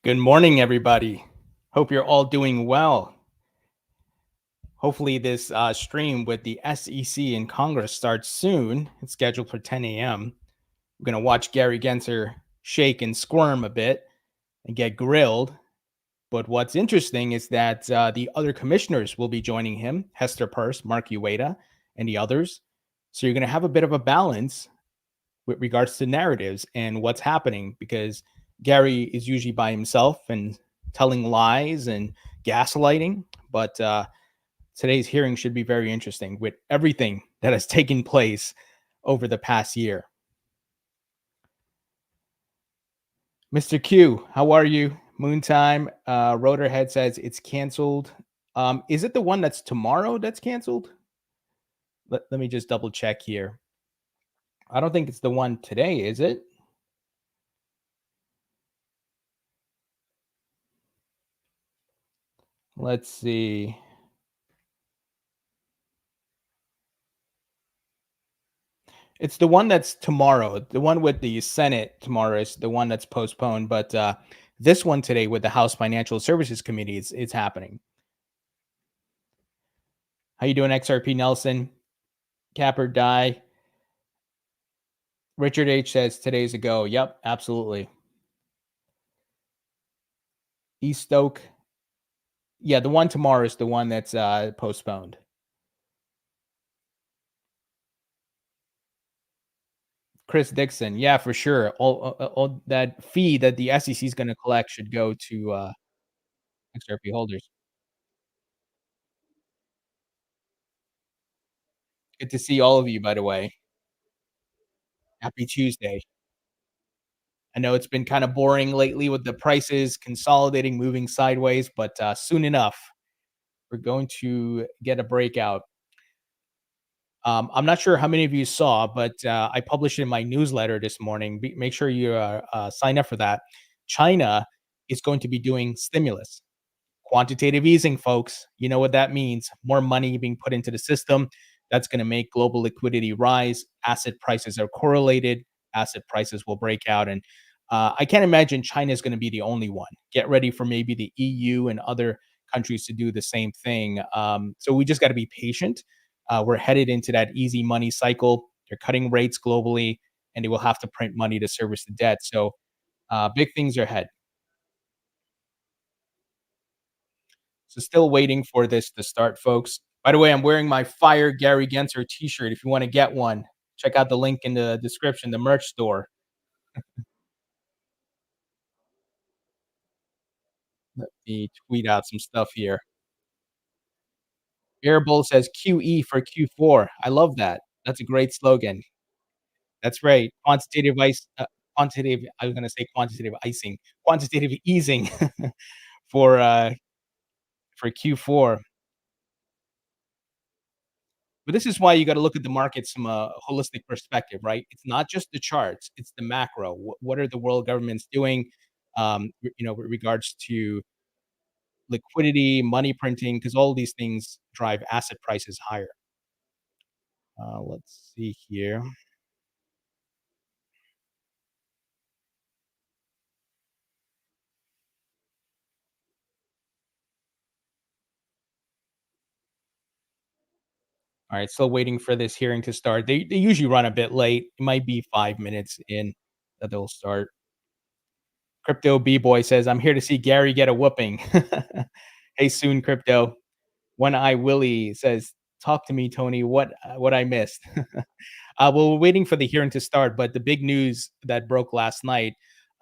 Good morning, everybody. Hope you're all doing well. Hopefully, this stream with the SEC and Congress starts soon. It's scheduled for 10 a.m. We're going to watch Gary Gensler shake and squirm a bit and get grilled. But what's interesting is that the other commissioners will be joining him: Hester Peirce, Mark Ueda, and the others. So you're going to have a bit of a balance with regards to narratives and what's happening, because Gary is usually by himself and telling lies and gaslighting. But today's hearing should be very interesting with everything that has taken place over the past year. Mr. Q, how are you? Moontime, Rotorhead says it's canceled. Is it the one that's tomorrow that's canceled? Let me just double check here. I don't think it's the one today, is it? Let's see. It's the one that's tomorrow. The one with the Senate tomorrow is the one that's postponed. But this one today with the House Financial Services Committee, it's happening. How you doing, XRP Nelson? Capper Die. Richard H says today's a go. Yep, absolutely. East Oak. Yeah, the one tomorrow is the one that's postponed. Chris Dixon. Yeah, for sure. All that fee that the SEC is going to collect should go to XRP holders. Good to see all of you, by the way. Happy Tuesday. I know it's been kind of boring lately with the prices consolidating, moving sideways, but soon enough, we're going to get a breakout. I'm not sure how many of you saw, but I published it in my newsletter this morning. Make sure you sign up for that. China is going to be doing stimulus, quantitative easing, folks. You know what that means: more money being put into the system. That's going to make global liquidity rise. Asset prices are correlated. Asset prices will break out, and I can't imagine China is going to be the only one. Get ready for maybe the EU and other countries to do the same thing. So we just got to be patient. We're headed into that easy money cycle. They're cutting rates globally, and they will have to print money to service the debt. So big things are ahead. So still waiting for this to start, folks. By the way, I'm wearing my Fire Gary Gensler t-shirt. If you want to get one, check out the link in the description, the merch store. Let me tweet out some stuff here. Airbull says QE for Q4. I love that. That's a great slogan. That's right. Quantitative. I was going to say quantitative icing, quantitative easing for uh, for Q4. But this is why you got to look at the markets from a holistic perspective, right? It's not just the charts; it's the macro. What are the world governments doing? With regards to liquidity, money printing, because all these things drive asset prices higher. Let's see here. All right, still waiting for this hearing to start. They usually run a bit late. It might be 5 minutes in that they'll start. Crypto B Boy says, "I'm here to see Gary get a whooping." Hey, soon, Crypto. One Eye Willie says, "Talk to me, Tony. What I missed?" Well, we're waiting for the hearing to start, but the big news that broke last night,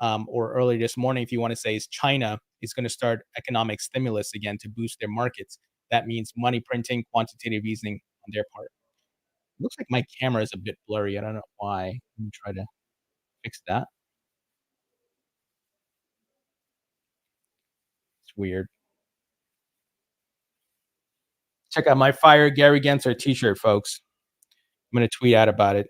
or early this morning, if you want to say, is China is going to start economic stimulus again to boost their markets. That means money printing, quantitative easing on their part. Looks like my camera is a bit blurry. I don't know why. Let me try to fix that. It's weird. Check out my Fire Gary Gensler t-shirt, folks. I'm gonna tweet out about it.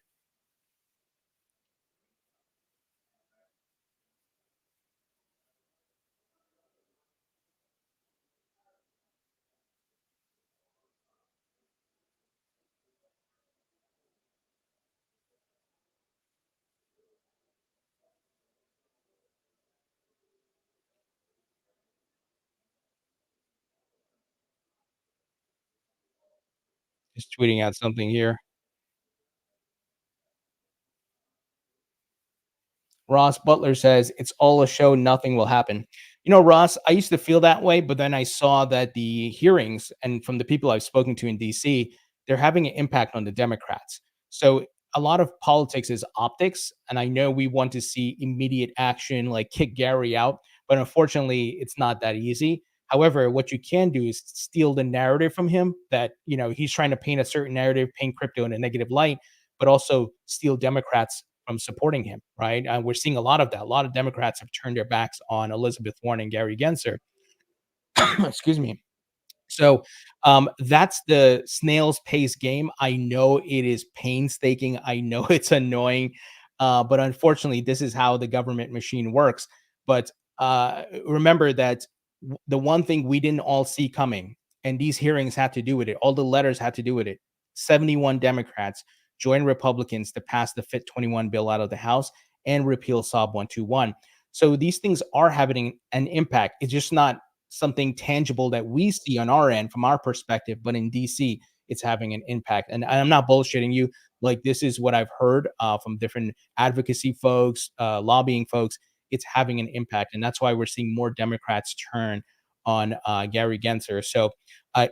Just tweeting out something here. Ross Butler says, "It's all a show, nothing will happen." You know, Ross, I used to feel that way, but then I saw that the hearings and from the people I've spoken to in DC, they're having an impact on the Democrats. So a lot of politics is optics, and I know we want to see immediate action, like kick Gary out, but unfortunately, it's not that easy. However, what you can do is steal the narrative from him that, he's trying to paint a certain narrative, paint crypto in a negative light, but also steal Democrats from supporting him, right? We're seeing a lot of that. A lot of Democrats have turned their backs on Elizabeth Warren and Gary Gensler. Excuse me. So that's the snail's pace game. I know it is painstaking. I know it's annoying, but unfortunately, this is how the government machine works. But remember that the one thing we didn't all see coming, and these hearings had to do with it. All the letters had to do with it. 71 Democrats joined Republicans to pass the Fit 21 bill out of the House and repeal SOB 121. So these things are having an impact. It's just not something tangible that we see on our end from our perspective, but in DC, it's having an impact. And I'm not bullshitting you. Like, this is what I've heard from different advocacy folks, lobbying folks. It's having an impact. And that's why we're seeing more Democrats turn on Gary Gensler. So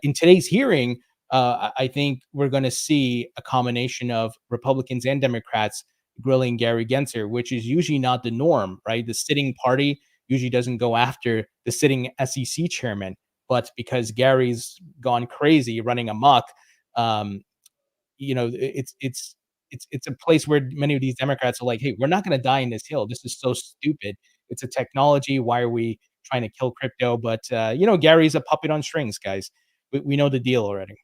in today's hearing, I think we're going to see a combination of Republicans and Democrats grilling Gary Gensler, which is usually not the norm, right? The sitting party usually doesn't go after the sitting SEC chairman, but because Gary's gone crazy running amok, um, it's a place where many of these Democrats are like, "Hey, we're not going to die in this hill. This is so stupid. It's a technology. Why are we trying to kill crypto?" But Gary's a puppet on strings, guys. We know the deal already.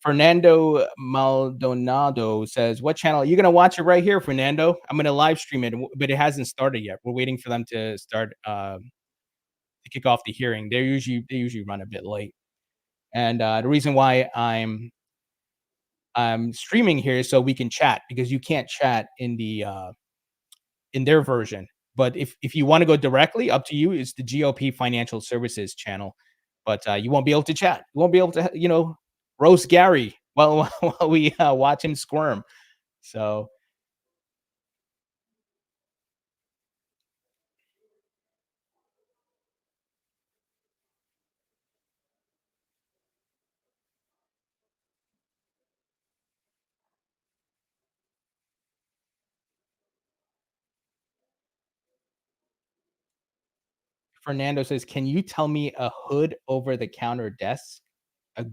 Fernando Maldonado says, "What channel? You're gonna watch it right here, Fernando. I'm gonna live stream it, but it hasn't started yet. We're waiting for them to start to kick off the hearing. They usually run a bit late, and the reason why I'm streaming here is so we can chat because you can't chat in their version. But if you want to go directly, up to you. It's the GOP Financial Services channel, but you won't be able to chat. You won't be able to roast Gary while while we watch him squirm. So Fernando says, "Can you tell me a hood over the counter desk? A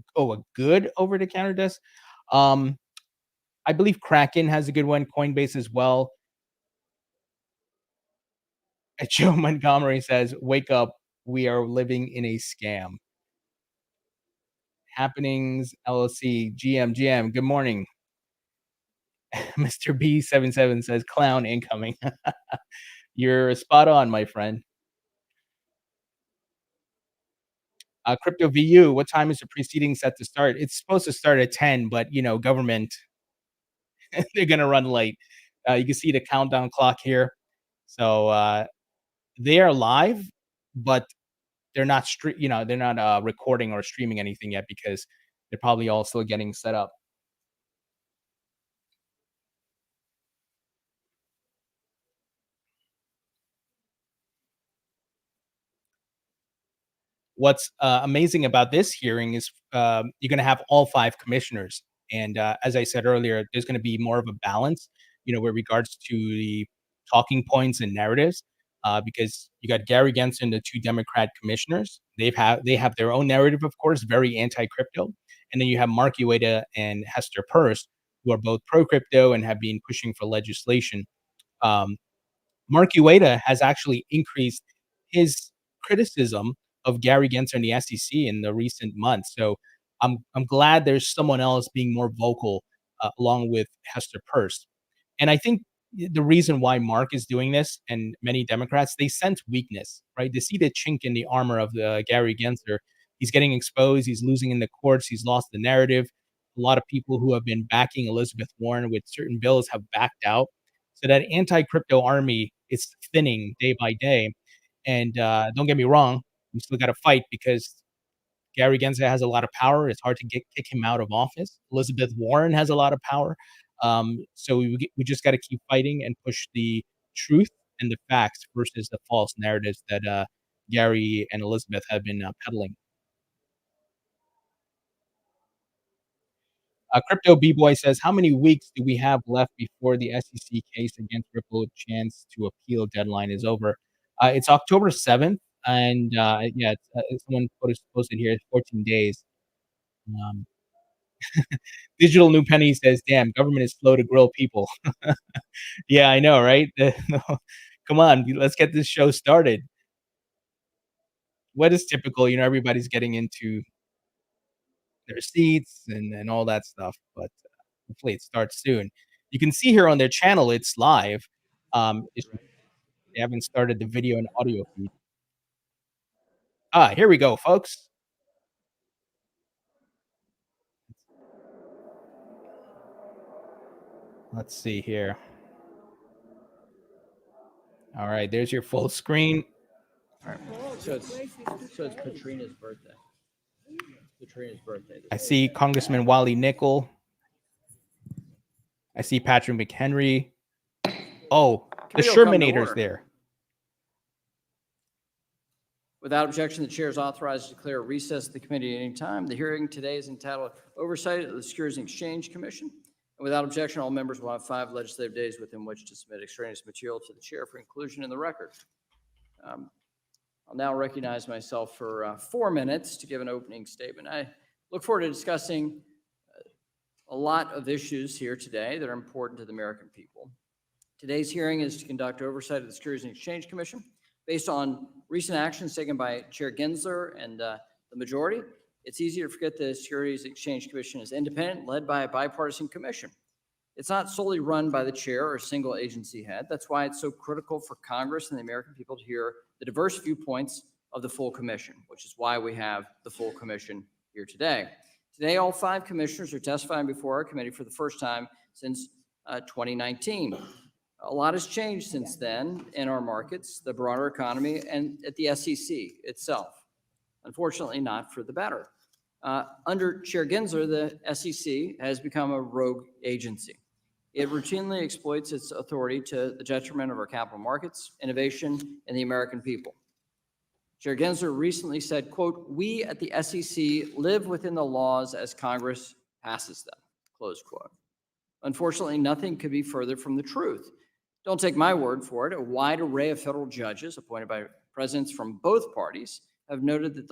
good over the counter desk? Um, I believe Kraken has a good one. Coinbase as well." Joe Montgomery says, "Wake up, we are living in a scam." Happenings LLC GM. Good morning. Mr. B77 says, "Clown incoming." You're spot on, my friend. Crypto VU, what time is the proceeding set to start? It's supposed to start at 10, but government, they're gonna run late. You can see the countdown clock here. So they are live, but they're not recording or streaming anything yet because they're probably all still getting set up. What's amazing about this hearing is you're going to have all five commissioners, and as I said earlier, there's going to be more of a balance, with regards to the talking points and narratives, because you got Gary Gensler and the two Democrat commissioners. They have their own narrative, of course, very anti-crypto, and then you have Mark Ueda and Hester Peirce, who are both pro-crypto and have been pushing for legislation. Um, Mark Ueda has actually increased his criticism of Gary Gensler and the SEC in the recent months. So I'm glad there's someone else being more vocal, along with Hester Peirce. And I think the reason why Mark is doing this and many Democrats, they sense weakness, right? They see the chink in the armor of the Gary Gensler. He's getting exposed. He's losing in the courts. He's lost the narrative. a lot of people who have been backing Elizabeth Warren with certain bills have backed out. So that anti-crypto army is thinning day by day. And don't get me wrong, we still got to fight because Gary Gensler has a lot of power. It's hard to kick him out of office. Elizabeth Warren has a lot of power. So we just got to keep fighting and push the truth and the facts versus the false narratives that Gary and Elizabeth have been peddling. Crypto B-Boy says, how many weeks do we have left before the SEC case against Ripple chance to appeal deadline is over? It's October 7th, and yeah, someone posted here, it's 14 days. Um, Digital New Penny says, damn, government is slow to grill people. Yeah, I know, right? Come on, let's get this show started. What is typical? Everybody's getting into their seats and all that stuff, but hopefully it starts soon. You can see here on their channel, it's live. They haven't started the video and audio feed. Here we go, folks. Let's see here. All right, there's your full screen. All right. So it's Katrina's birthday. I see Congressman Wally Nickel. I see Patrick McHenry. Oh, the Shermanator's there. Without objection, the chair is authorized to declare a recess of the committee at any time. The hearing today is entitled Oversight of the Securities and Exchange Commission. And without objection, all members will have 5 legislative days within which to submit extraneous material to the chair for inclusion in the record. I'll now recognize myself for 4 minutes to give an opening statement. I look forward to discussing a lot of issues here today that are important to the American people. Today's hearing is to conduct oversight of the Securities and Exchange Commission based on recent actions taken by Chair Gensler and the majority. It's easy to forget the Securities and Exchange Commission is independent, led by a bipartisan commission. It's not solely run by the chair or a single agency head. That's why it's so critical for Congress and the American people to hear the diverse viewpoints of the full commission, which is why we have the full commission here today. Today, all 5 commissioners are testifying before our committee for the first time since 2019. A lot has changed since then in our markets, the broader economy, and at the SEC itself. Unfortunately, not for the better. Under Chair Gensler, the SEC has become a rogue agency. It routinely exploits its authority to the detriment of our capital markets, innovation, and the American people. Chair Gensler recently said, quote, "We at the SEC live within the laws as Congress passes them," close quote. Unfortunately, nothing could be further from the truth. Don't take my word for it. A wide array of federal judges appointed by presidents from both parties have noted that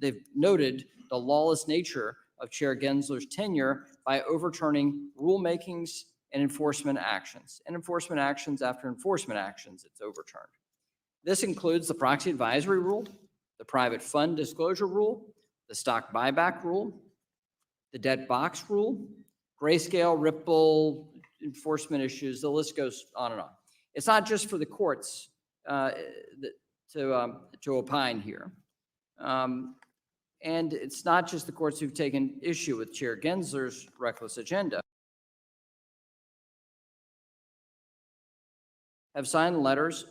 they've noted the lawless nature of Chair Gensler's tenure by overturning rulemakings and enforcement actions. And enforcement actions after enforcement actions, it's overturned. This includes the proxy advisory rule, the private fund disclosure rule, the stock buyback rule, the debt box rule, grayscale, Ripple, enforcement issues, the list goes on and on. It's not just for the courts to opine here. And it's not just the courts who've taken issue with Chair Gensler's reckless agenda. Have signed letters,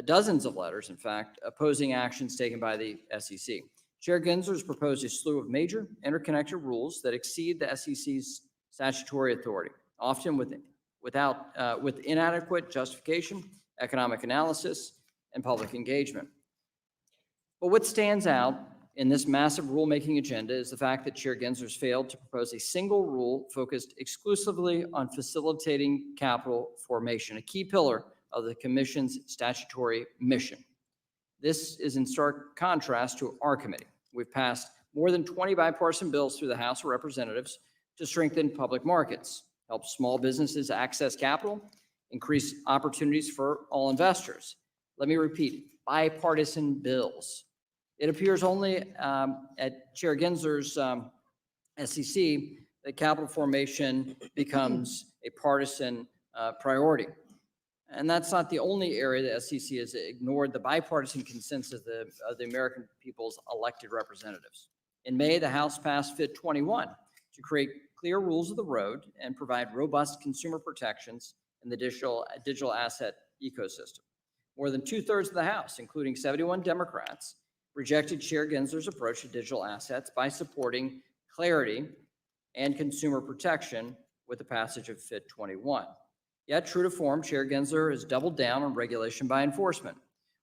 dozens of letters, in fact, opposing actions taken by the SEC. Chair Gensler has proposed a slew of major interconnected rules that exceed the SEC's statutory authority, often with inadequate justification, economic analysis, and public engagement. But what stands out in this massive rulemaking agenda is the fact that Chair Gensler's failed to propose a single rule focused exclusively on facilitating capital formation, a key pillar of the Commission's statutory mission. This is in stark contrast to our committee. We've passed more than 20 bipartisan bills through the House of Representatives to strengthen public markets, help small businesses access capital, increase opportunities for all investors. Let me repeat, bipartisan bills. It appears only at Chair Gensler's SEC that capital formation becomes a partisan priority. And that's not the only area the SEC has ignored the bipartisan consensus of the American people's elected representatives. In May, the House passed FIT 21 to create clear rules of the road and provide robust consumer protections in the digital asset ecosystem. More than 2/3 of the House, including 71 Democrats, rejected Chair Gensler's approach to digital assets by supporting clarity and consumer protection with the passage of FIT 21. Yet, true to form, Chair Gensler has doubled down on regulation by enforcement.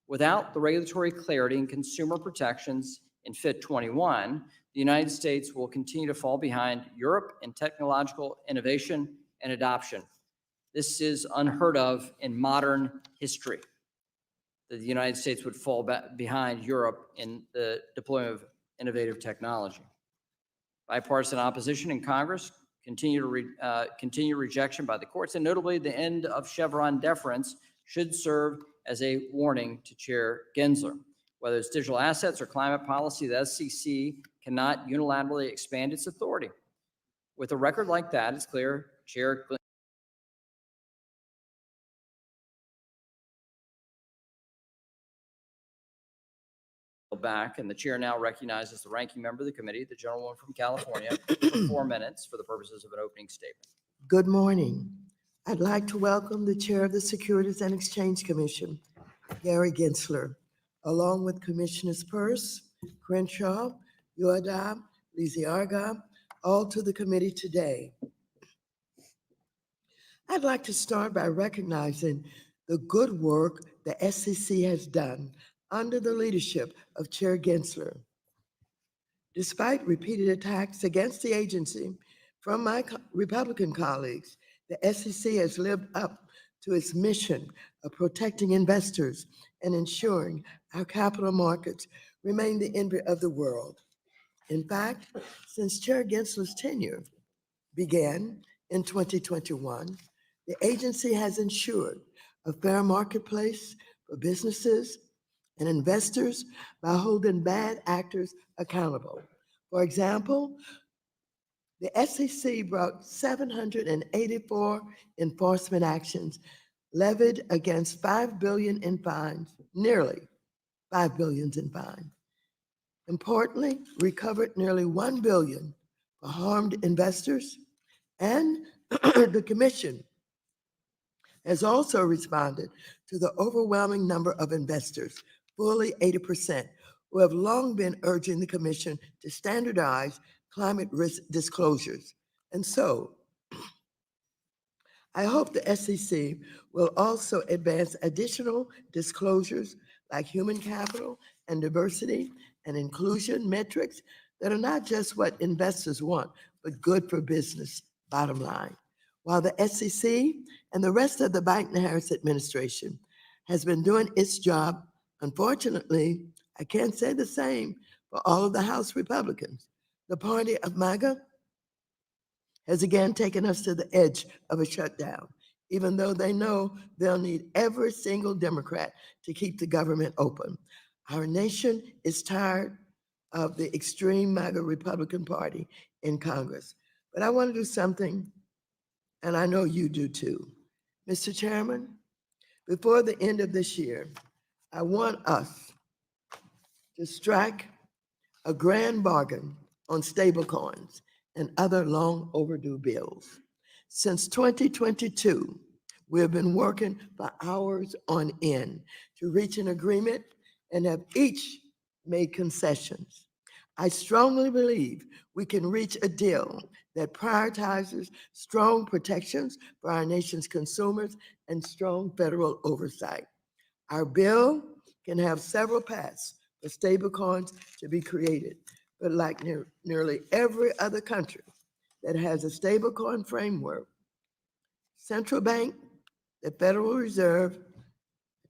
Without the regulatory clarity and consumer protections in FIT 21, the United States will continue to fall behind Europe in technological innovation and adoption. This is unheard of in modern history, that the United States would fall behind Europe in the deployment of innovative technology. Bipartisan opposition in Congress, continued rejection by the courts, and notably the end of Chevron deference should serve as a warning to Chair Gensler. Whether it's digital assets or climate policy, the SEC cannot unilaterally expand its authority. With a record like that, it's clear Chair back, and the chair now recognizes the ranking member of the committee, the gentlewoman from California, for 4 minutes for the purposes of an opening statement. Good morning. I'd like to welcome the chair of the Securities and Exchange Commission, Gary Gensler, along with Commissioners Peirce, Crenshaw, Yoadab, Lisiarga, all to the committee today. I'd like to start by recognizing the good work the SEC has done under the leadership of Chair Gensler. Despite repeated attacks against the agency from my Republican colleagues, the SEC has lived up to its mission of protecting investors and ensuring our capital markets remain the envy of the world. In fact, since Chair Gensler's tenure began in 2021, the agency has ensured a fair marketplace for businesses and investors by holding bad actors accountable. For example, the SEC brought 784 enforcement actions levied against $5 billion in fines, nearly $5 billion in fines. Importantly, recovered nearly $1 billion for harmed investors, and the commission has also responded to the overwhelming number of investors, fully 80%, who have long been urging the commission to standardize climate risk disclosures. And so, I hope the SEC will also advance additional disclosures like human capital and diversity and inclusion metrics that are not just what investors want, but good for business, bottom line. While the SEC and the rest of the Biden-Harris administration has been doing its job, unfortunately, I can't say the same for all of the House Republicans. The party of MAGA has again taken us to the edge of a shutdown, even though they know they'll need every single Democrat to keep the government open. Our nation is tired of the extreme MAGA Republican Party in Congress. But I want to do something, and I know you do too. Mr. Chairman, before the end of this year, I want us to strike a grand bargain on stablecoins and other long overdue bills. Since 2022, we have been working for hours on end to reach an agreement and have each made concessions. I strongly believe we can reach a deal that prioritizes strong protections for our nation's consumers and strong federal oversight. Our bill can have several paths for stablecoins to be created, but like nearly every other country that has a stablecoin framework, central bank, the Federal Reserve,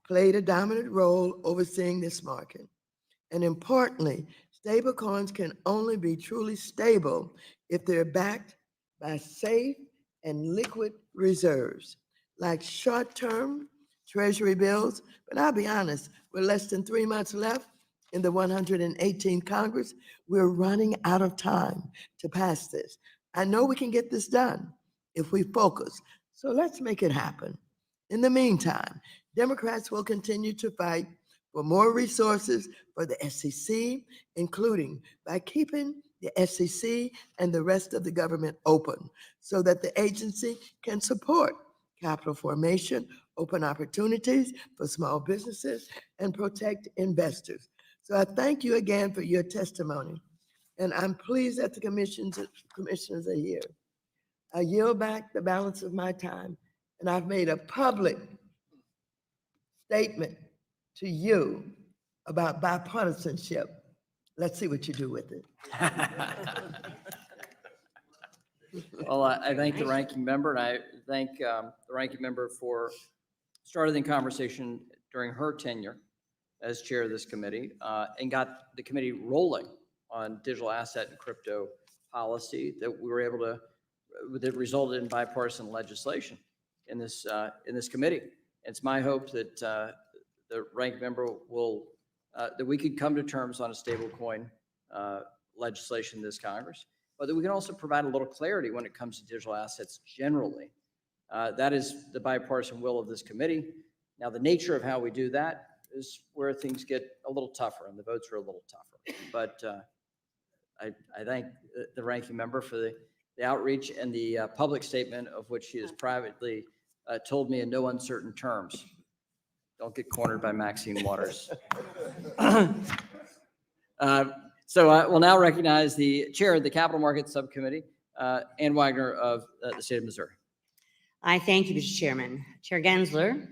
played a dominant role overseeing this market. And importantly, stablecoins can only be truly stable if they're backed by safe and liquid reserves, like short-term treasury bills. But I'll be honest, with less than 3 months left in the 118th Congress, we're running out of time to pass this. I know we can get this done if we focus, so let's make it happen. In the meantime, Democrats will continue to fight for more resources for the SEC, including by keeping the SEC and the rest of the government open so that the agency can support capital formation, open opportunities for small businesses, and protect investors. So I thank you again for your testimony, and I'm pleased that the commissioners are here. I yield back the balance of my time, and I've made a public statement to you about bipartisanship. Let's see what you do with it. Well, I thank the ranking member, and I thank the ranking member for starting the conversation during her tenure as chair of this committee, and got the committee rolling on digital asset and crypto policy that we were able to, that resulted in bipartisan legislation in this committee. It's my hope that the ranking member will, that we could come to terms on a stablecoin legislation in this Congress, but that we can also provide a little clarity when it comes to digital assets generally. That is the bipartisan will of this committee. Now, the nature of how we do that is where things get a little tougher and the votes are a little tougher. But I thank the ranking member for the outreach and the public statement of which she has privately told me in no uncertain terms. Don't get cornered by Maxine Waters. So we'll now recognize the chair of the Capital Markets Subcommittee, Ann Wagner of the state of Missouri. I thank you, Mr. Chairman. Chair Gensler,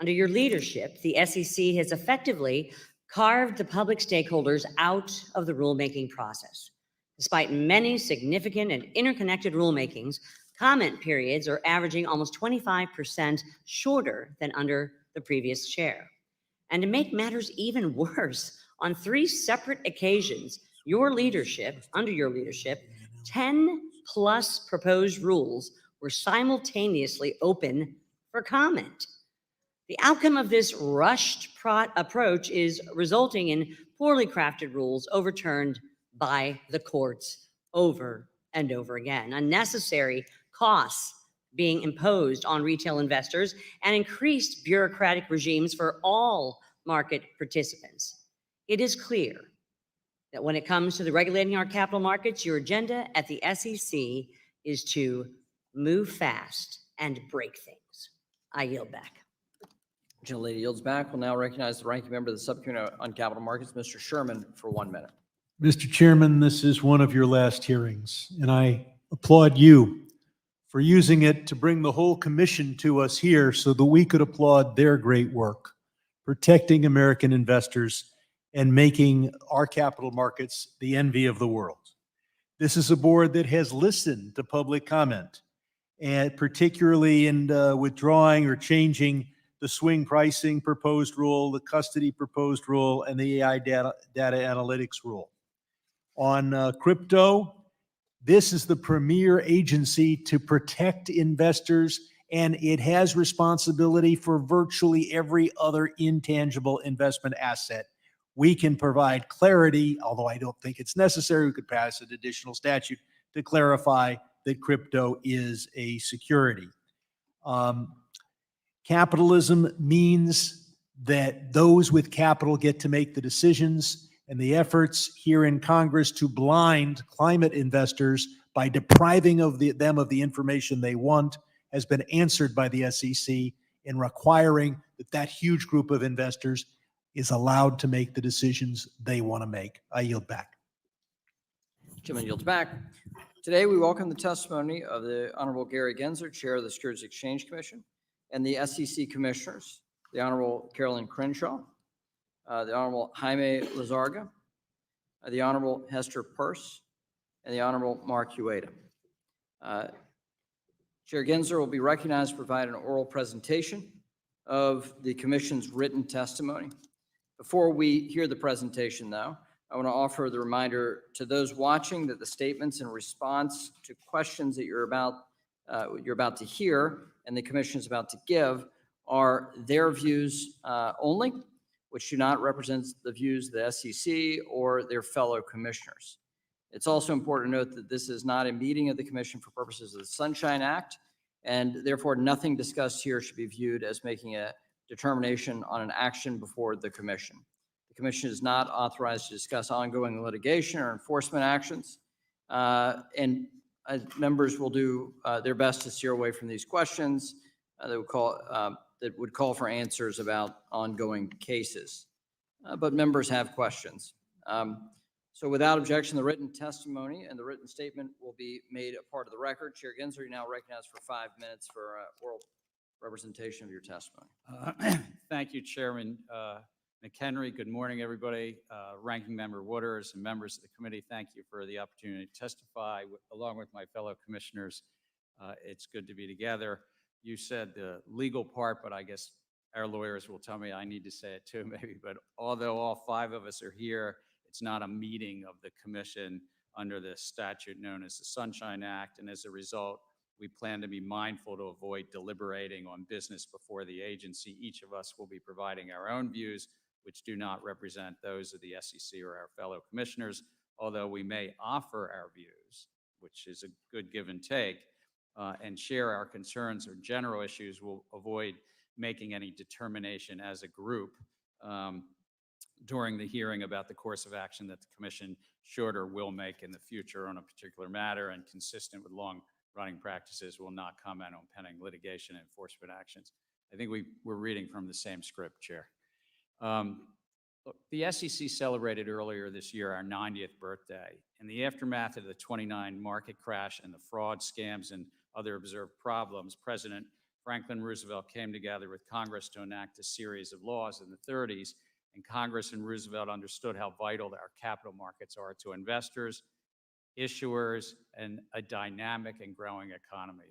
under your leadership, the SEC has effectively carved the public stakeholders out of the rulemaking process. Despite many significant and interconnected rulemakings, comment periods are averaging almost 25% shorter than under the previous chair. And to make matters even worse, on 3 separate occasions, under your leadership, 10 plus proposed rules were simultaneously open for comment. The outcome of this rushed approach is resulting in poorly crafted rules overturned by the courts over and over again, unnecessary costs being imposed on retail investors, and increased bureaucratic regimes for all market participants. It is clear that when it comes to the regulating our capital markets, your agenda at the SEC is to move fast and break things. I yield back. Gentlelady yields back. We'll now recognize the ranking member of the Subcommittee on Capital Markets, Mr. Sherman, for 1 minute. Mr. Chairman, this is one of your last hearings, and I applaud you for using it to bring the whole commission to us here so that we could applaud their great work, protecting American investors and making our capital markets the envy of the world. This is a board that has listened to public comment, and particularly in withdrawing or changing the swing pricing proposed rule, the custody proposed rule, and the AI data analytics rule. On crypto, this is the premier agency to protect investors, and it has responsibility for virtually every other intangible investment asset. We can provide clarity, although I don't think it's necessary. We could pass an additional statute to clarify that crypto is a security. Capitalism means that those with capital get to make the decisions, and the efforts here in Congress to blind climate investors by depriving them of the information they want has been answered by the SEC in requiring that huge group of investors is allowed to make the decisions they want to make. I yield back. Gentleman yields back. Today, we welcome the testimony of the Honorable Gary Gensler, Chair of the Securities and Exchange Commission, and the SEC Commissioners, the Honorable Carolyn Crenshaw, the Honorable Jaime Lizarga, the Honorable Hester Peirce, and the Honorable Mark Ueda. Chair Gensler will be recognized to provide an oral presentation of the Commission's written testimony. Before we hear the presentation, though, I want to offer the reminder to those watching that the statements in response to questions that you're about to hear and the Commission is about to give are their views only, which do not represent the views of the SEC or their fellow commissioners. It's also important to note that this is not a meeting of the Commission for purposes of the Sunshine Act, and therefore nothing discussed here should be viewed as making a determination on an action before the commission. The commission is not authorized to discuss ongoing litigation or enforcement actions, and members will do their best to steer away from these questions that would call for answers about ongoing cases. But members have questions. So without objection, the written testimony and the written statement will be made a part of the record. Chair Gensler, you now recognized for 5 minutes for oral representation of your testimony. Thank you, Chairman McHenry. Good morning, everybody. Ranking Member Wooders and members of the committee, thank you for the opportunity to testify along with my fellow commissioners. It's good to be together. You said the legal part, but I guess our lawyers will tell me I need to say it too, maybe. But although all 5 of us are here, it's not a meeting of the commission under the statute known as the Sunshine Act. And as a result, we plan to be mindful to avoid deliberating on business before the agency. Each of us will be providing our own views, which do not represent those of the SEC or our fellow commissioners, although we may offer our views, which is a good give and take, and share our concerns or general issues. We'll avoid making any determination as a group during the hearing about the course of action that the commission should or will make in the future on a particular matter, and consistent with long-running practices, will not comment on pending litigation and enforcement actions. I think we're reading from the same script, Chair. Look, the SEC celebrated earlier this year our 90th birthday. In the aftermath of the 29 market crash and the fraud, scams, and other observed problems, President Franklin Roosevelt came together with Congress to enact a series of laws in the 30s, and Congress and Roosevelt understood how vital our capital markets are to investors, issuers, and a dynamic and growing economy.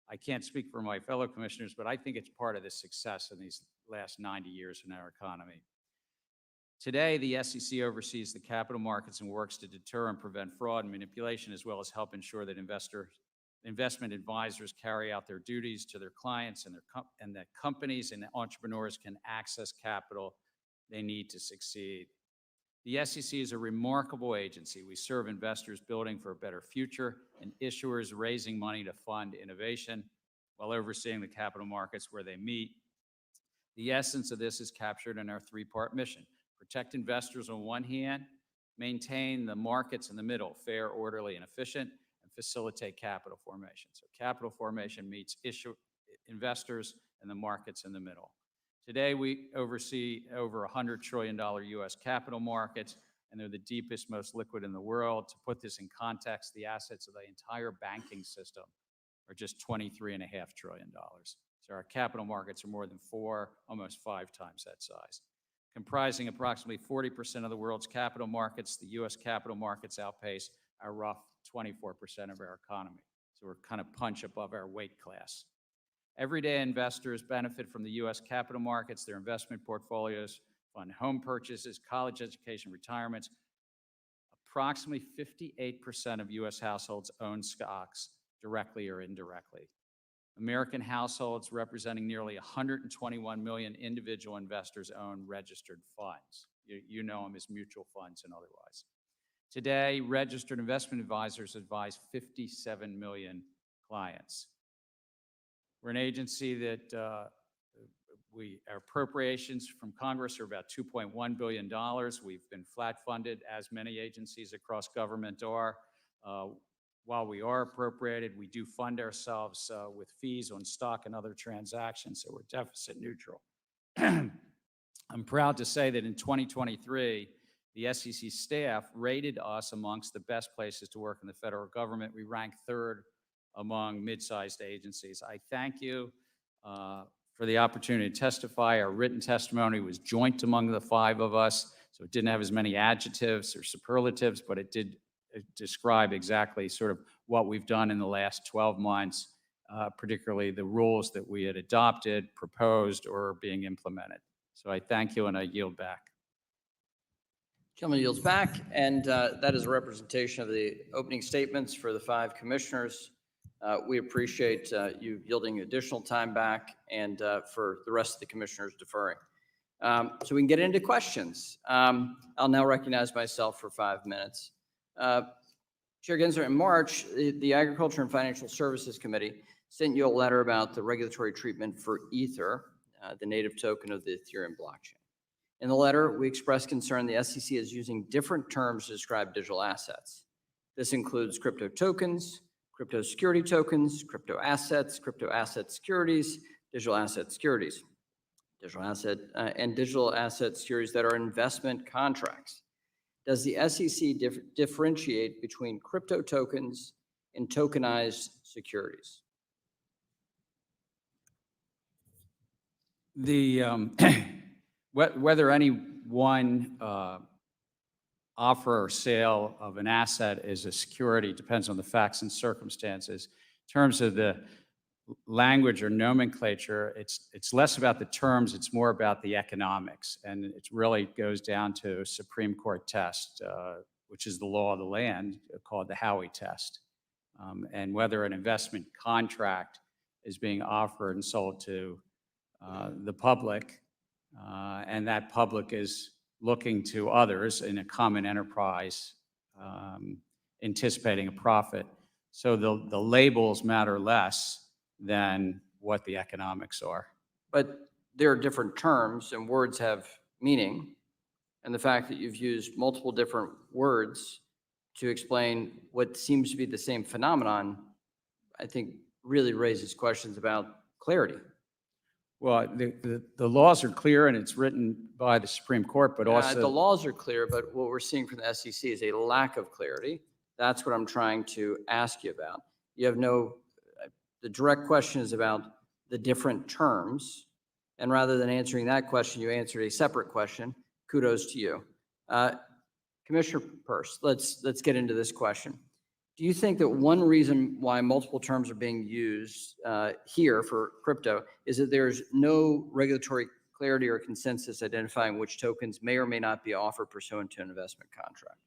I can't speak for my fellow commissioners, but I think it's part of the success in these last 90 years in our economy. Today, the SEC oversees the capital markets and works to deter and prevent fraud and manipulation, as well as help ensure that investment advisors carry out their duties to their clients, and that companies and entrepreneurs can access capital they need to succeed. The SEC is a remarkable agency. We serve investors building for a better future and issuers raising money to fund innovation while overseeing the capital markets where they meet. The essence of this is captured in our 3-part mission: protect investors on one hand, maintain the markets in the middle, fair, orderly, and efficient, and facilitate capital formation. So capital formation meets investors and the markets in the middle. Today, we oversee over $100 trillion U.S. capital markets, and they're the deepest, most liquid in the world. To put this in context, the assets of the entire banking system are just $23.5 trillion. So our capital markets are more than 4, almost 5 times that size. Comprising approximately 40% of the world's capital markets, the U.S. capital markets outpace our rough 24% of our economy. So we're kind of punch above our weight class. Everyday investors benefit from the U.S. capital markets. Their investment portfolios fund home purchases, college education, retirements. Approximately 58% of U.S. households own stocks directly or indirectly. American households, representing nearly 121 million individual investors, own registered funds. You know them as mutual funds and otherwise. Today, registered investment advisors advise 57 million clients. We're an agency that our appropriations from Congress are about $2.1 billion. We've been flat funded, as many agencies across government are. While we are appropriated, we do fund ourselves with fees on stock and other transactions, so we're deficit neutral. I'm proud to say that in 2023, the SEC staff rated us amongst the best places to work in the federal government. We ranked 3rd among mid-sized agencies. I thank you for the opportunity to testify. Our written testimony was joint among the 5 of us, so it didn't have as many adjectives or superlatives, but it did describe exactly sort of what we've done in the last 12 months, particularly the rules that we had adopted, proposed, or are being implemented. So I thank you, and I yield back. Gentleman yields back, and that is a representation of the opening statements for the 5 commissioners. We appreciate you yielding additional time back, and for the rest of the commissioners deferring. So we can get into questions. I'll now recognize myself for 5 minutes. Chair Gensler, in March, the Agriculture and Financial Services Committee sent you a letter about the regulatory treatment for Ether. the native token of the Ethereum blockchain. In the letter, we express concern the SEC is using different terms to describe digital assets. This includes crypto tokens, crypto security tokens, crypto asset securities, digital asset securities, and digital asset securities that are investment contracts. Does the SEC differentiate between crypto tokens and tokenized securities? The whether any one offer or sale of an asset is a security depends on the facts and circumstances. In terms of the language or nomenclature, it's less about the terms, it's more about the economics, and it really goes down to a Supreme Court test, which is the law of the land, called the Howey test, and whether an investment contract is being offered and sold to the public, and that public is looking to others in a common enterprise, anticipating a profit. So the labels matter less than what the economics are. But there are different terms and words have meaning. And the fact that you've used multiple different words to explain what seems to be the same phenomenon, I think really raises questions about clarity. Well, the laws are clear and it's written by the Supreme Court, but also... The laws are clear, but what we're seeing from the SEC is a lack of clarity. That's what I'm trying to ask you about. You have the direct question is about the different terms. And rather than answering that question, you answered a separate question. Kudos to you. Commissioner Peirce, let's get into this question. Do you think that one reason why multiple terms are being used here for crypto is that there's no regulatory clarity or consensus identifying which tokens may or may not be offered pursuant to an investment contract?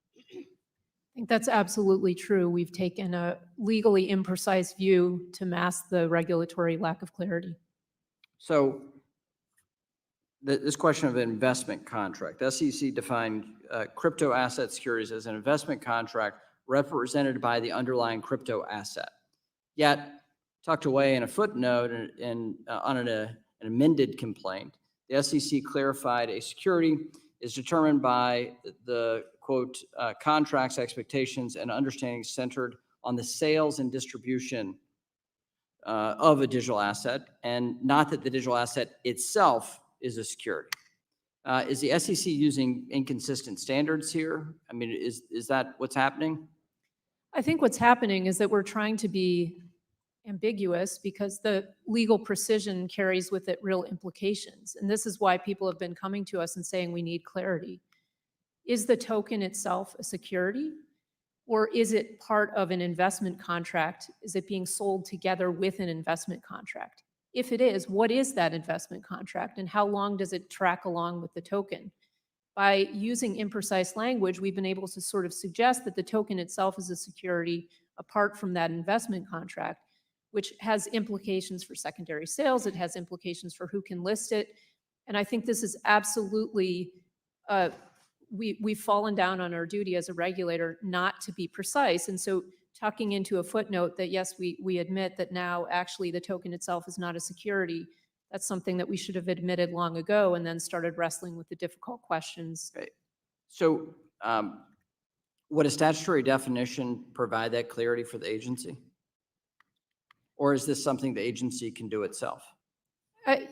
I think that's absolutely true. We've taken a legally imprecise view to mask the regulatory lack of clarity. So this question of an investment contract, the SEC defined crypto asset securities as an investment contract represented by the underlying crypto asset. Yet, tucked away in a footnote and on an amended complaint, the SEC clarified a security is determined by the, quote, contracts, expectations, and understandings centered on the sales and distribution of a digital asset, and not that the digital asset itself is a security. Is the SEC using inconsistent standards here? I mean, is that what's happening? I think what's happening is that we're trying to be ambiguous because the legal precision carries with it real implications. And this is why people have been coming to us and saying we need clarity. Is the token itself a security? Or is it part of an investment contract? Is it being sold together with an investment contract? If it is, what is that investment contract and how long does it track along with the token? By using imprecise language, we've been able to sort of suggest that the token itself is a security apart from that investment contract, which has implications for secondary sales. It has implications for who can list it. And I think this is absolutely, we've fallen down on our duty as a regulator not to be precise. And so tucking into a footnote that, yes, we admit that now actually the token itself is not a security, that's something that we should have admitted long ago and then started wrestling with the difficult questions. Right. So would a statutory definition provide that clarity for the agency? Or is this something the agency can do itself?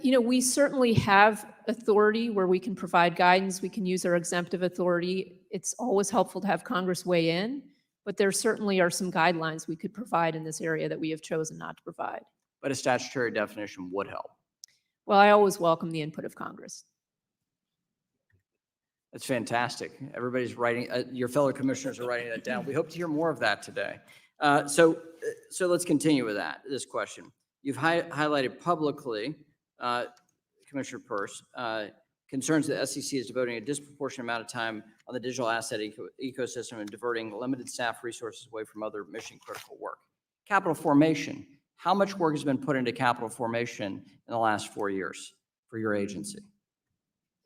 We certainly have authority where we can provide guidance. We can use our exemptive authority. It's always helpful to have Congress weigh in, but there certainly are some guidelines we could provide in this area that we have chosen not to provide. But a statutory definition would help. Well, I always welcome the input of Congress. That's fantastic. Everybody's writing, your fellow commissioners are writing that down. We hope to hear more of that today. So let's continue with this question. You've highlighted publicly, Commissioner Peirce, concerns that SEC is devoting a disproportionate amount of time on the digital asset ecosystem and diverting limited staff resources away from other mission critical work. Capital formation. How much work has been put into capital formation in the last 4 years for your agency?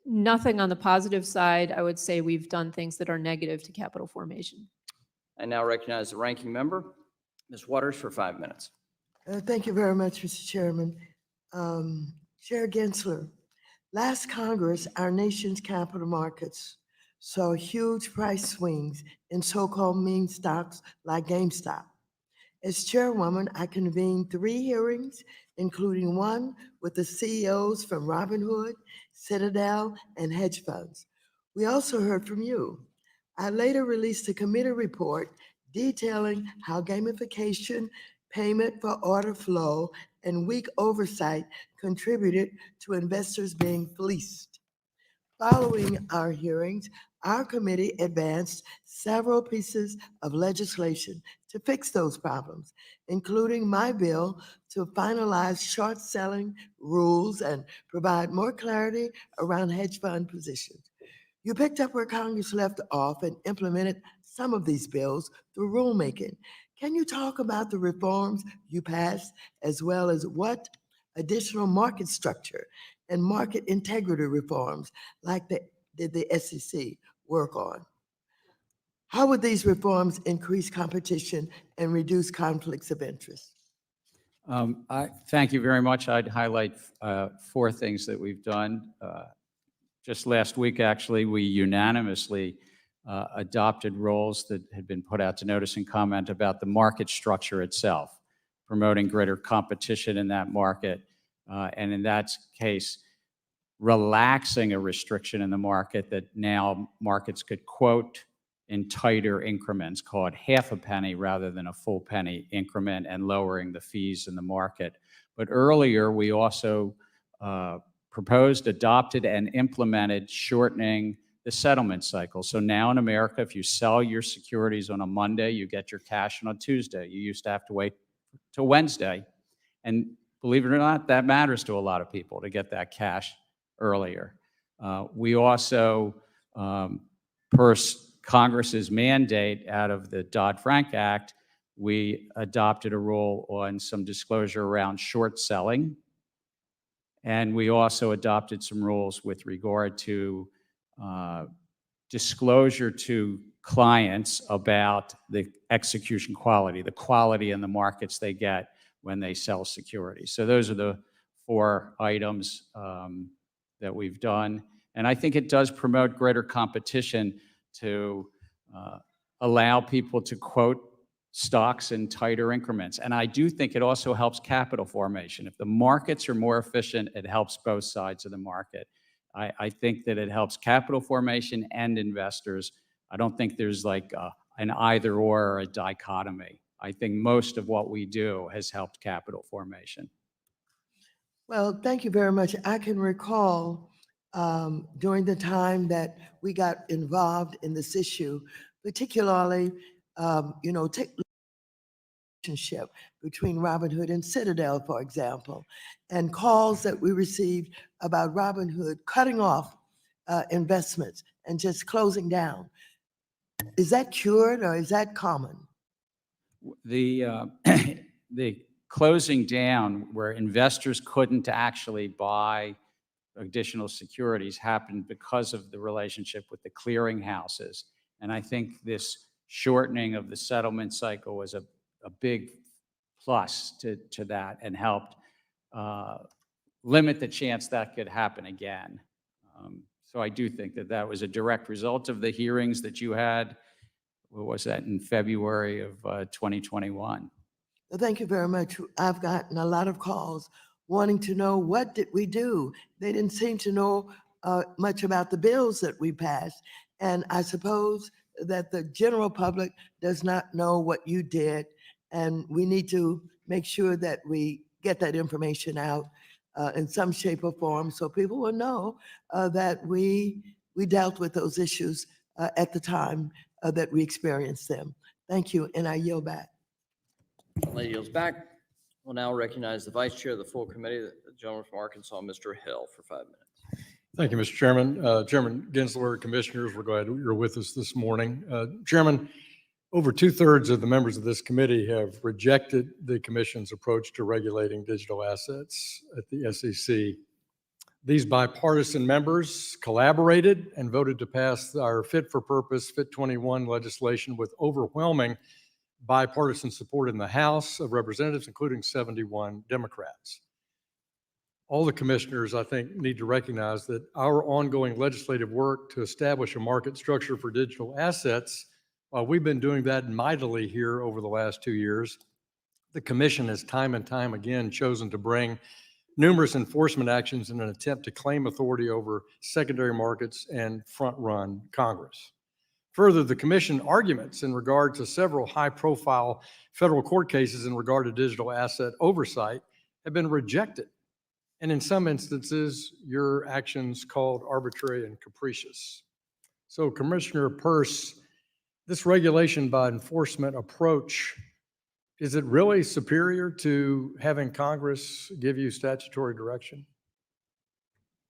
Nothing on the positive side. I would say we've done things that are negative to capital formation. I now recognize the ranking member, Ms. Waters, for 5 minutes. Thank you very much, Mr. Chairman. Chair Gensler, last Congress, our nation's capital markets saw huge price swings in so-called meme stocks like GameStop. As chairwoman, I convened 3 hearings, including one with the CEOs from Robinhood, Citadel, and hedge funds. We also heard from you. I later released a committee report detailing how gamification, payment for order flow, and weak oversight contributed to investors being fleeced. Following our hearings, our committee advanced several pieces of legislation to fix those problems, including my bill to finalize short selling rules and provide more clarity around hedge fund positions. You picked up where Congress left off and implemented some of these bills through rulemaking. Can you talk about the reforms you passed, as well as what additional market structure and market integrity reforms like did the SEC work on? How would these reforms increase competition and reduce conflicts of interest? Thank you very much. I'd highlight 4 things that we've done. Just last week, actually, we unanimously adopted rules that had been put out to notice and comment about the market structure itself, promoting greater competition in that market, and in that case, relaxing a restriction in the market that now markets could quote in tighter increments, called half a penny rather than a full penny increment, and lowering the fees in the market. But earlier, we also proposed, adopted, and implemented shortening the settlement cycle. So now in America, if you sell your securities on a Monday, you get your cash on a Tuesday. You used to have to wait till Wednesday. And believe it or not, that matters to a lot of people, to get that cash earlier. We also, per Congress's mandate out of the Dodd-Frank Act, we adopted a rule on some disclosure around short selling. And we also adopted some rules with regard to disclosure to clients about the execution quality, the quality in the markets they get when they sell securities. So those are the 4 items that we've done. And I think it does promote greater competition to allow people to quote stocks in tighter increments. And I do think it also helps capital formation. If the markets are more efficient, it helps both sides of the market. I think that it helps capital formation and investors. I don't think there's like an either or a dichotomy. I think most of what we do has helped capital formation. Well, thank you very much. I can recall during the time that we got involved in this issue, particularly, take relationship between Robinhood and Citadel, for example, and calls that we received about Robinhood cutting off investments and just closing down. Is that cured or is that common? The the closing down where investors couldn't actually buy additional securities happened because of the relationship with the clearing houses. And I think this shortening of the settlement cycle was a big plus to that, and helped limit the chance that could happen again. So I do think that that was a direct result of the hearings that you had. What was that, in February of 2021? Well, thank you very much. I've gotten a lot of calls wanting to know, what did we do? They didn't seem to know much about the bills that we passed. And I suppose that the general public does not know what you did. And we need to make sure that we get that information out in some shape or form, so people will know that we dealt with those issues at the time that we experienced them. Thank you, and I yield back. Lady yields back. We'll now recognize the Vice Chair of the full committee, the gentleman from Arkansas, Mr. Hill, for 5 minutes. Thank you, Mr. Chairman. Chairman Gensler, Commissioners, we're glad you're with us this morning. Chairman, over 2/3 of the members of this committee have rejected the Commission's approach to regulating digital assets at the SEC. These bipartisan members collaborated and voted to pass our Fit for Purpose, Fit 21 legislation with overwhelming bipartisan support in the House of Representatives, including 71 Democrats. all the commissioners, I think, need to recognize that our ongoing legislative work to establish a market structure for digital assets, while we've been doing that mightily here over the last 2 years, the commission has time and time again chosen to bring numerous enforcement actions in an attempt to claim authority over secondary markets and front-run Congress. Further, the commission arguments in regard to several high-profile federal court cases in regard to digital asset oversight have been rejected. And in some instances, your actions called arbitrary and capricious. So Commissioner Peirce, this regulation by enforcement approach, is it really superior to having Congress give you statutory direction?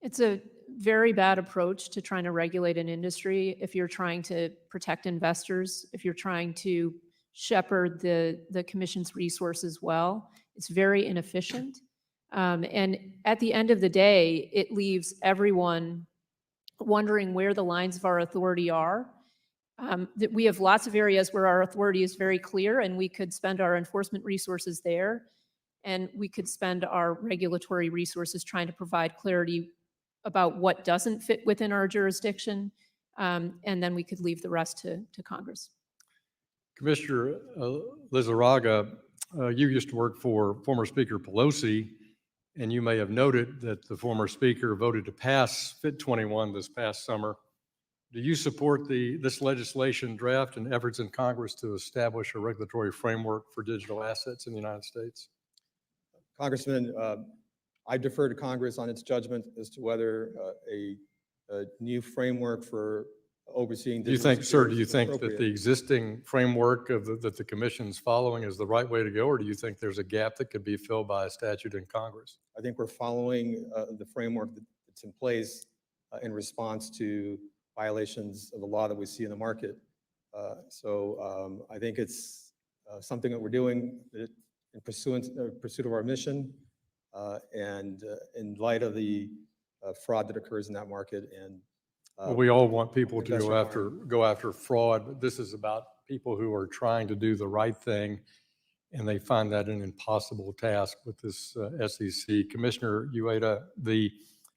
It's a very bad approach to trying to regulate an industry if you're trying to protect investors, if you're trying to shepherd the commission's resources well. It's very inefficient. And at the end of the day, it leaves everyone wondering where the lines of our authority are. That we have lots of areas where our authority is very clear and we could spend our enforcement resources there, and we could spend our regulatory resources trying to provide clarity about what doesn't fit within our jurisdiction, and then we could leave the rest to Congress. Commissioner Lizarraga, you used to work for former Speaker Pelosi, and you may have noted that the former Speaker voted to pass FIT 21 this past summer. Do you support this legislation draft and efforts in Congress to establish a regulatory framework for digital assets in the United States? Congressman, I defer to Congress on its judgment as to whether a new framework for overseeing. Do you think that the existing framework that the commission's following is the right way to go, or do you think there's a gap that could be filled by a statute in Congress? I think we're following the framework that's in place in response to violations of the law that we see in the market. So I think it's something that we're doing in pursuit of our mission and in light of the fraud that occurs in that market. And well, we all want people to go after fraud, but this is about people who are trying to do the right thing, and they find that an impossible task with this SEC. Commissioner Ueda, the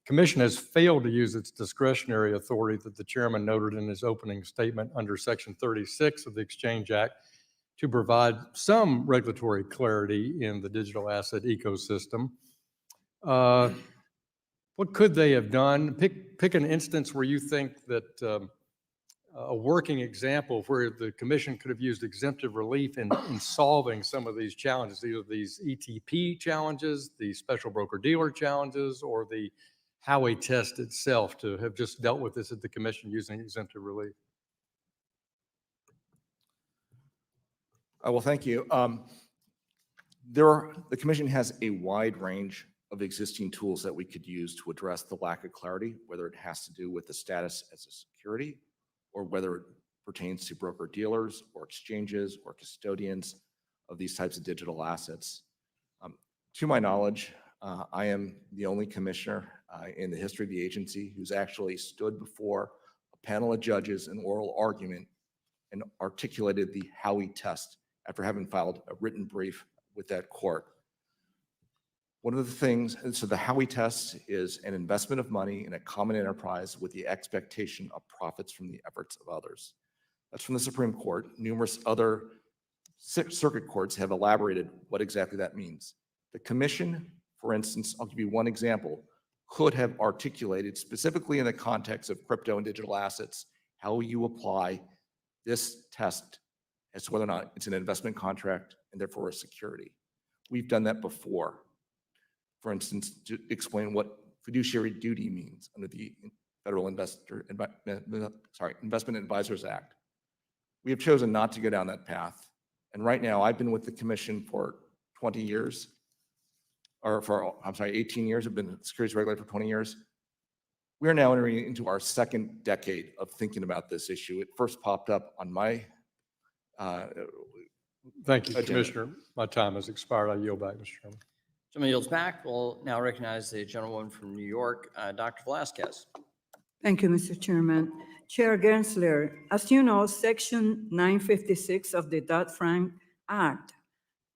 Commission has failed to use its discretionary authority that the chairman noted in his opening statement under Section 36 of the Exchange Act to provide some regulatory clarity in the digital asset ecosystem. What could they have done? Pick an instance where you think that a working example where the Commission could have used exemptive relief in solving some of these challenges, either these ETP challenges, the special broker-dealer challenges, or the Howey test itself, to have just dealt with this at the Commission using exemptive relief. Well, thank you. The Commission has a wide range of existing tools that we could use to address the lack of clarity, whether it has to do with the status as a security, or whether it pertains to broker-dealers or exchanges or custodians of these types of digital assets. To my knowledge, I am the only commissioner in the history of the agency who's actually stood before a panel of judges in oral argument and articulated the Howey test after having filed a written brief with that court. One of the things, so the Howey test is an investment of money in a common enterprise with the expectation of profits from the efforts of others. That's from the Supreme Court. Numerous other circuit courts have elaborated what exactly that means. The Commission, for instance, I'll give you one example, could have articulated specifically in the context of crypto and digital assets how you apply this test as to whether or not it's an investment contract and therefore a security. We've done that before. For instance, to explain what fiduciary duty means under the Federal Investment Advisors Act. We have chosen not to go down that path. And right now, I've been with the Commission for 20 years, or for, I'm sorry, 18 years. I've been a securities regulator for 20 years. We are now entering into our second decade of thinking about this issue. It first popped up on my Thank you, agenda. Commissioner. My time has expired. I yield back, Mr. Chairman. Gentleman yields back. We'll now recognize the gentlewoman from New York, Dr. Velasquez. Thank you, Mr. Chairman. Chair Gensler, as you know, Section 956 of the Dodd-Frank Act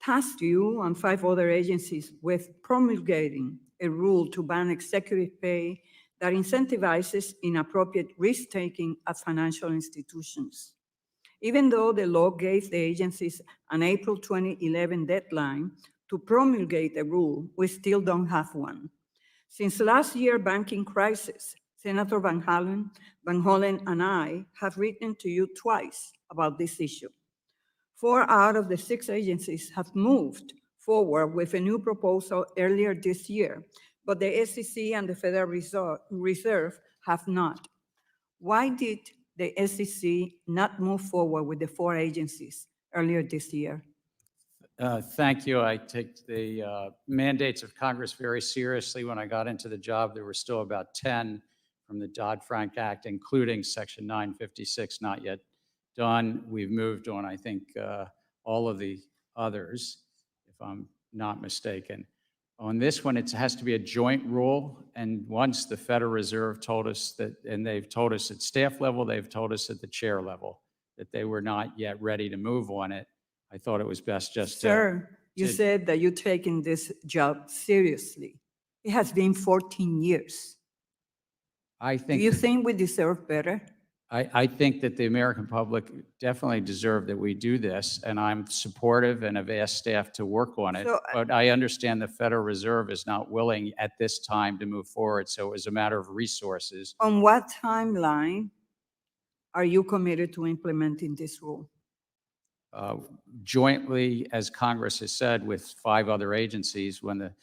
tasked you and 5 other agencies with promulgating a rule to ban executive pay that incentivizes inappropriate risk-taking at financial institutions. Even though the law gave the agencies an April 2011 deadline to promulgate a rule, we still don't have one. Since last year's banking crisis, Senator Van Hollen and I have written to you twice about this issue. 4 out of the 6 agencies have moved forward with a new proposal earlier this year, but the SEC and the Federal Reserve have not. Why did the SEC not move forward with the 4 agencies earlier this year? Thank you. I take the mandates of Congress very seriously. When I got into the job, there were still about 10 from the Dodd-Frank Act, including Section 956, not yet done. We've moved on, I think, all of the others, if I'm not mistaken. On this one, it has to be a joint rule. And once the Federal Reserve told us that, and they've told us at staff level, they've told us at the chair level, that they were not yet ready to move on it. I thought it was best just Sir, you to- said that you're taking this job seriously. It has been 14 years. I Do think you that- think we deserve better? I think that the American public definitely deserve that we do this, and I'm supportive and have asked staff to work on it. So, But I understand the Federal Reserve is not willing at this time to move forward, so it was a matter of resources. On what timeline are you committed to implementing this rule? Jointly, as Congress has said, with 5 other agencies, when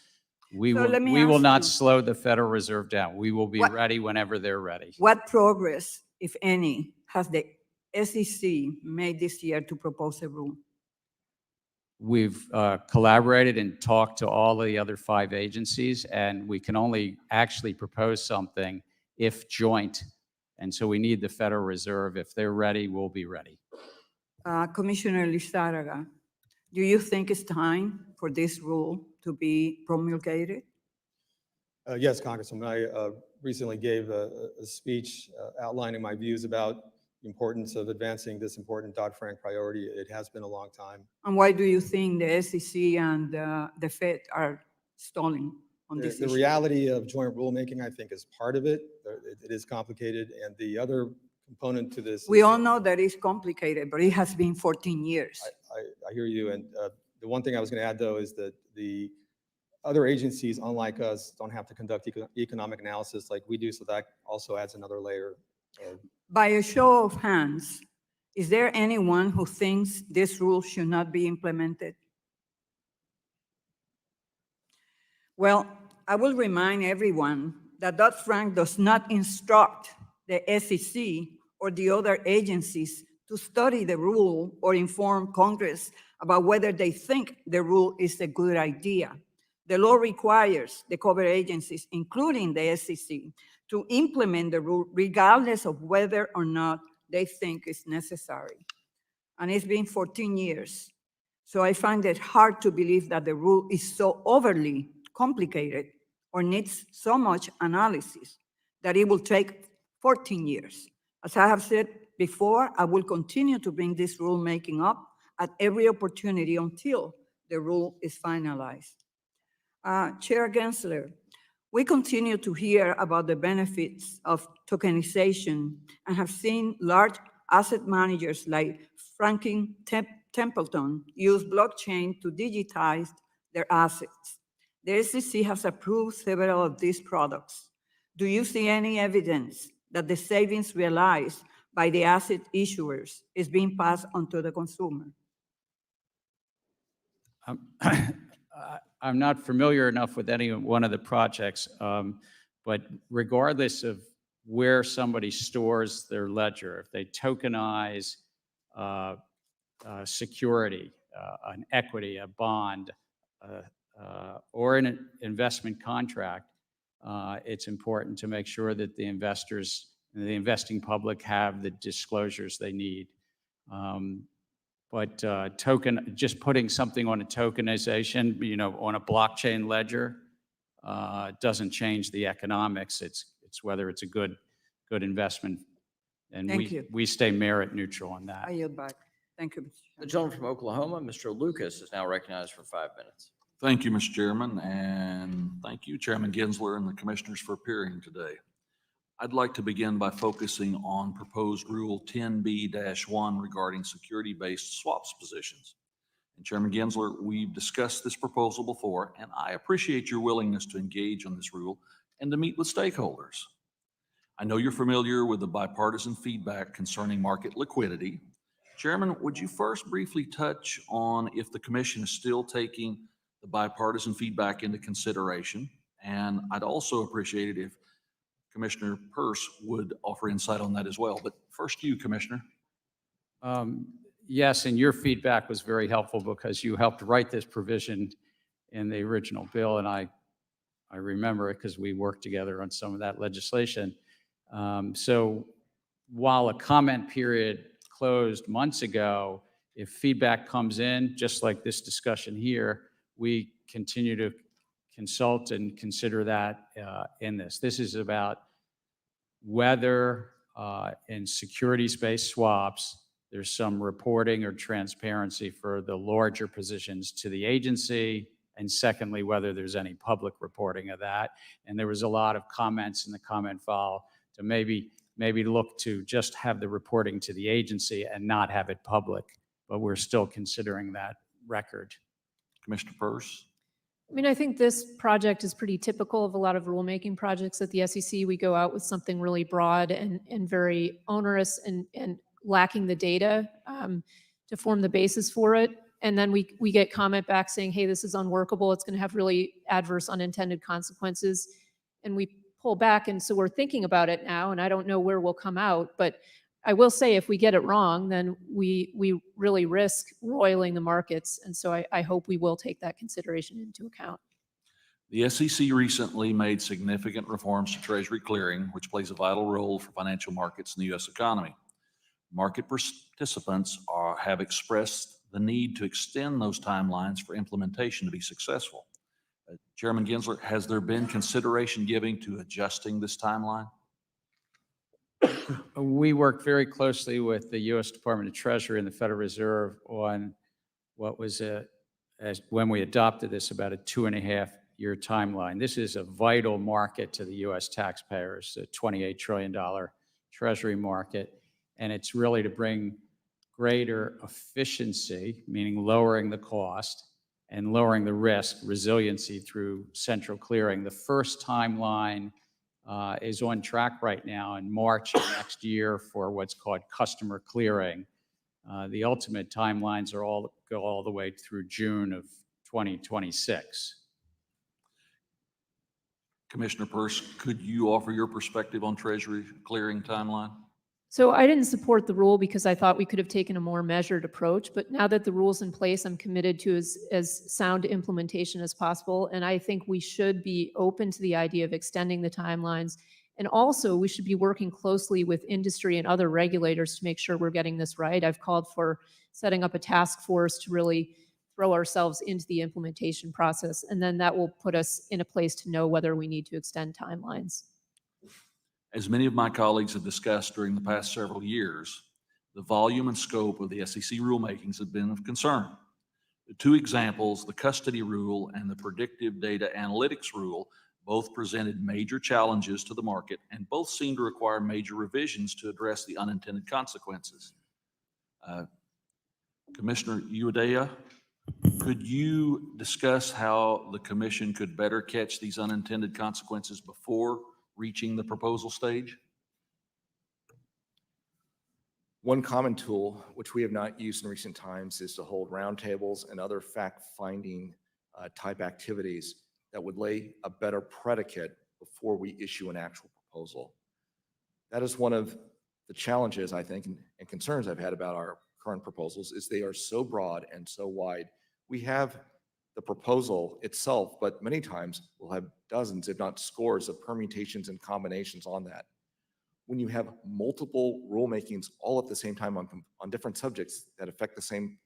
we So will, let me we will ask not you- slow the Federal Reserve down. We will be What- ready whenever they're ready. What progress, if any, has the SEC made this year to propose a rule? We've collaborated and talked to all the other 5 agencies, and we can only actually propose something if joint. And so we need the Federal Reserve. If they're ready, we'll be ready. Commissioner Lizárraga, do you think it's time for this rule to be promulgated? Yes, Congresswoman, I recently gave a speech outlining my views about the importance of advancing this important Dodd-Frank priority. It has been a long time. And why do you think the SEC and the Fed are stalling on this The issue? reality of joint rulemaking, I think, is part of it. It is complicated, and the other component to this. We is- all know that it's complicated, but it has been 14 years. I hear you, and the one thing I was going to add, though, is that the other agencies, unlike us, don't have to conduct economic analysis like we do, so that also adds another layer. By a show of hands, is there anyone who thinks this rule should not be implemented? Well, I will remind everyone that Dodd-Frank does not instruct the SEC or the other agencies to study the rule or inform Congress about whether they think the rule is a good idea. The law requires the covered agencies, including the SEC, to implement the rule regardless of whether or not they think it's necessary. And it's been 14 years. So I find it hard to believe that the rule is so overly complicated or needs so much analysis that it will take 14 years. As I have said before, I will continue to bring this rulemaking up at every opportunity until the rule is finalized. Chair Gensler, we continue to hear about the benefits of tokenization and have seen large asset managers like Franklin Templeton use blockchain to digitize their assets. The SEC has approved several of these products. Do you see any evidence that the savings realized by the asset issuers is being passed on to the consumer? I'm not familiar enough with any one of the projects, but regardless of where somebody stores their ledger, if they tokenize security, an equity, a bond, or an investment contract, it's important to make sure that the investors and the investing public have the disclosures they need. But just putting something on a tokenization, on a blockchain ledger, doesn't change the economics. It's whether it's a good investment. And Thank you. we stay merit neutral on that. I yield back. Thank you, Mr. The Chairman. gentleman from Oklahoma, Mr. Lucas, is now recognized for 5 minutes. Thank you, Mr. Chairman, and thank you, Chairman Gensler and the commissioners for appearing today. I'd like to begin by focusing on proposed Rule 10B-1 regarding security-based swaps positions. And Chairman Gensler, we've discussed this proposal before, and I appreciate your willingness to engage on this rule and to meet with stakeholders. I know you're familiar with the bipartisan feedback concerning market liquidity. Chairman, would you first briefly touch on if the commission is still taking the bipartisan feedback into consideration? And I'd also appreciate it if Commissioner Peirce would offer insight on that as well. But first you, Commissioner. Yes, and your feedback was very helpful because you helped write this provision in the original bill, and I remember it because we worked together on some of that legislation. So while a comment period closed months ago, if feedback comes in, just like this discussion here, we continue to consult and consider that in this. This is about whether in securities-based swaps, there's some reporting or transparency for the larger positions to the agency, and secondly, whether there's any public reporting of that. And there was a lot of comments in the comment file to maybe look to just have the reporting to the agency and not have it public, but we're still considering that record. Commissioner Peirce. I mean, I think this project is pretty typical of a lot of rulemaking projects at the SEC. We go out with something really broad and very onerous and lacking the data to form the basis for it. And then we get comment back saying, hey, this is unworkable. It's going to have really adverse unintended consequences. And we pull back. And so we're thinking about it now, and I don't know where we'll come out. But I will say if we get it wrong, then we really risk roiling the markets. And so I hope we will take that consideration into account. The SEC recently made significant reforms to Treasury clearing, which plays a vital role for financial markets in the U.S. economy. Market participants have expressed the need to extend those timelines for implementation to be successful. Chairman Gensler, has there been consideration given to adjusting this timeline? We work very closely with the U.S. Department of Treasury and the Federal Reserve on what was when we adopted this, about a 2.5-year timeline. This is a vital market to the U.S. taxpayers, a $28 trillion Treasury market, and it's really to bring greater efficiency, meaning lowering the cost and lowering the risk, resiliency through central clearing. The first timeline is on track right now in March of next year for what's called customer clearing. The ultimate timelines go all the way through June of 2026. Commissioner Peirce, could you offer your perspective on Treasury clearing timeline? So I didn't support the rule because I thought we could have taken a more measured approach, but now that the rule's in place, I'm committed to as sound implementation as possible. And I think we should be open to the idea of extending the timelines. And also we should be working closely with industry and other regulators to make sure we're getting this right. I've called for setting up a task force to really throw ourselves into the implementation process. And then that will put us in a place to know whether we need to extend timelines. As many of my colleagues have discussed during the past several years, the volume and scope of the SEC rulemakings have been of concern. The two examples, the custody rule and the predictive data analytics rule, both presented major challenges to the market and both seem to require major revisions to address the unintended consequences. Commissioner Udea, could you discuss how the commission could better catch these unintended consequences before reaching the proposal stage? One common tool, which we have not used in recent times, is to hold roundtables and other fact-finding type activities that would lay a better predicate before we issue an actual proposal. That is one of the challenges, I think, and concerns I've had about our current proposals, is they are so broad and so wide. We have the proposal itself, but many times we'll have dozens, if not scores, of permutations and combinations on that. When you have multiple rulemakings all at the same time on different subjects that affect the same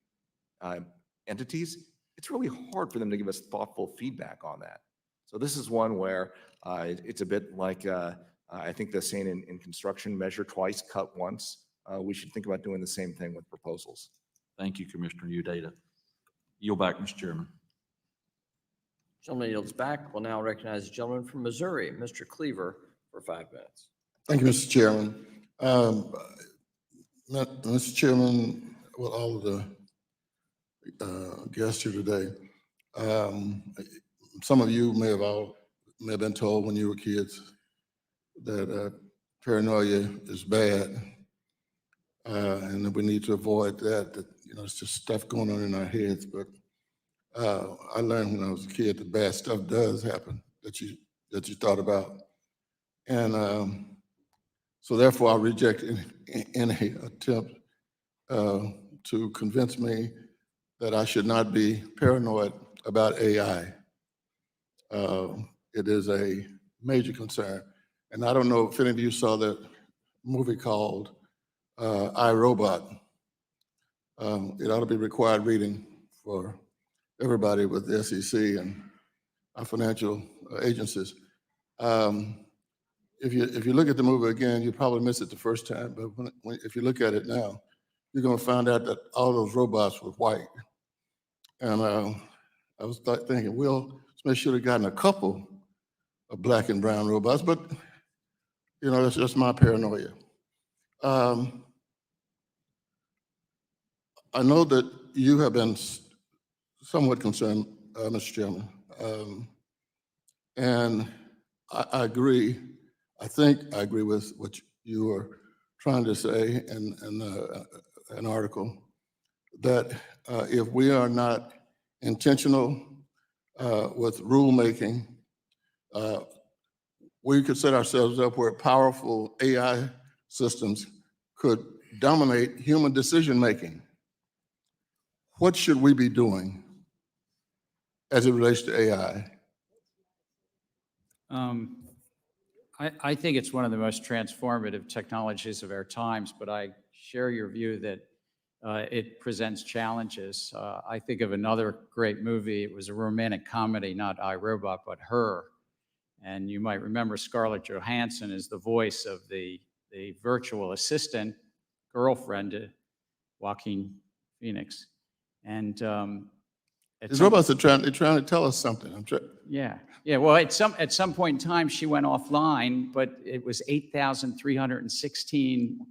entities, it's really hard for them to give us thoughtful feedback on that. So this is one where it's a bit like, I think the saying in construction, measure twice, cut once. We should think about doing the same thing with proposals. Thank you, Commissioner Udea. Yield back, Mr. Chairman. Gentleman yields back. We'll now recognize the gentleman from Missouri, Mr. Cleaver, for 5 minutes. Thank you, Mr. Chairman. Mr. Chairman, with all of the guests here today, some of you may have been told when you were kids that paranoia is bad, and that we need to avoid that. That it's just stuff going on in our heads. But I learned when I was a kid that bad stuff does happen that you thought about, and so therefore I reject any attempt to convince me that I should not be paranoid about AI. It is a major concern. And I don't know if any of you saw that movie called iRobot. It ought to be required reading for everybody with the SEC and our financial agencies. If you look at the movie again, you probably missed it the first time, but if you look at it now, you're going to find out that all those robots were white. And I was thinking, Will Smith should have gotten a couple of black and brown robots, but that's just my paranoia. I know that you have been somewhat concerned, Mr. Chairman, and I agree. I think I agree with what you were trying to say in an article, that if we are not intentional with rulemaking, we could set ourselves up where powerful AI systems could dominate human decision-making. What should we be doing as it relates to AI? I think it's one of the most transformative technologies of our times, but I share your view that it presents challenges. I think of another great movie. It was a romantic comedy, not iRobot, but Her. And you might remember Scarlett Johansson is the voice of the virtual assistant girlfriend to Joaquin Phoenix. And These robots are trying to tell us something. Yeah. Well, at some point in time, she went offline, but it was 8,316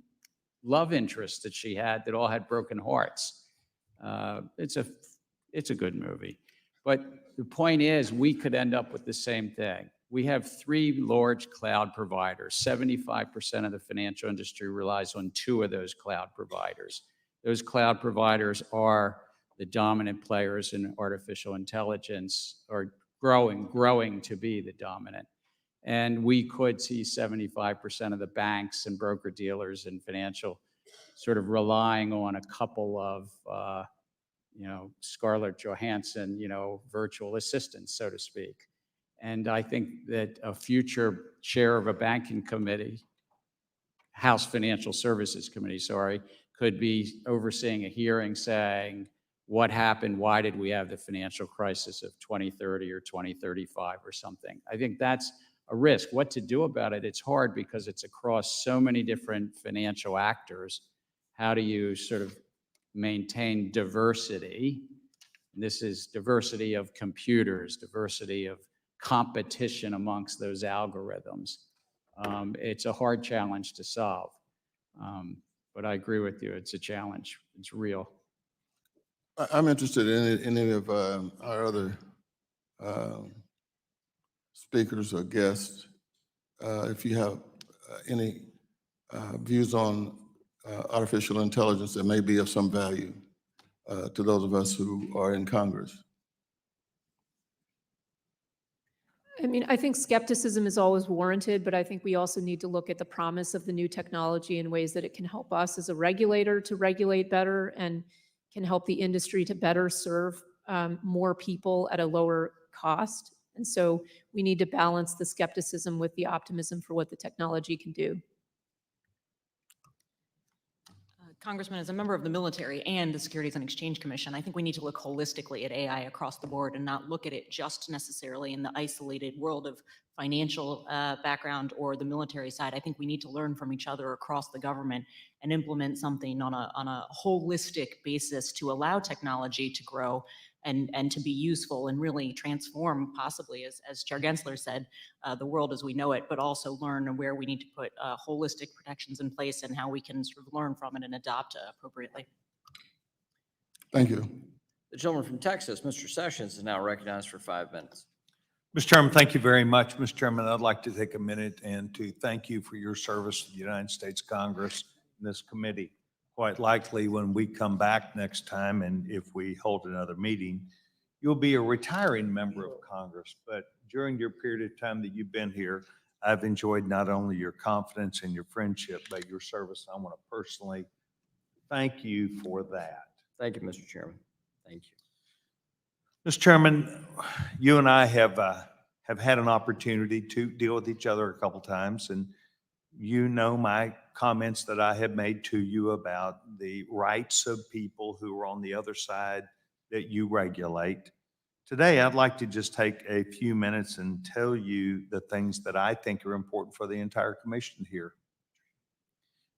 love interests that she had that all had broken hearts. It's a good movie. But the point is, we could end up with the same thing. We have 3 large cloud providers. 75% of the financial industry relies on 2 of those cloud providers. Those cloud providers are the dominant players in artificial intelligence, or growing to be the dominant. And we could see 75% of the banks and broker dealers and financial sort of relying on a couple of, Scarlett Johansson, virtual assistants, so to speak. And I think that a future chair of a banking committee, House Financial Services Committee, could be overseeing a hearing saying, what happened? Why did we have the financial crisis of 2030 or 2035 or something? I think that's a risk. What to do about it? It's hard because it's across so many different financial actors. How do you sort of maintain diversity? And this is diversity of computers, diversity of competition amongst those algorithms. It's a hard challenge to solve. But I agree with you. It's a challenge. It's real. I'm interested in any of our other speakers or guests, if you have any views on artificial intelligence that may be of some value to those of us who are in Congress. I mean, I think skepticism is always warranted, but I think we also need to look at the promise of the new technology in ways that it can help us as a regulator to regulate better and can help the industry to better serve more people at a lower cost. And so we need to balance the skepticism with the optimism for what the technology can do. Congressman, as a member of the military and the Securities and Exchange Commission, I think we need to look holistically at AI across the board and not look at it just necessarily in the isolated world of financial background or the military side. I think we need to learn from each other across the government and implement something on a holistic basis to allow technology to grow and to be useful and really transform possibly, as Chair Gensler said, the world as we know it, but also learn where we need to put holistic protections in place and how we can sort of learn from it and adopt appropriately. Thank you. The gentleman from Texas, Mr. Sessions, is now recognized for 5 minutes. Mr. Chairman, thank you very much. Mr. Chairman, I'd like to take a minute and to thank you for your service to the United States Congress and this committee. Quite likely when we come back next time, and if we hold another meeting, you'll be a retiring member of Congress. But during your period of time that you've been here, I've enjoyed not only your confidence and your friendship, but your service. I want to personally thank you for that. Thank you, Mr. Chairman. Thank you. Mr. Chairman, you and I have had an opportunity to deal with each other a couple times, and you know my comments that I have made to you about the rights of people who are on the other side that you regulate. Today, I'd like to just take a few minutes and tell you the things that I think are important for the entire commission here.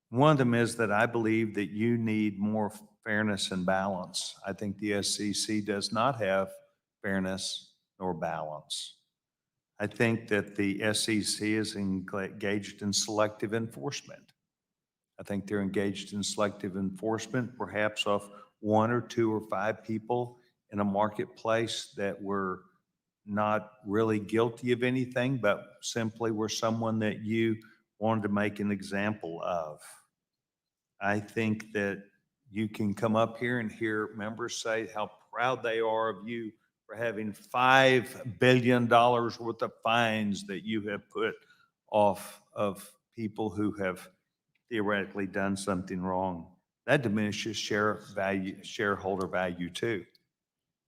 One of them is that I believe that you need more fairness and balance. I think the SEC does not have fairness nor balance. I think that the SEC is engaged in selective enforcement. I think they're engaged in selective enforcement, perhaps of 1 or 2 or 5 people in a marketplace that were not really guilty of anything, but simply were someone that you wanted to make an example of. I think that you can come up here and hear members say how proud they are of you for having $5 billion worth of fines that you have put off of people who have theoretically done something wrong. That diminishes shareholder value too.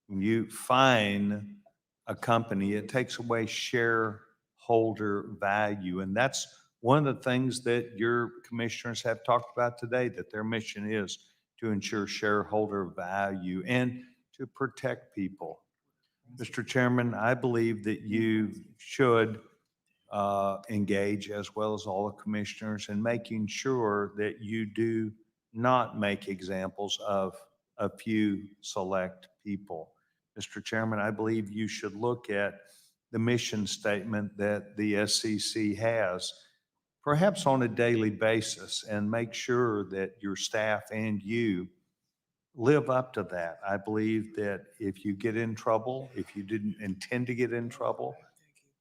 When you fine a company, it takes away shareholder value. And that's one of the things that your commissioners have talked about today, that their mission is to ensure shareholder value and to protect people. Mr. Chairman, I believe that you should engage, as well as all the commissioners, in making sure that you do not make examples of a few select people. Mr. Chairman, I believe you should look at the mission statement that the SEC has, perhaps on a daily basis, and make sure that your staff and you live up to that. I believe that if you get in trouble, if you didn't intend to get in trouble,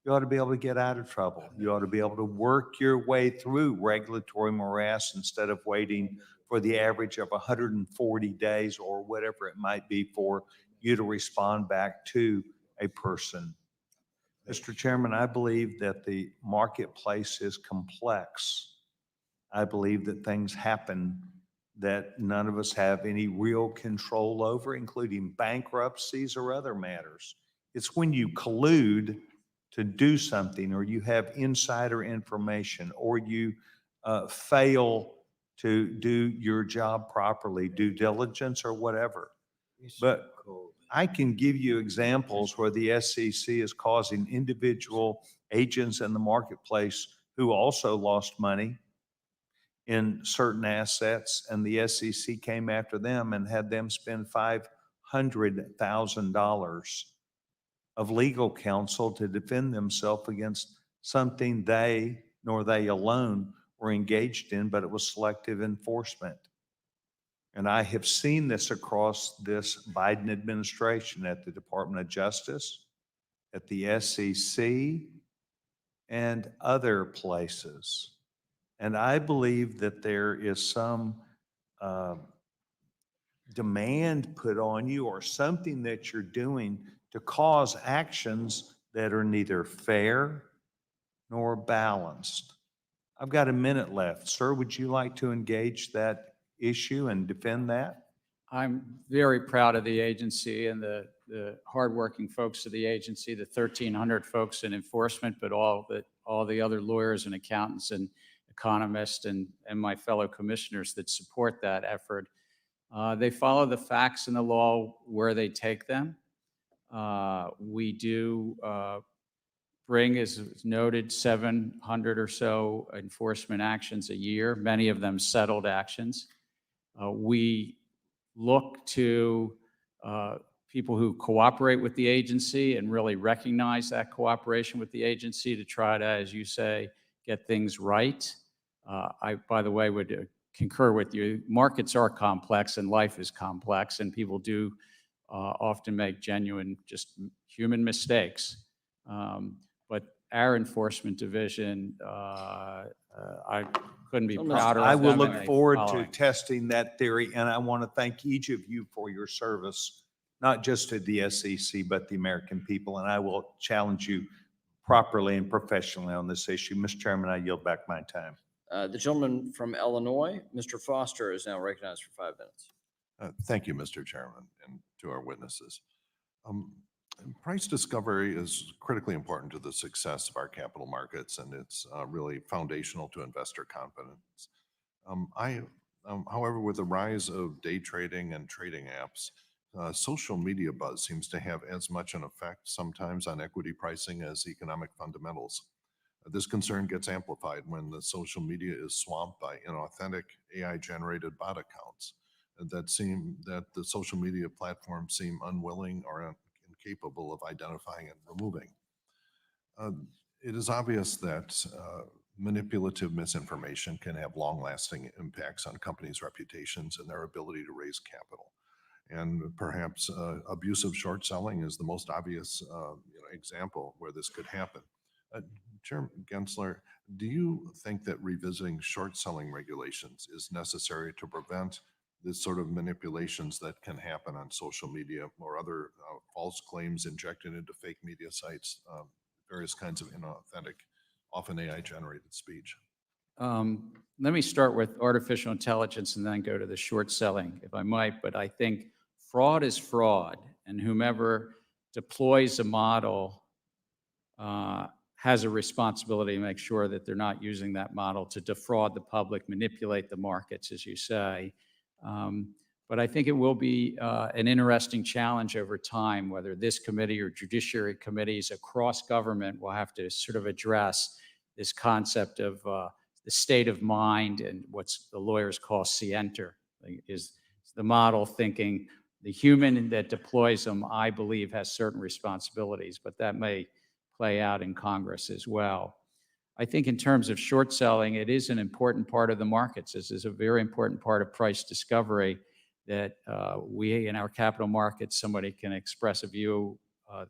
you ought to be able to get out of trouble. You ought to be able to work your way through regulatory morass instead of waiting for the average of 140 days or whatever it might be for you to respond back to a person. Mr. Chairman, I believe that the marketplace is complex. I believe that things happen that none of us have any real control over, including bankruptcies or other matters. It's when you collude to do something, or you have insider information, or you fail to do your job properly, due diligence or whatever. But I can give you examples where the SEC is causing individual agents in the marketplace who also lost money in certain assets, and the SEC came after them and had them spend $500,000 of legal counsel to defend themselves against something they, nor they alone, were engaged in, but it was selective enforcement. And I have seen this across this Biden administration at the Department of Justice, at the SEC, and other places. And I believe that there is some demand put on you, or something that you're doing to cause actions that are neither fair nor balanced. I've got a minute left. Sir, would you like to engage that issue and defend that? I'm very proud of the agency and the hardworking folks of the agency, the 1,300 folks in enforcement, but all the other lawyers and accountants and economists and my fellow commissioners that support that effort. They follow the facts and the law where they take them. We do bring, as noted, 700 or so enforcement actions a year, many of them settled actions. We look to people who cooperate with the agency and really recognize that cooperation with the agency to try to, as you say, get things right. I, by the way, would concur with you. Markets are complex and life is complex, and people do often make genuine, just human mistakes. But our enforcement division, I couldn't be prouder of I will them, and look they forward to following. testing that theory, and I want to thank each of you for your service, not just to the SEC, but the American people, and I will challenge you properly and professionally on this issue. Mr. Chairman, I yield back my time. The gentleman from Illinois, Mr. Foster, is now recognized for 5 minutes. Thank you, Mr. Chairman, and to our witnesses. Price discovery is critically important to the success of our capital markets, and it's really foundational to investor confidence. However, with the rise of day trading and trading apps, social media buzz seems to have as much an effect sometimes on equity pricing as economic fundamentals. This concern gets amplified when the social media is swamped by inauthentic AI-generated bot accounts that the social media platforms seem unwilling or incapable of identifying and removing. It is obvious that manipulative misinformation can have long-lasting impacts on companies' reputations and their ability to raise capital. And perhaps abusive short selling is the most obvious example where this could happen. Chairman Gensler, do you think that revisiting short selling regulations is necessary to prevent this sort of manipulations that can happen on social media or other false claims injected into fake media sites, various kinds of inauthentic, often AI-generated speech? Let me start with artificial intelligence and then go to the short selling, if I might. But I think fraud is fraud, and whomever deploys a model has a responsibility to make sure that they're not using that model to defraud the public, manipulate the markets, as you say. But I think it will be an interesting challenge over time, whether this committee or judiciary committees across government will have to sort of address this concept of the state of mind and what's the lawyers call scienter. Is the model thinking the human that deploys them, I believe, has certain responsibilities, but that may play out in Congress as well. I think in terms of short selling, it is an important part of the markets. This is a very important part of price discovery that we in our capital markets, somebody can express a view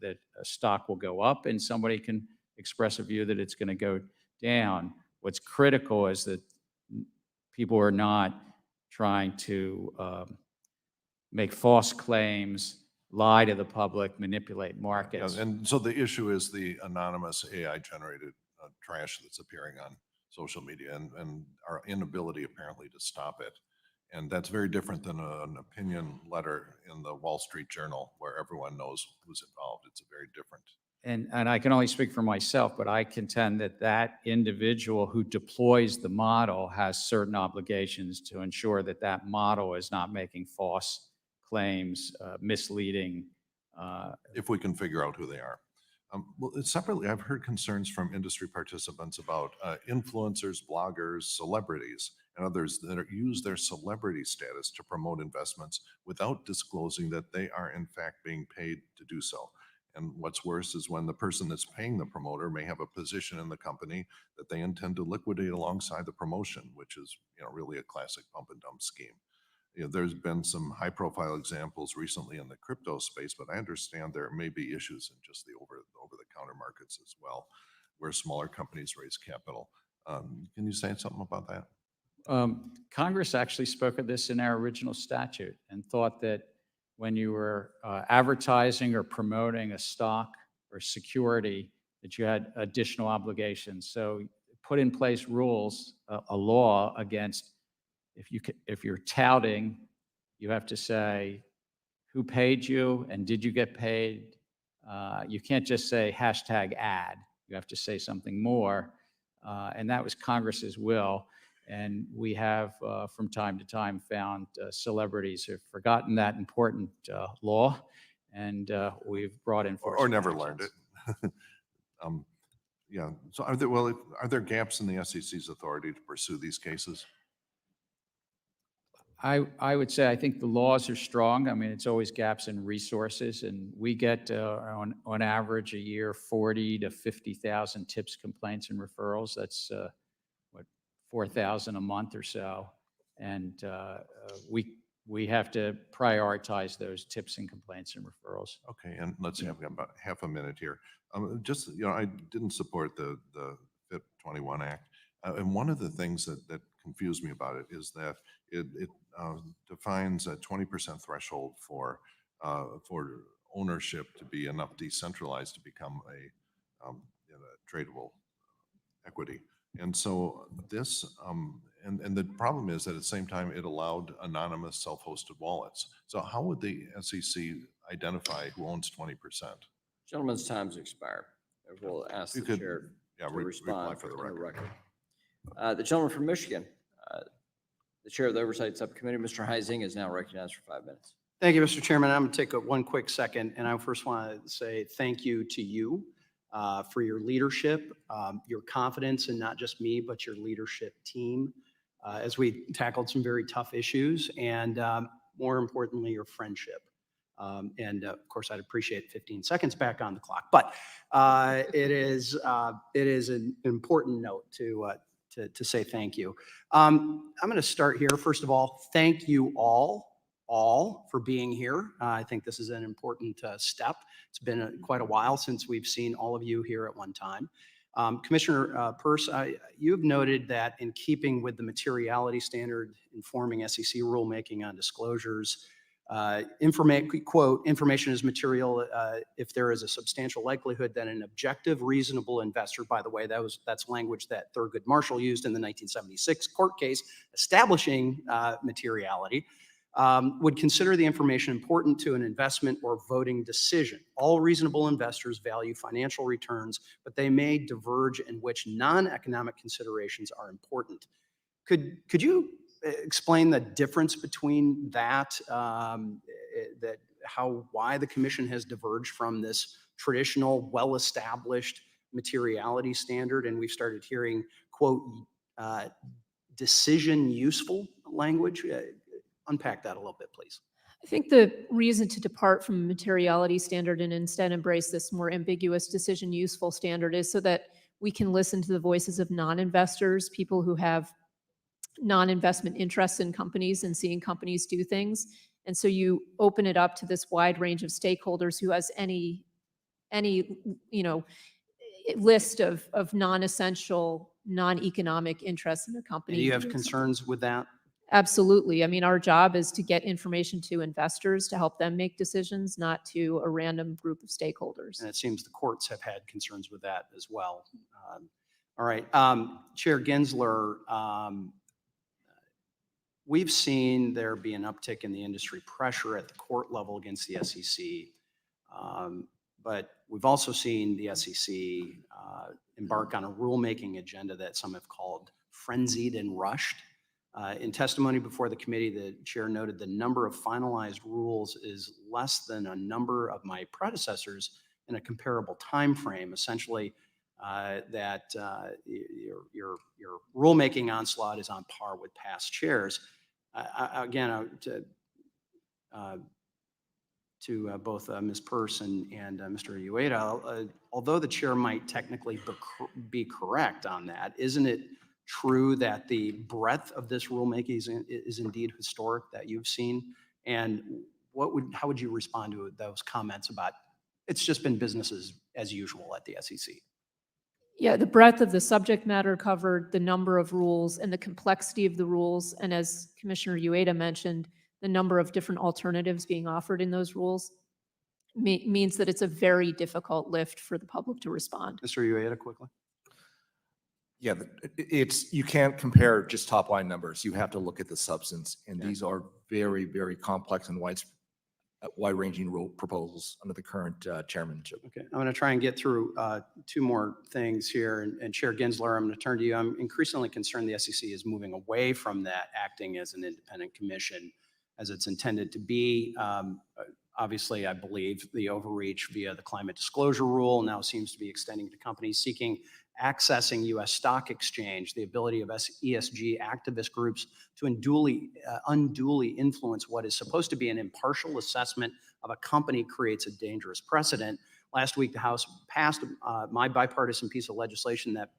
that a stock will go up and somebody can express a view that it's going to go down. What's critical is that people are not trying to make false claims, lie to the public, manipulate markets. Yeah, and so the issue is the anonymous AI-generated trash that's appearing on social media and our inability apparently to stop it. And that's very different than an opinion letter in the Wall Street Journal where everyone knows who's involved. It's a very different. And I can only speak for myself, but I contend that that individual who deploys the model has certain obligations to ensure that that model is not making false claims, misleading. If we can figure out who they are. Well, separately, I've heard concerns from industry participants about influencers, bloggers, celebrities, and others that use their celebrity status to promote investments without disclosing that they are in fact being paid to do so. And what's worse is when the person that's paying the promoter may have a position in the company that they intend to liquidate alongside the promotion, which is really a classic pump and dump scheme. There's been some high-profile examples recently in the crypto space, but I understand there may be issues in just the over-the-counter markets as well, where smaller companies raise capital. Can you say something about that? Congress actually spoke of this in our original statute and thought that when you were advertising or promoting a stock or security, that you had additional obligations. So put in place rules, a law against if you're touting, you have to say who paid you and did you get paid. You can't just say #ad. You have to say something more. And that was Congress's will. And we have, from time to time, found celebrities have forgotten that important law, and we've brought in or never learned it. Yeah. So are there gaps in the SEC's authority to pursue these cases? I would say I think the laws are strong. I mean, it's always gaps in resources, and we get on average a year 40 to 50,000 tips, complaints, and referrals. That's what 4,000 a month or so, and we have to prioritize those tips and complaints and referrals. Okay, and let's see, I've got about half a minute here. Just, I didn't support the FIP 21 Act. And one of the things that confused me about it is that it defines a 20% threshold for ownership to be enough decentralized to become a tradable equity. And so this, and the problem is that at the same time, it allowed anonymous self-hosted wallets. So how would the SEC identify who owns 20%? Gentleman's time's expired. We'll ask the chair to respond for the record. The gentleman from Michigan, the chair of the Oversight Subcommittee, Mr. Heising, is now recognized for 5 minutes. Thank you, Mr. Chairman. I'm going to take one quick second, and I first want to say thank you to you for your leadership, your confidence in not just me, but your leadership team as we tackled some very tough issues, and more importantly, your friendship. And of course, I'd appreciate 15 seconds back on the clock, but it is an important note to say thank you. I'm going to start here. First of all, thank you all for being here. I think this is an important step. It's been quite a while since we've seen all of you here at one time. Commissioner Peirce, you have noted that in keeping with the materiality standard informing SEC rulemaking on disclosures, quote, information is material if there is a substantial likelihood that an objective, reasonable investor, by the way, that's language that Thurgood Marshall used in the 1976 court case establishing materiality, would consider the information important to an investment or voting decision. All reasonable investors value financial returns, but they may diverge in which non-economic considerations are important. Could you explain the difference between that, why the commission has diverged from this traditional, well-established materiality standard, and we've started hearing, quote, decision useful language? Unpack that a little bit, please. I think the reason to depart from the materiality standard and instead embrace this more ambiguous decision useful standard is so that we can listen to the voices of non-investors, people who have non-investment interests in companies and seeing companies do things. And so you open it up to this wide range of stakeholders who has any list of non-essential, non-economic interests in the company. Do you have concerns with that? Absolutely. I mean, our job is to get information to investors to help them make decisions, not to a random group of stakeholders. And it seems the courts have had concerns with that as well. All right. Chair Gensler, we've seen there be an uptick in the industry pressure at the court level against the SEC, but we've also seen the SEC embark on a rulemaking agenda that some have called frenzied and rushed. In testimony before the committee, the chair noted the number of finalized rules is less than a number of my predecessors in a comparable time frame. Essentially, that your rulemaking onslaught is on par with past chairs. Again, to both Ms. Peirce and Mr. Ueda, although the chair might technically be correct on that, isn't it true that the breadth of this rulemaking is indeed historic that you've seen? And how would you respond to those comments about it's just been business as usual at the SEC? Yeah, the breadth of the subject matter covered, the number of rules and the complexity of the rules. And as Commissioner Ueda mentioned, the number of different alternatives being offered in those rules means that it's a very difficult lift for the public to respond. Mr. Ueda, quickly. Yeah, you can't compare just top line numbers. You have to look at the substance, and these are very, very complex and wide-ranging rule proposals under the current chairmanship. Okay, I'm going to try and get through two more things here. And Chair Gensler, I'm going to turn to you. I'm increasingly concerned the SEC is moving away from that, acting as an independent commission as it's intended to be. Obviously, I believe the overreach via the climate disclosure rule now seems to be extending to companies seeking accessing U.S. stock exchange, the ability of ESG activist groups to unduly influence what is supposed to be an impartial assessment of a company creates a dangerous precedent. Last week, the House passed my bipartisan piece of legislation that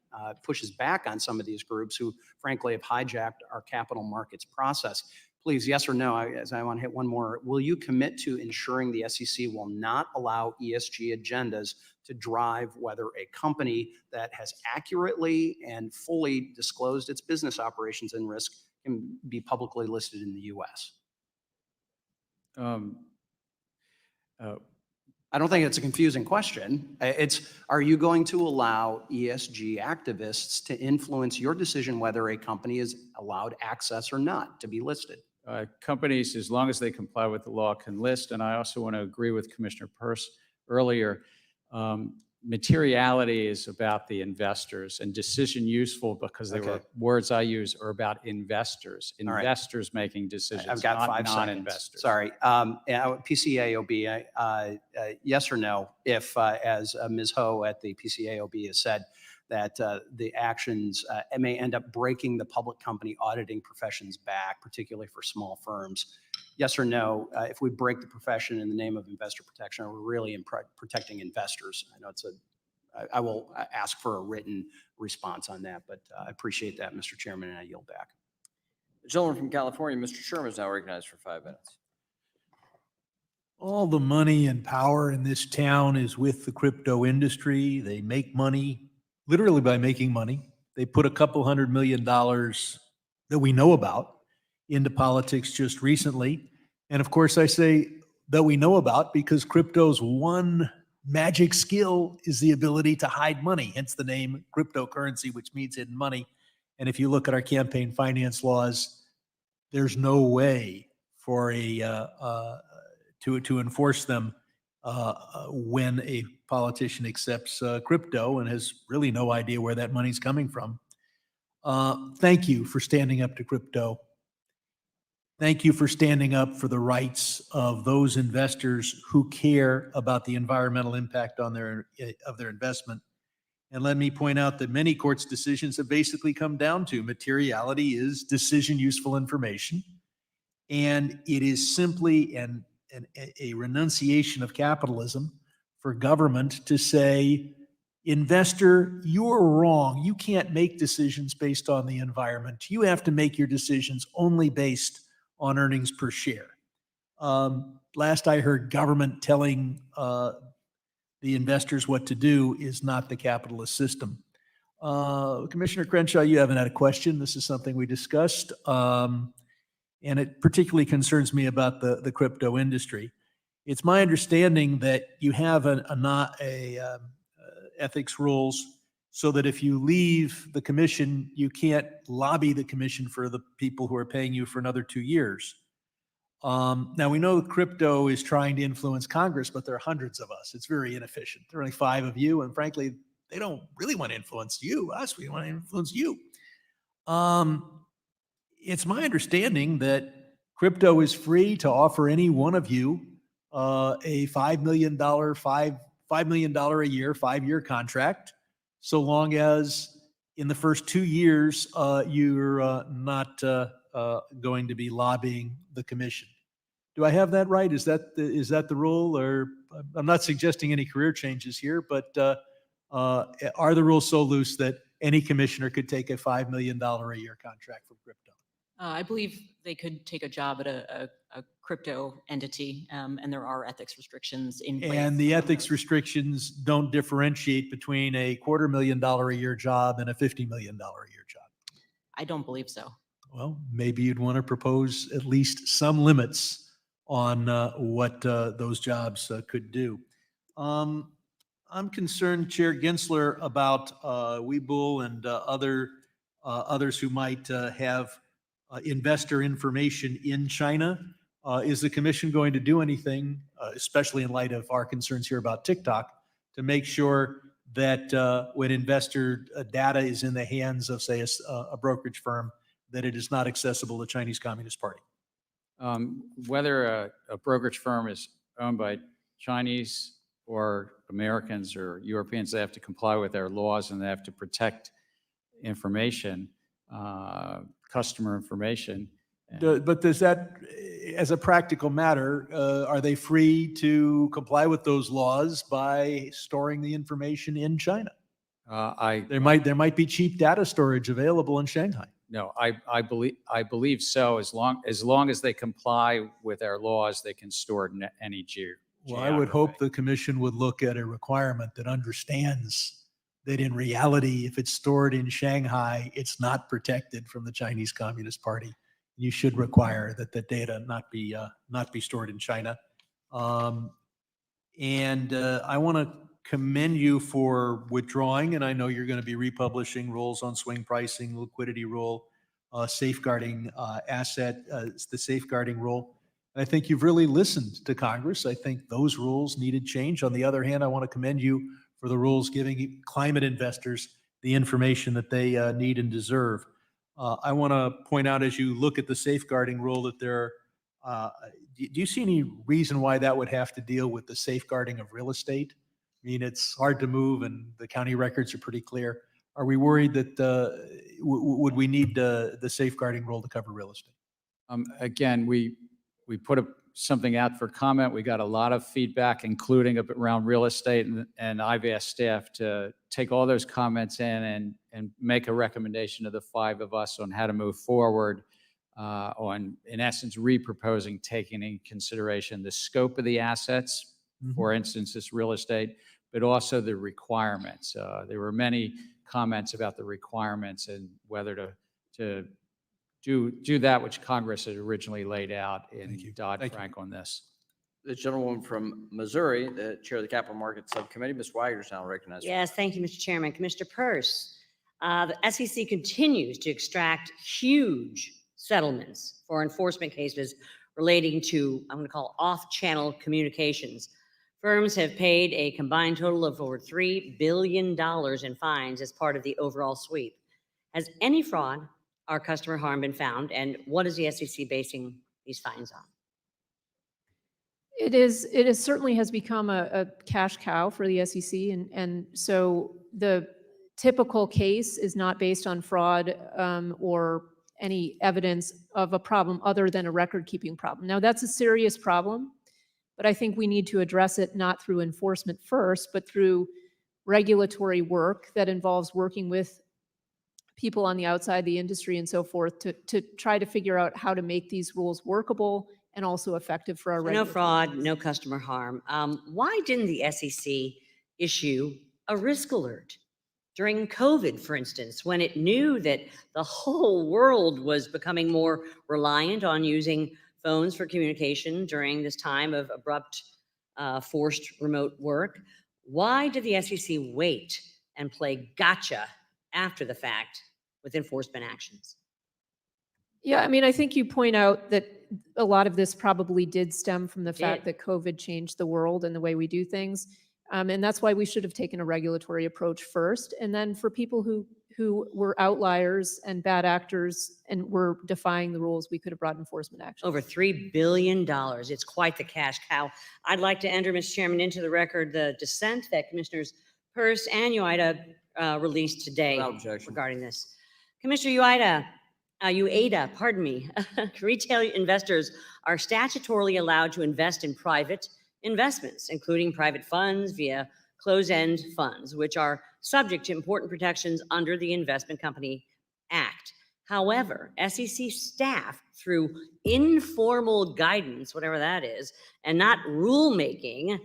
pushes back on some of these groups who, frankly, have hijacked our capital markets process. Please, yes or no, as I want to hit one more, will you commit to ensuring the SEC will not allow ESG agendas to drive whether a company that has accurately and fully disclosed its business operations and risk can be publicly listed in the U.S.? I don't think it's a confusing question. It's, are you going to allow ESG activists to influence your decision whether a company is allowed access or not to be listed? Companies, as long as they comply with the law, can list. And I also want to agree with Commissioner Peirce earlier. Materiality is about the investors, and decision useful, because they were words I use, are about investors. Investors making decisions, I've got not 5 non-investors. seconds. Sorry. PCAOB, yes or no, if, as Ms. Ho at the PCAOB has said, that the actions may end up breaking the public company auditing profession's back, particularly for small firms. Yes or no, if we break the profession in the name of investor protection, are we really protecting investors? I know I will ask for a written response on that, but I appreciate that, Mr. Chairman, and I yield back. The gentleman from California, Mr. Sherman, is now recognized for 5 minutes. All the money and power in this town is with the crypto industry. They make money literally by making money. They put a couple $100 million that we know about into politics just recently. And of course, I say that we know about because crypto's one magic skill is the ability to hide money, hence the name cryptocurrency, which means hidden money. And if you look at our campaign finance laws, there's no way for to enforce them when a politician accepts crypto and has really no idea where that money's coming from. Thank you for standing up to crypto. Thank you for standing up for the rights of those investors who care about the environmental impact on their investment. And let me point out that many courts' decisions have basically come down to materiality is decision useful information. And it is simply a renunciation of capitalism for government to say, investor, you're wrong. You can't make decisions based on the environment. You have to make your decisions only based on earnings per share. Last I heard, government telling the investors what to do is not the capitalist system. Commissioner Crenshaw, you haven't had a question. This is something we discussed. And it particularly concerns me about the crypto industry. It's my understanding that you have ethics rules so that if you leave the commission, you can't lobby the commission for the people who are paying you for another 2 years. Now, we know crypto is trying to influence Congress, but there are hundreds of us. It's very inefficient. There are only 5 of you, and frankly, they don't really want to influence us. We want to influence you. It's my understanding that crypto is free to offer any one of you a $5 million a year, 5-year contract, so long as in the first 2 years you're not going to be lobbying the commission. Do I have that right? Is that the rule? Or I'm not suggesting any career changes here, but are the rules so loose that any commissioner could take a $5 million a year contract from crypto? I believe they could take a job at a crypto entity, and there are ethics restrictions in place. And the ethics restrictions don't differentiate between a $250,000 a year job and a $50 million a year job. I don't believe so. Well, maybe you'd want to propose at least some limits on what those jobs could do. I'm concerned, Chair Gensler, about Webull and others who might have investor information in China. Is the commission going to do anything, especially in light of our concerns here about TikTok, to make sure that when investor data is in the hands of, say, a brokerage firm, that it is not accessible to the Chinese Communist Party? Whether a brokerage firm is owned by Chinese or Americans or Europeans, they have to comply with our laws and they have to protect information, customer information. But does that, as a practical matter, are they free to comply with those laws by storing the information in China? There might be cheap data storage available in Shanghai. No, I believe so. As long as they comply with our laws, they can store it in any Well, I would hope the commission would look at a requirement that understands that in reality, if it's stored in Shanghai, it's not protected from the Chinese Communist Party. You should require that the data not be stored in China. And I want to commend you for withdrawing, and I know you're going to be republishing rules on swing pricing, liquidity rule, safeguarding the safeguarding rule. And I think you've really listened to Congress. I think those rules needed change. On the other hand, I want to commend you for the rules giving climate investors the information that they need and deserve. I want to point out, as you look at the safeguarding rule, that do you see any reason why that would have to deal with the safeguarding of real estate? I mean, it's hard to move and the county records are pretty clear. Are we worried that would we need the safeguarding rule to cover real estate? Again, we put something out for comment. We got a lot of feedback, including around real estate, and I've asked staff to take all those comments in and make a recommendation to the 5 of us on how to move forward on, in essence, reproposing, taking into consideration the scope of the assets, for instance, this real estate, but also the requirements. There were many comments about the requirements and whether to do that which Congress had originally laid out in Dodd-Frank on this. The gentlewoman from Missouri, the chair of the Capital Markets Subcommittee, Ms. Weiger, is now recognized. Yes, thank you, Mr. Chairman. Commissioner Peirce, the SEC continues to extract huge settlements for enforcement cases relating to, I'm going to call off-channel communications. Firms have paid a combined total of over $3 billion in fines as part of the overall sweep. Has any fraud or customer harm been found, and what is the SEC basing these fines on? It is certainly has become a cash cow for the SEC, and so the typical case is not based on fraud or any evidence of a problem other than a record-keeping problem. Now, that's a serious problem, but I think we need to address it not through enforcement first, but through regulatory work that involves working with people on the outside the industry and so forth to try to figure out how to make these rules workable and also effective for our No fraud, no customer harm. Why didn't the SEC issue a risk alert during COVID, for instance, when it knew that the whole world was becoming more reliant on using phones for communication during this time of abrupt, forced remote work? Why did the SEC wait and play gotcha after the fact with enforcement actions? Yeah, I mean, I think you point out that a lot of this probably did stem from the fact that COVID changed the world and the way we do things. And that's why we should have taken a regulatory approach first. And then for people who were outliers and bad actors and were defying the rules, we could have brought enforcement action. Over $3 billion. It's quite the cash cow. I'd like to enter, Mr. Chairman, into the record the dissent that Commissioners Peirce and Ueda released today regarding this. Commissioner Ueda, pardon me. Retail investors are statutorily allowed to invest in private investments, including private funds via closed-end funds, which are subject to important protections under the Investment Company Act. However, SEC staff, through informal guidance, whatever that is, and not rulemaking,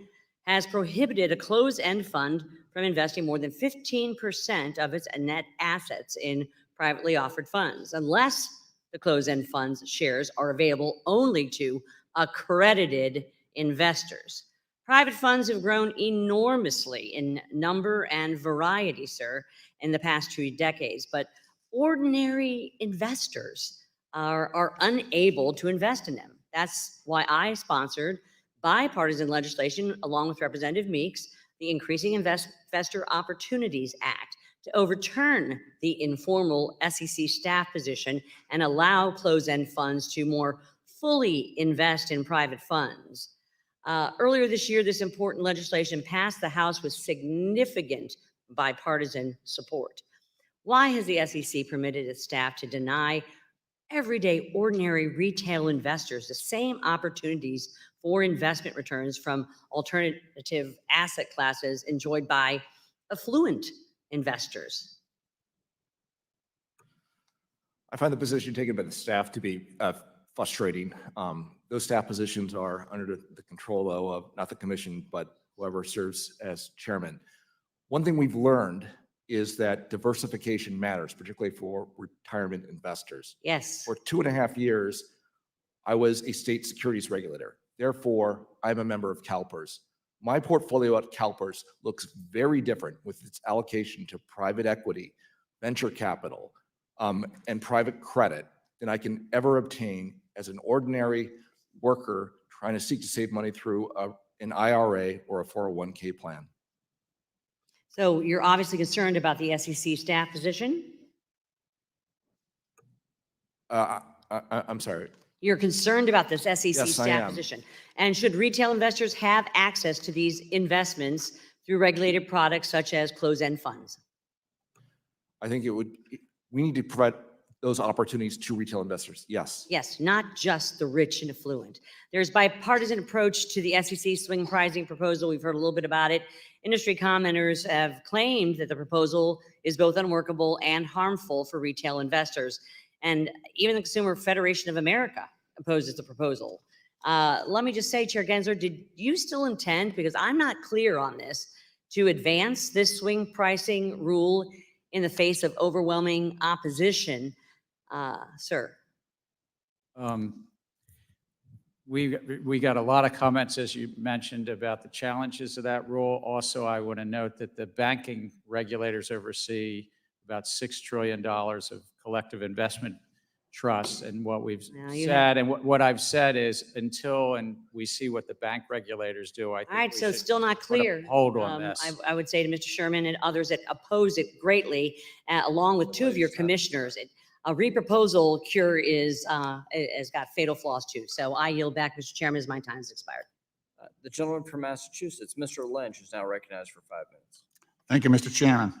has prohibited a closed-end fund from investing more than 15% of its net assets in privately offered funds, unless the closed-end fund's shares are available only to accredited investors. Private funds have grown enormously in number and variety, sir, in the past 2 decades, but ordinary investors are unable to invest in them. That's why I sponsored bipartisan legislation, along with Representative Meeks, the Increasing Investor Opportunities Act, to overturn the informal SEC staff position and allow closed-end funds to more fully invest in private funds. Earlier this year, this important legislation passed the House with significant bipartisan support. Why has the SEC permitted its staff to deny everyday ordinary retail investors the same opportunities for investment returns from alternative asset classes enjoyed by affluent investors? I find the position taken by the staff to be frustrating. Those staff positions are under the control, though, of not the commission, but whoever serves as chairman. One thing we've learned is that diversification matters, particularly for retirement investors. Yes. For 2.5 years, I was a state securities regulator. Therefore, I'm a member of CalPERS. My portfolio at CalPERS looks very different with its allocation to private equity, venture capital, and private credit than I can ever obtain as an ordinary worker trying to seek to save money through an IRA or a 401k plan. So you're obviously concerned about the SEC staff position? I'm sorry. You're concerned about this SEC Yes, I staff am. position. And should retail investors have access to these investments through regulated products such as closed-end funds? I think we need to provide those opportunities to retail investors. Yes. Yes, not just the rich and affluent. There's bipartisan approach to the SEC swing pricing proposal. We've heard a little bit about it. Industry commenters have claimed that the proposal is both unworkable and harmful for retail investors. And even the Consumer Federation of America opposes the proposal. Let me just say, Chair Gensler, did you still intend, because I'm not clear on this, to advance this swing pricing rule in the face of overwhelming opposition, sir? We got a lot of comments, as you mentioned, about the challenges of that rule. Also, I want to note that the banking regulators oversee about $6 trillion of collective investment trusts. And what we've said, and what I've said is until we see what the bank regulators do, I think All right, we so should still not put a clear. hold on this. I would say to Mr. Sherman and others that oppose it greatly, along with two of your commissioners, a reproposal cure has got fatal flaws too. So I yield back, Mr. Chairman, as my time has expired. The gentleman from Massachusetts, Mr. Lynch, is now recognized for 5 minutes. Thank you, Mr. Chairman.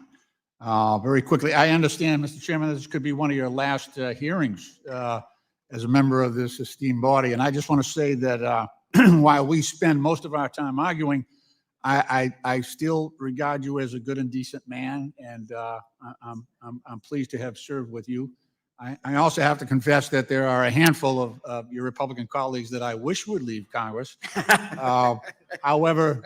Very quickly, I understand, Mr. Chairman, this could be one of your last hearings as a member of this esteemed body. And I just want to say that while we spend most of our time arguing, I still regard you as a good and decent man, and I'm pleased to have served with you. I also have to confess that there are a handful of your Republican colleagues that I wish would leave Congress. However,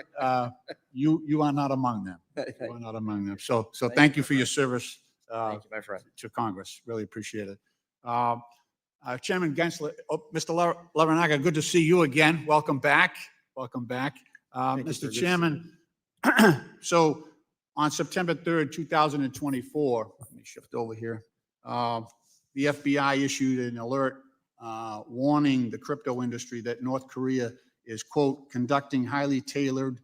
you are not among them. You are not among them. So thank you for your service Thank you, my friend. to Congress. Really appreciate it. Chairman Gensler, Mr. Larinaga, good to see you again. Welcome back. Welcome back. Mr. Chairman, so on September 3rd, 2024, let me shift over here. The FBI issued an alert warning the crypto industry that North Korea is, quote, conducting highly tailored,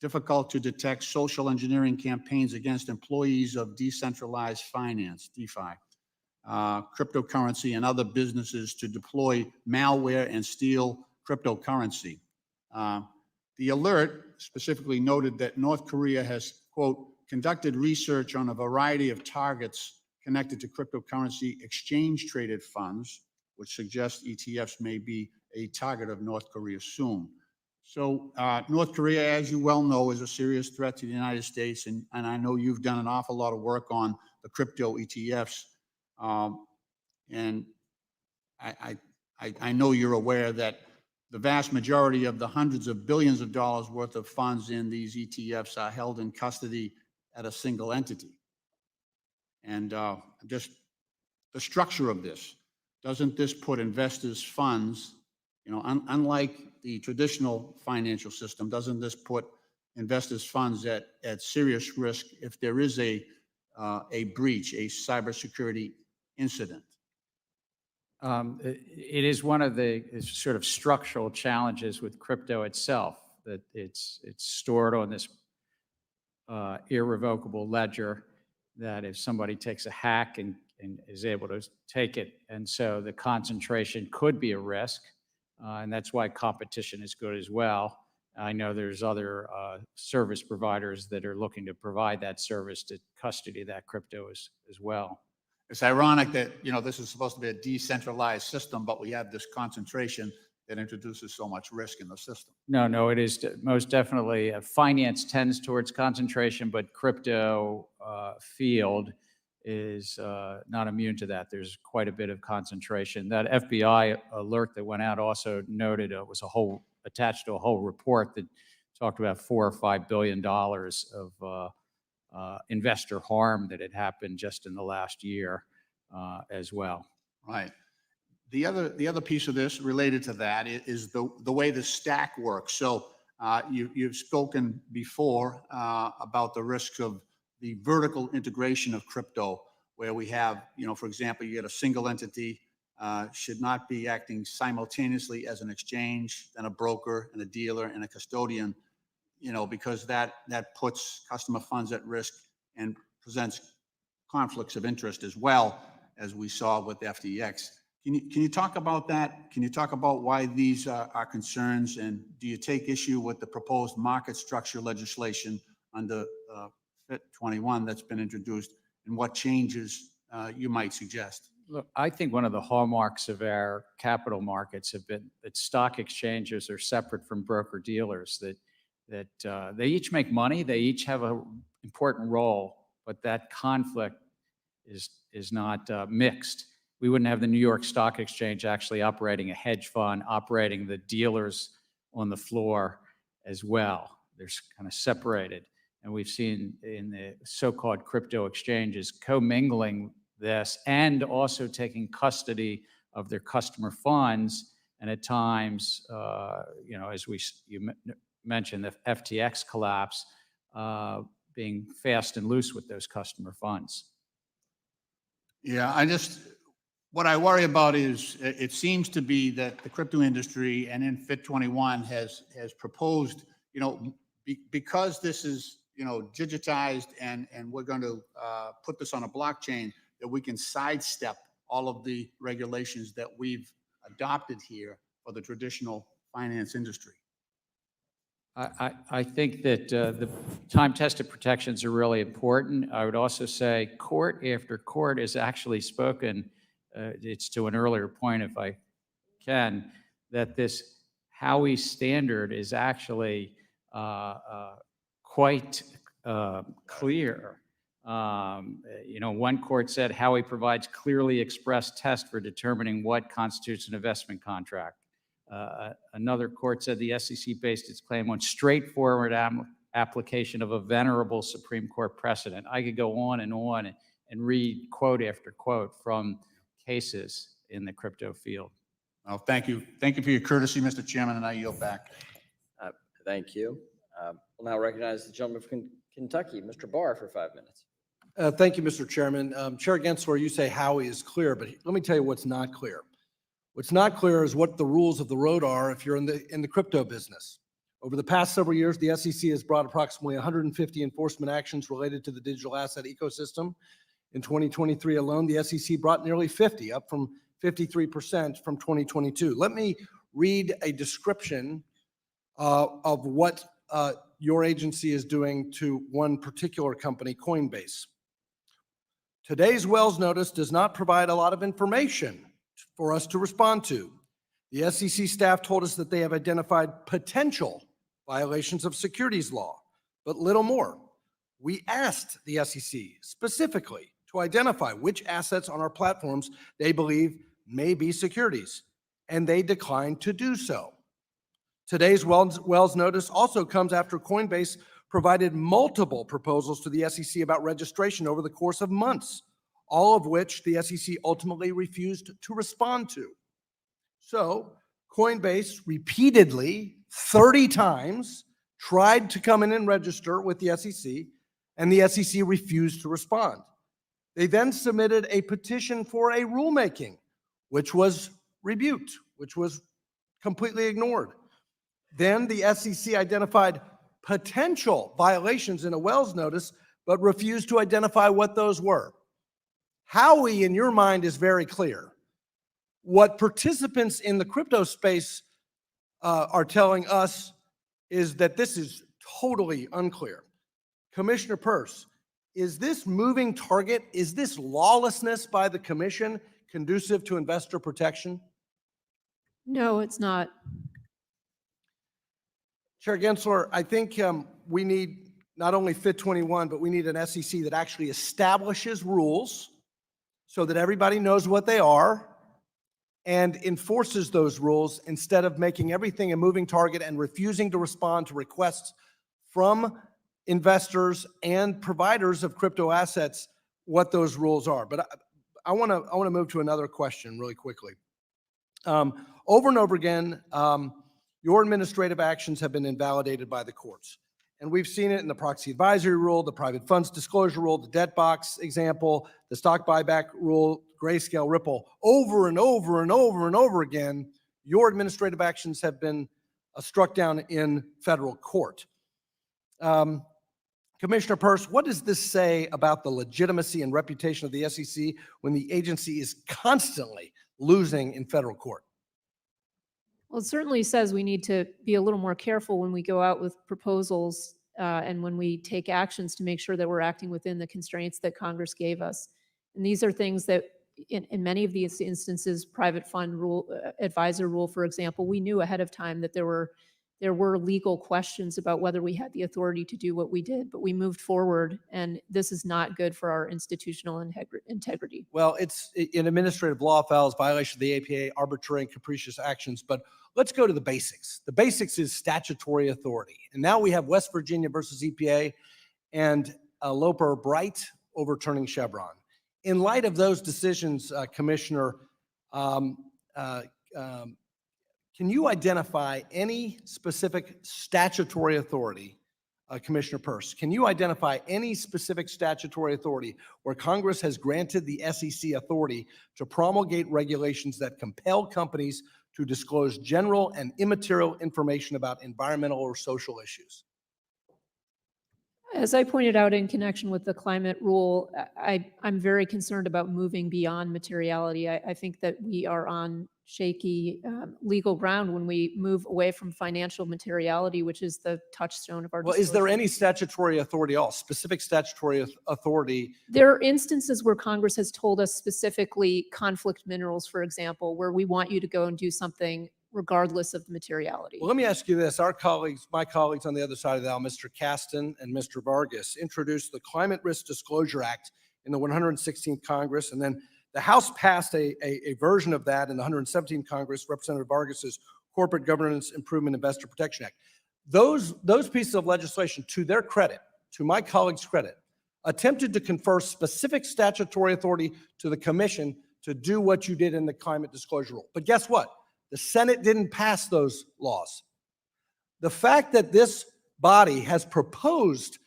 difficult to detect social engineering campaigns against employees of decentralized finance, DeFi, cryptocurrency, and other businesses to deploy malware and steal cryptocurrency. The alert specifically noted that North Korea has, quote, conducted research on a variety of targets connected to cryptocurrency exchange-traded funds, which suggests ETFs may be a target of North Korea soon. So North Korea, as you well know, is a serious threat to the United States, and I know you've done an awful lot of work on the crypto ETFs, and I know you're aware that the vast majority of the hundreds of billions of dollars worth of funds in these ETFs are held in custody at a single entity. And just the structure of this, doesn't this put investors' funds, unlike the traditional financial system, doesn't this put investors' funds at serious risk if there is a breach, a cybersecurity incident? It is one of the sort of structural challenges with crypto itself, that it's stored on this irrevocable ledger, that if somebody takes a hack and is able to take it, and so the concentration could be a risk, and that's why competition is good as well. I know there's other service providers that are looking to provide that service to custody that crypto as well. It's ironic that, this is supposed to be a decentralized system, but we have this concentration that introduces so much risk in the system. No, it is most definitely, finance tends towards concentration, but crypto field is not immune to that. There's quite a bit of concentration. That FBI alert that went out also noted it was attached to a whole report that talked about $4 or $5 billion of investor harm that had happened just in the last year as well. Right. The other piece of this related to that is the way the stack works. So you've spoken before about the risks of the vertical integration of crypto, where we have, for example, you get a single entity should not be acting simultaneously as an exchange, and a broker, and a dealer, and a custodian, because that puts customer funds at risk and presents conflicts of interest as well, as we saw with FTX. Can you talk about that? Can you talk about why these are concerns, and do you take issue with the proposed market structure legislation under FIT 21 that's been introduced, and what changes you might suggest? Look, I think one of the hallmarks of our capital markets have been that stock exchanges are separate from broker dealers, that they each make money, they each have an important role, but that conflict is not mixed. We wouldn't have the New York Stock Exchange actually operating a hedge fund, operating the dealers on the floor as well. They're kind of separated. And we've seen in the so-called crypto exchanges commingling this and also taking custody of their customer funds. And at times, as you mentioned, the FTX collapse, being fast and loose with those customer funds. Yeah, what I worry about is it seems to be that the crypto industry and in FIT 21 has proposed, because this is, digitized and we're going to put this on a blockchain, that we can sidestep all of the regulations that we've adopted here for the traditional finance industry. I think that the time-tested protections are really important. I would also say court after court has actually spoken, it's to an earlier point if I can, that this Howey standard is actually quite clear. One court said Howey provides clearly expressed test for determining what constitutes an investment contract. Another court said the SEC based its claim on straightforward application of a venerable Supreme Court precedent. I could go on and read quote after quote from cases in the crypto field. Well, thank you. Thank you for your courtesy, Mr. Chairman, and I yield back. Thank you. We'll now recognize the gentleman from Kentucky, Mr. Barr, for 5 minutes. Thank you, Mr. Chairman. Chair Gensler, you say Howey is clear, but let me tell you what's not clear. What's not clear is what the rules of the road are if you're in the crypto business. Over the past several years, the SEC has brought approximately 150 enforcement actions related to the digital asset ecosystem. In 2023 alone, the SEC brought nearly 50, up from 53% from 2022. Let me read a description of what your agency is doing to one particular company, Coinbase. Today's Wells notice does not provide a lot of information for us to respond to. The SEC staff told us that they have identified potential violations of securities law, but little more. We asked the SEC specifically to identify which assets on our platforms they believe may be securities, and they declined to do so. Today's Wells notice also comes after Coinbase provided multiple proposals to the SEC about registration over the course of months, all of which the SEC ultimately refused to respond to. So Coinbase repeatedly, 30 times, tried to come in and register with the SEC, and the SEC refused to respond. They then submitted a petition for a rulemaking, which was rebuked, which was completely ignored. Then the SEC identified potential violations in a Wells notice, but refused to identify what those were. Howey, in your mind, is very clear. What participants in the crypto space are telling us is that this is totally unclear. Commissioner Peirce, is this moving target, is this lawlessness by the commission conducive to investor protection? No, it's not. Chair Gensler, I think we need not only FIT 21, but we need an SEC that actually establishes rules so that everybody knows what they are and enforces those rules instead of making everything a moving target and refusing to respond to requests from investors and providers of crypto assets what those rules are. But I want to move to another question really quickly. Over and over again, your administrative actions have been invalidated by the courts. And we've seen it in the proxy advisory rule, the private funds disclosure rule, the debt box example, the stock buyback rule, Grayscale, Ripple. Over and over and over and over again, your administrative actions have been struck down in federal court. Commissioner Peirce, what does this say about the legitimacy and reputation of the SEC when the agency is constantly losing in federal court? Well, it certainly says we need to be a little more careful when we go out with proposals and when we take actions to make sure that we're acting within the constraints that Congress gave us. And these are things that in many of these instances, private fund rule, advisor rule, for example, we knew ahead of time that there were legal questions about whether we had the authority to do what we did, but we moved forward, and this is not good for our institutional integrity. Well, it's in administrative law files, violation of the APA, arbitrary and capricious actions, but let's go to the basics. The basics is statutory authority. And now we have West Virginia versus EPA and Loper Bright overturning Chevron. In light of those decisions, Commissioner, can you identify any specific statutory authority, Commissioner Peirce, can you identify any specific statutory authority where Congress has granted the SEC authority to promulgate regulations that compel companies to disclose general and immaterial information about environmental or social issues? As I pointed out in connection with the climate rule, I'm very concerned about moving beyond materiality. I think that we are on shaky legal ground when we move away from financial materiality, which is the touchstone of our Well, is there disclosure. any statutory authority at all, specific statutory authority? There are instances where Congress has told us specifically conflict minerals, for example, where we want you to go and do something regardless of the materiality. Well, let me ask you this. Our colleagues, my colleagues on the other side of the aisle, Mr. Kasten and Mr. Vargas, introduced the Climate Risk Disclosure Act in the 116th Congress, and then the House passed a version of that in the 117th Congress, Representative Vargas's Corporate Governance Improvement Investor Protection Act. Those pieces of legislation, to their credit, to my colleagues' credit, attempted to confer specific statutory authority to the commission to do what you did in the climate disclosure rule. But guess what? The Senate didn't pass those laws. The fact that this body has proposed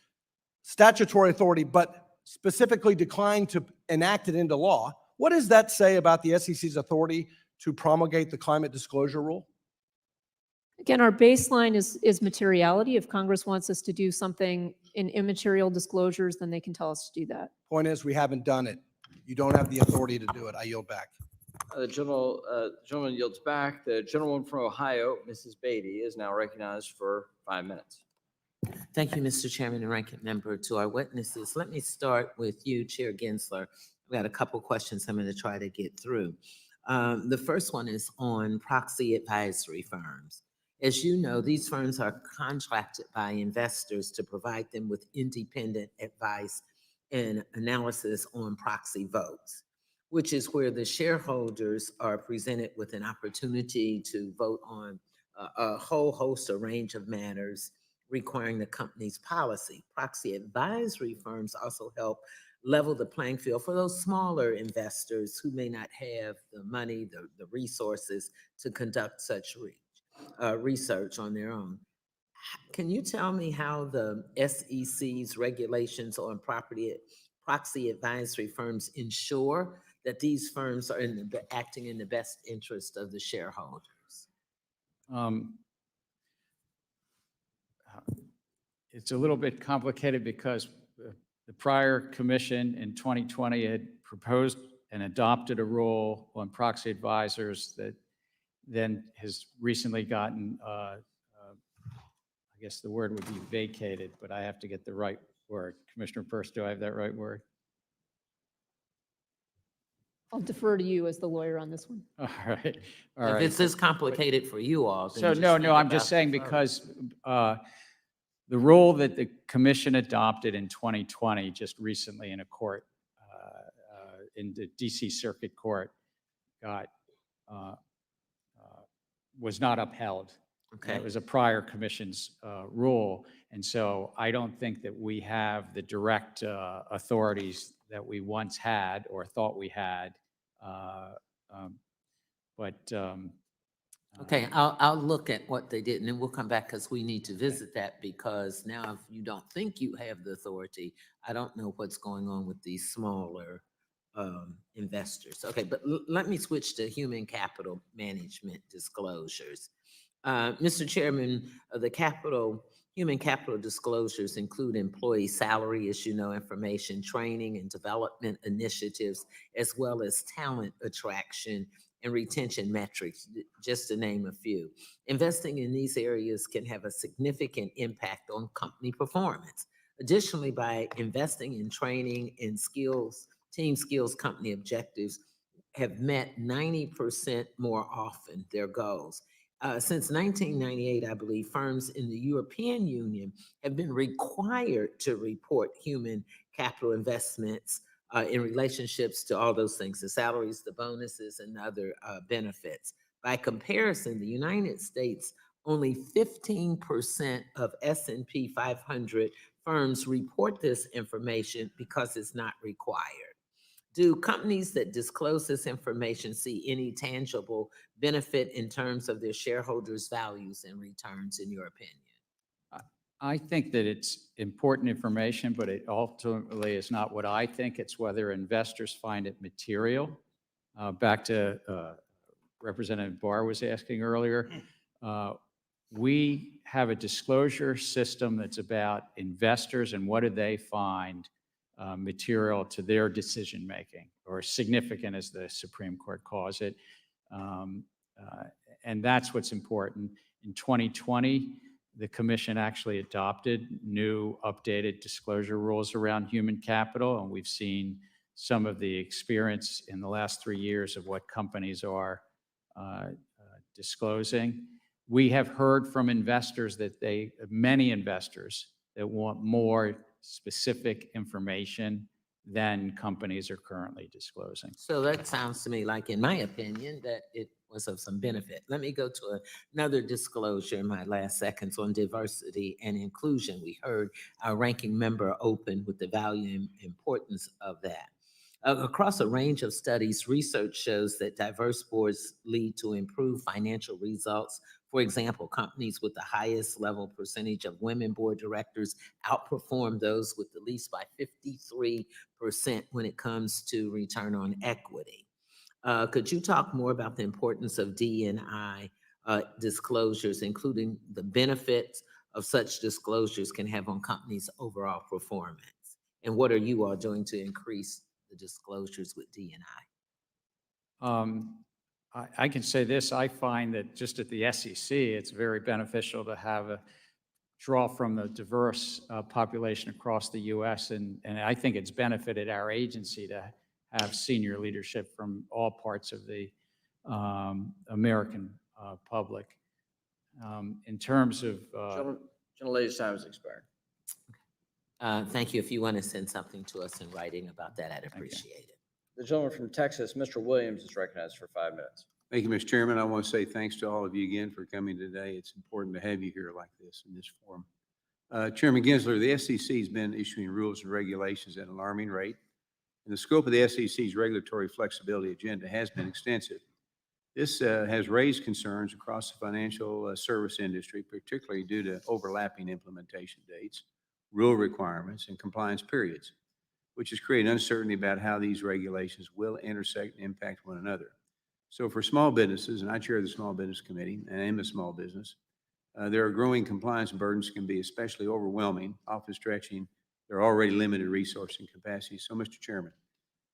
statutory authority, but specifically declined to enact it into law, what does that say about the SEC's authority to promulgate the climate disclosure rule? Again, our baseline is materiality. If Congress wants us to do something in immaterial disclosures, then they can tell us to do that. Point is, we haven't done it. You don't have the authority to do it. I yield back. The gentleman yields back. The gentlewoman from Ohio, Mrs. Beatty, is now recognized for 5 minutes. Thank you, Mr. Chairman and Ranking Member. To our witnesses, let me start with you, Chair Gensler. I've got a couple questions I'm going to try to get through. The first one is on proxy advisory firms. As you know, these firms are contracted by investors to provide them with independent advice and analysis on proxy votes, which is where the shareholders are presented with an opportunity to vote on a whole host, a range of matters requiring the company's policy. Proxy advisory firms also help level the playing field for those smaller investors who may not have the money, the resources to conduct such research on their own. Can you tell me how the SEC's regulations on proxy advisory firms ensure that these firms are acting in the best interest of the shareholders? It's a little bit complicated because the prior commission in 2020 had proposed and adopted a rule on proxy advisors that then has recently gotten, I I guess the word would be vacated, but I have to get the right word. Commissioner Peirce, do I have that right word? I'll defer to you as the lawyer on this one. All right, all If right. it's this complicated for you all, then So just no, think no, I'm about just saying the vote. because the rule that the commission adopted in 2020, just recently in a court, in the DC Circuit Court, got was not upheld. Okay. It was a prior commission's rule, and so I don't think that we have the direct authorities that we once had or thought we had. Okay, I'll look at what they did and then we'll come back because we need to visit that because now if you don't think you have the authority, I don't know what's going on with these smaller investors. Okay, but let me switch to human capital management disclosures. Mr. Chairman, human capital disclosures include employee salary, information, training and development initiatives, as well as talent attraction and retention metrics, just to name a few. Investing in these areas can have a significant impact on company performance. Additionally, by investing in training and skills, team skills, company objectives have met 90% more often their goals. Since 1998, I believe firms in the European Union have been required to report human capital investments in relationships to all those things, the salaries, the bonuses, and other benefits. By comparison, the United States, only 15% of S&P 500 firms report this information because it's not required. Do companies that disclose this information see any tangible benefit in terms of their shareholders' values and returns, in your opinion? I think that it's important information, but it ultimately is not what I think. It's whether investors find it material. Back to Representative Barr was asking earlier, we have a disclosure system that's about investors and what do they find material to their decision-making, or significant as the Supreme Court calls it. And that's what's important. In 2020, the commission actually adopted new updated disclosure rules around human capital, and we've seen some of the experience in the last 3 years of what companies are disclosing. We have heard from investors that many investors that want more specific information than companies are currently disclosing. So that sounds to me like, in my opinion, that it was of some benefit. Let me go to another disclosure in my last seconds on diversity and inclusion. We heard our ranking member open with the value and importance of that. Across a range of studies, research shows that diverse boards lead to improved financial results. For example, companies with the highest level percentage of women board directors outperform those with the least by 53% when it comes to return on equity. Could you talk more about the importance of D&I disclosures, including the benefits of such disclosures can have on companies' overall performance? And what are you all doing to increase the disclosures with D&I? I can say this, I find that just at the SEC, it's very beneficial to have a draw from the diverse population across the US. And I think it's benefited our agency to have senior leadership from all parts of the American public. In terms of... Gentlelady's time has expired. Thank you. If you want to send something to us in writing about that, I'd appreciate it. The gentleman from Texas, Mr. Williams, is recognized for 5 minutes. Thank you, Mr. Chairman. I want to say thanks to all of you again for coming today. It's important to have you here like this in this forum. Chairman Gensler, the SEC has been issuing rules and regulations at an alarming rate, and the scope of the SEC's regulatory flexibility agenda has been extensive. This has raised concerns across the financial service industry, particularly due to overlapping implementation dates, rule requirements, and compliance periods, which has created uncertainty about how these regulations will intersect and impact one another. So for small businesses, and I chair the Small Business Committee, and I am a small business, there are growing compliance burdens can be especially overwhelming, often stretching their already limited resource and capacity. So, Mr. Chairman,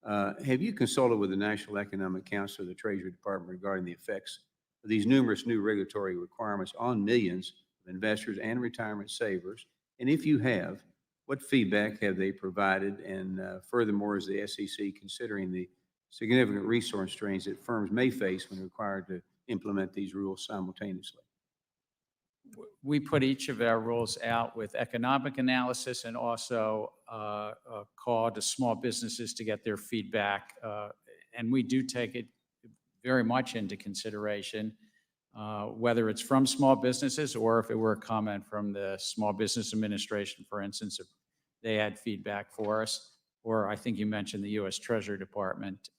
have you consulted with the National Economic Council or the Treasury Department regarding the effects of these numerous new regulatory requirements on millions of investors and retirement savers? And if you have, what feedback have they provided? And furthermore, is the SEC considering the significant resource strains that firms may face when required to implement these rules simultaneously? We put each of our rules out with economic analysis and also a call to small businesses to get their feedback. And we do take it very much into consideration, whether it's from small businesses or if it were a comment from the Small Business Administration, for instance, if they had feedback for us. Or I think you mentioned the U.S. Treasury Department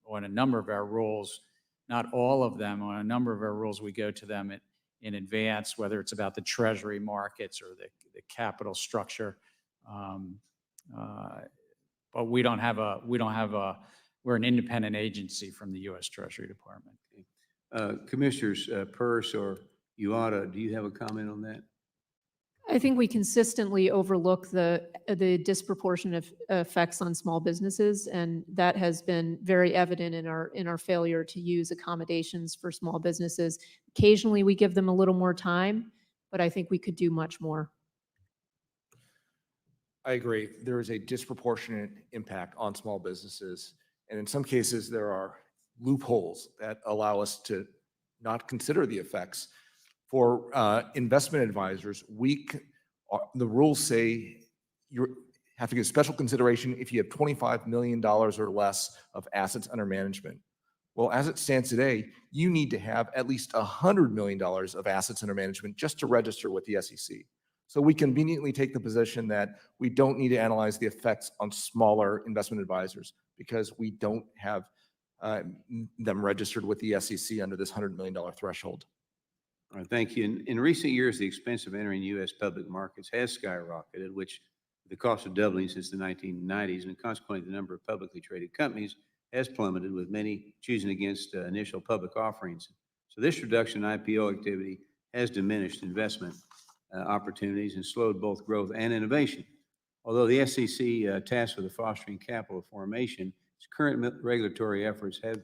on a number of our rules, not all of them, on a number of our rules, we go to them in advance, whether it's about the treasury markets or the capital structure. But we're an independent agency from the U.S. Treasury Department. Commissioners Peirce or Uada, do you have a comment on that? I think we consistently overlook the disproportionate effects on small businesses, and that has been very evident in our failure to use accommodations for small businesses. Occasionally, we give them a little more time, but I think we could do much more. I agree. There is a disproportionate impact on small businesses. And in some cases, there are loopholes that allow us to not consider the effects. For investment advisors, the rules say you have to give special consideration if you have $25 million or less of assets under management. Well, as it stands today, you need to have at least $100 million of assets under management just to register with the SEC. So we conveniently take the position that we don't need to analyze the effects on smaller investment advisors because we don't have them registered with the SEC under this $100 million threshold. All right, thank you. In recent years, the expense of entering U.S. public markets has skyrocketed, which the cost of doubling since the 1990s, and consequently, the number of publicly traded companies has plummeted, with many choosing against initial public offerings. So this reduction in IPO activity has diminished investment opportunities and slowed both growth and innovation. Although the SEC tasked with the fostering capital formation, its current regulatory efforts have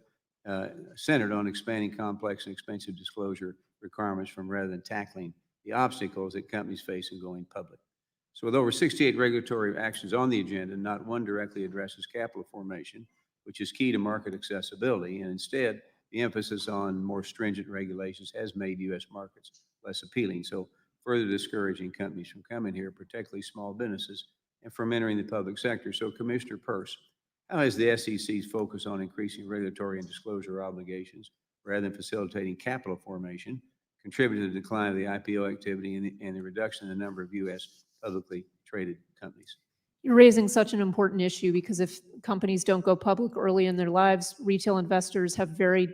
centered on expanding complex and expensive disclosure requirements rather than tackling the obstacles that companies face in going public. So with over 68 regulatory actions on the agenda, not one directly addresses capital formation, which is key to market accessibility. And instead, the emphasis on more stringent regulations has made U.S. markets less appealing. So further discouraging companies from coming here, particularly small businesses, and from entering the public sector. So Commissioner Peirce, how has the SEC's focus on increasing regulatory and disclosure obligations rather than facilitating capital formation contributed to the decline of the IPO activity and the reduction in the number of U.S. publicly traded companies? You're raising such an important issue because if companies don't go public early in their lives, retail investors have a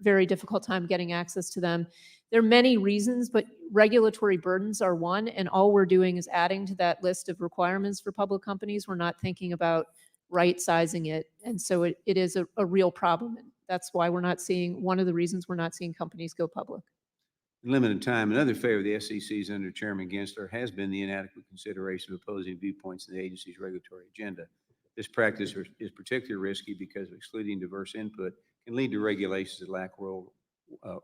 very difficult time getting access to them. There are many reasons, but regulatory burdens are one, and all we're doing is adding to that list of requirements for public companies. We're not thinking about right-sizing it, and so it is a real problem. That's why one of the reasons we're not seeing companies go public. In limited time, another favor of the SEC's under Chairman Gensler has been the inadequate consideration of opposing viewpoints in the agency's regulatory agenda. This practice is particularly risky because excluding diverse input can lead to regulations that lack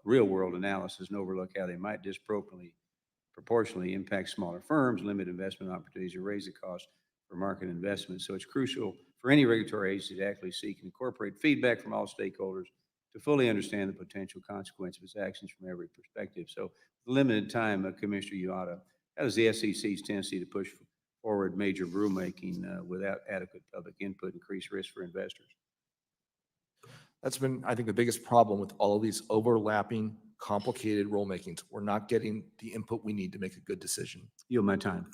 real-world analysis and overlook how they might proportionally impact smaller firms, limit investment opportunities, or raise the cost for market investment. So it's crucial for any regulatory agency to actually seek and incorporate feedback from all stakeholders to fully understand the potential consequence of its actions from every perspective. So limited time, Commissioner Uada, how does the SEC's tendency to push forward major rulemaking without adequate public input increase risk for investors? That's been, I think, the biggest problem with all of these overlapping, complicated rulemakings. We're not getting the input we need to make a good decision. Yield my time.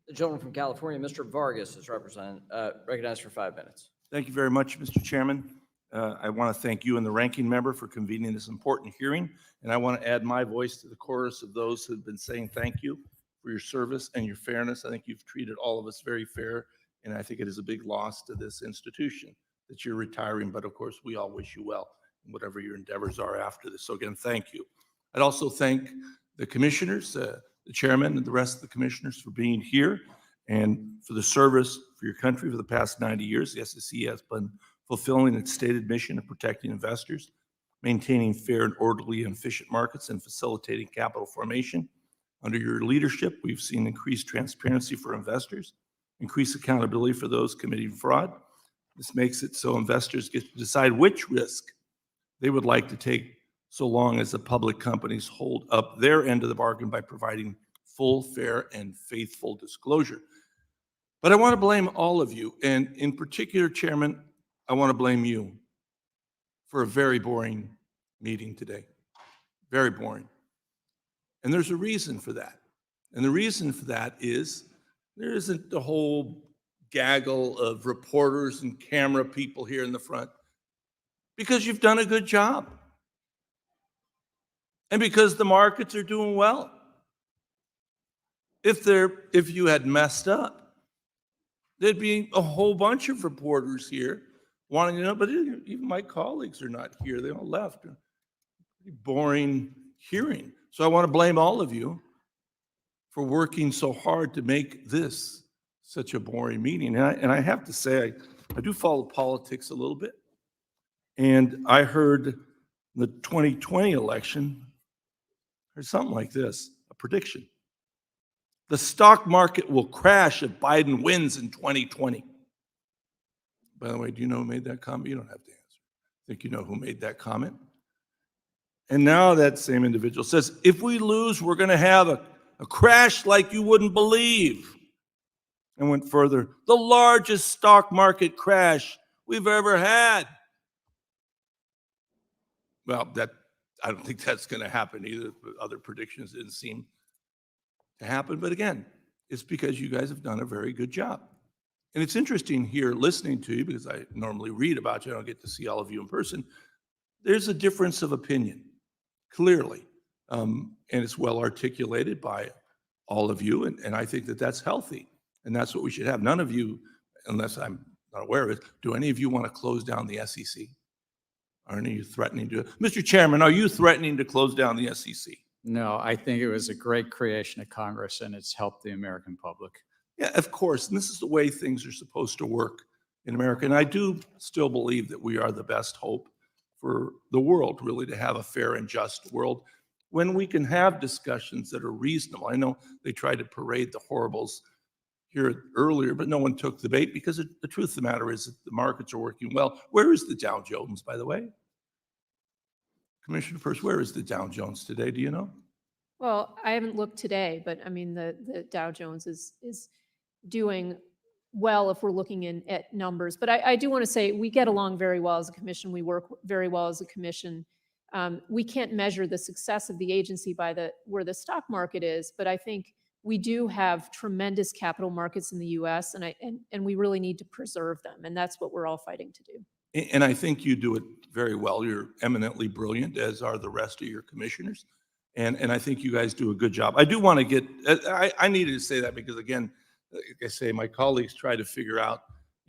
The gentleman from California, Mr. Vargas, is recognized for 5 minutes. Thank you very much, Mr. Chairman. I want to thank you and the ranking member for convening this important hearing, and I want to add my voice to the chorus of those who have been saying thank you for your service and your fairness. I think you've treated all of us very fair, and I think it is a big loss to this institution that you're retiring, but of course, we all wish you well in whatever your endeavors are after this. So again, thank you. I'd also thank the commissioners, the chairman and the rest of the commissioners for being here and for the service for your country for the past 90 years. The SEC has been fulfilling its stated mission of protecting investors. maintaining fair and orderly and efficient markets, and facilitating capital formation. Under your leadership, we've seen increased transparency for investors, increased accountability for those committing fraud. This makes it so investors get to decide which risk they would like to take, so long as the public companies hold up their end of the bargain by providing full, fair, and faithful disclosure. But I want to blame all of you, and in particular, Chairman, I want to blame you for a very boring meeting today. Very boring. And there's a reason for that. And the reason for that is there isn't the whole gaggle of reporters and camera people here in the front, because you've done a good job. And because the markets are doing well. If you had messed up, there'd be a whole bunch of reporters here wanting to know, but even my colleagues are not here. They all left. Pretty boring hearing. So I want to blame all of you for working so hard to make this such a boring meeting. And I have to say, I do follow politics a little bit. And I heard the 2020 election, heard something like this, a prediction. The stock market will crash if Biden wins in 2020. By the way, do you know who made that comment? You don't have to answer. I think you know who made that comment. And now that same individual says, if we lose, we're going to have a crash like you wouldn't believe. And went further, the largest stock market crash we've ever had. Well, I don't think that's going to happen either. Other predictions didn't seem to happen. But again, it's because you guys have done a very good job. And it's interesting here listening to you, because I normally read about you. I don't get to see all of you in person. There's a difference of opinion, clearly. And it's well articulated by all of you. And I think that that's healthy. And that's what we should have. None of you, unless I'm not aware of it, do any of you want to close down the SEC? Are any of you threatening to? Mr. Chairman, are you threatening to close down the SEC? No, I think it was a great creation of Congress, and it's helped the American public. Yeah, of course. And this is the way things are supposed to work in America. And I do still believe that we are the best hope for the world, really, to have a fair and just world when we can have discussions that are reasonable. I know they tried to parade the horribles here earlier, but no one took the bait, because the truth of the matter is that the markets are working well. Where is the Dow Jones, by the way? Commissioner Purse, where is the Dow Jones today? Do you know? Well, I haven't looked today, but I mean, the Dow Jones is doing well if we're looking at numbers. But I do want to say we get along very well as a commission. We work very well as a commission. We can't measure the success of the agency by where the stock market is, but I think we do have tremendous capital markets in the U.S. and we really need to preserve them, and that's what we're all fighting to do. And I think you do it very well. You're eminently brilliant, as are the rest of your commissioners. And I think you guys do a good job. I do want to get, I needed to say that because, again, like I say, my colleagues try to figure out,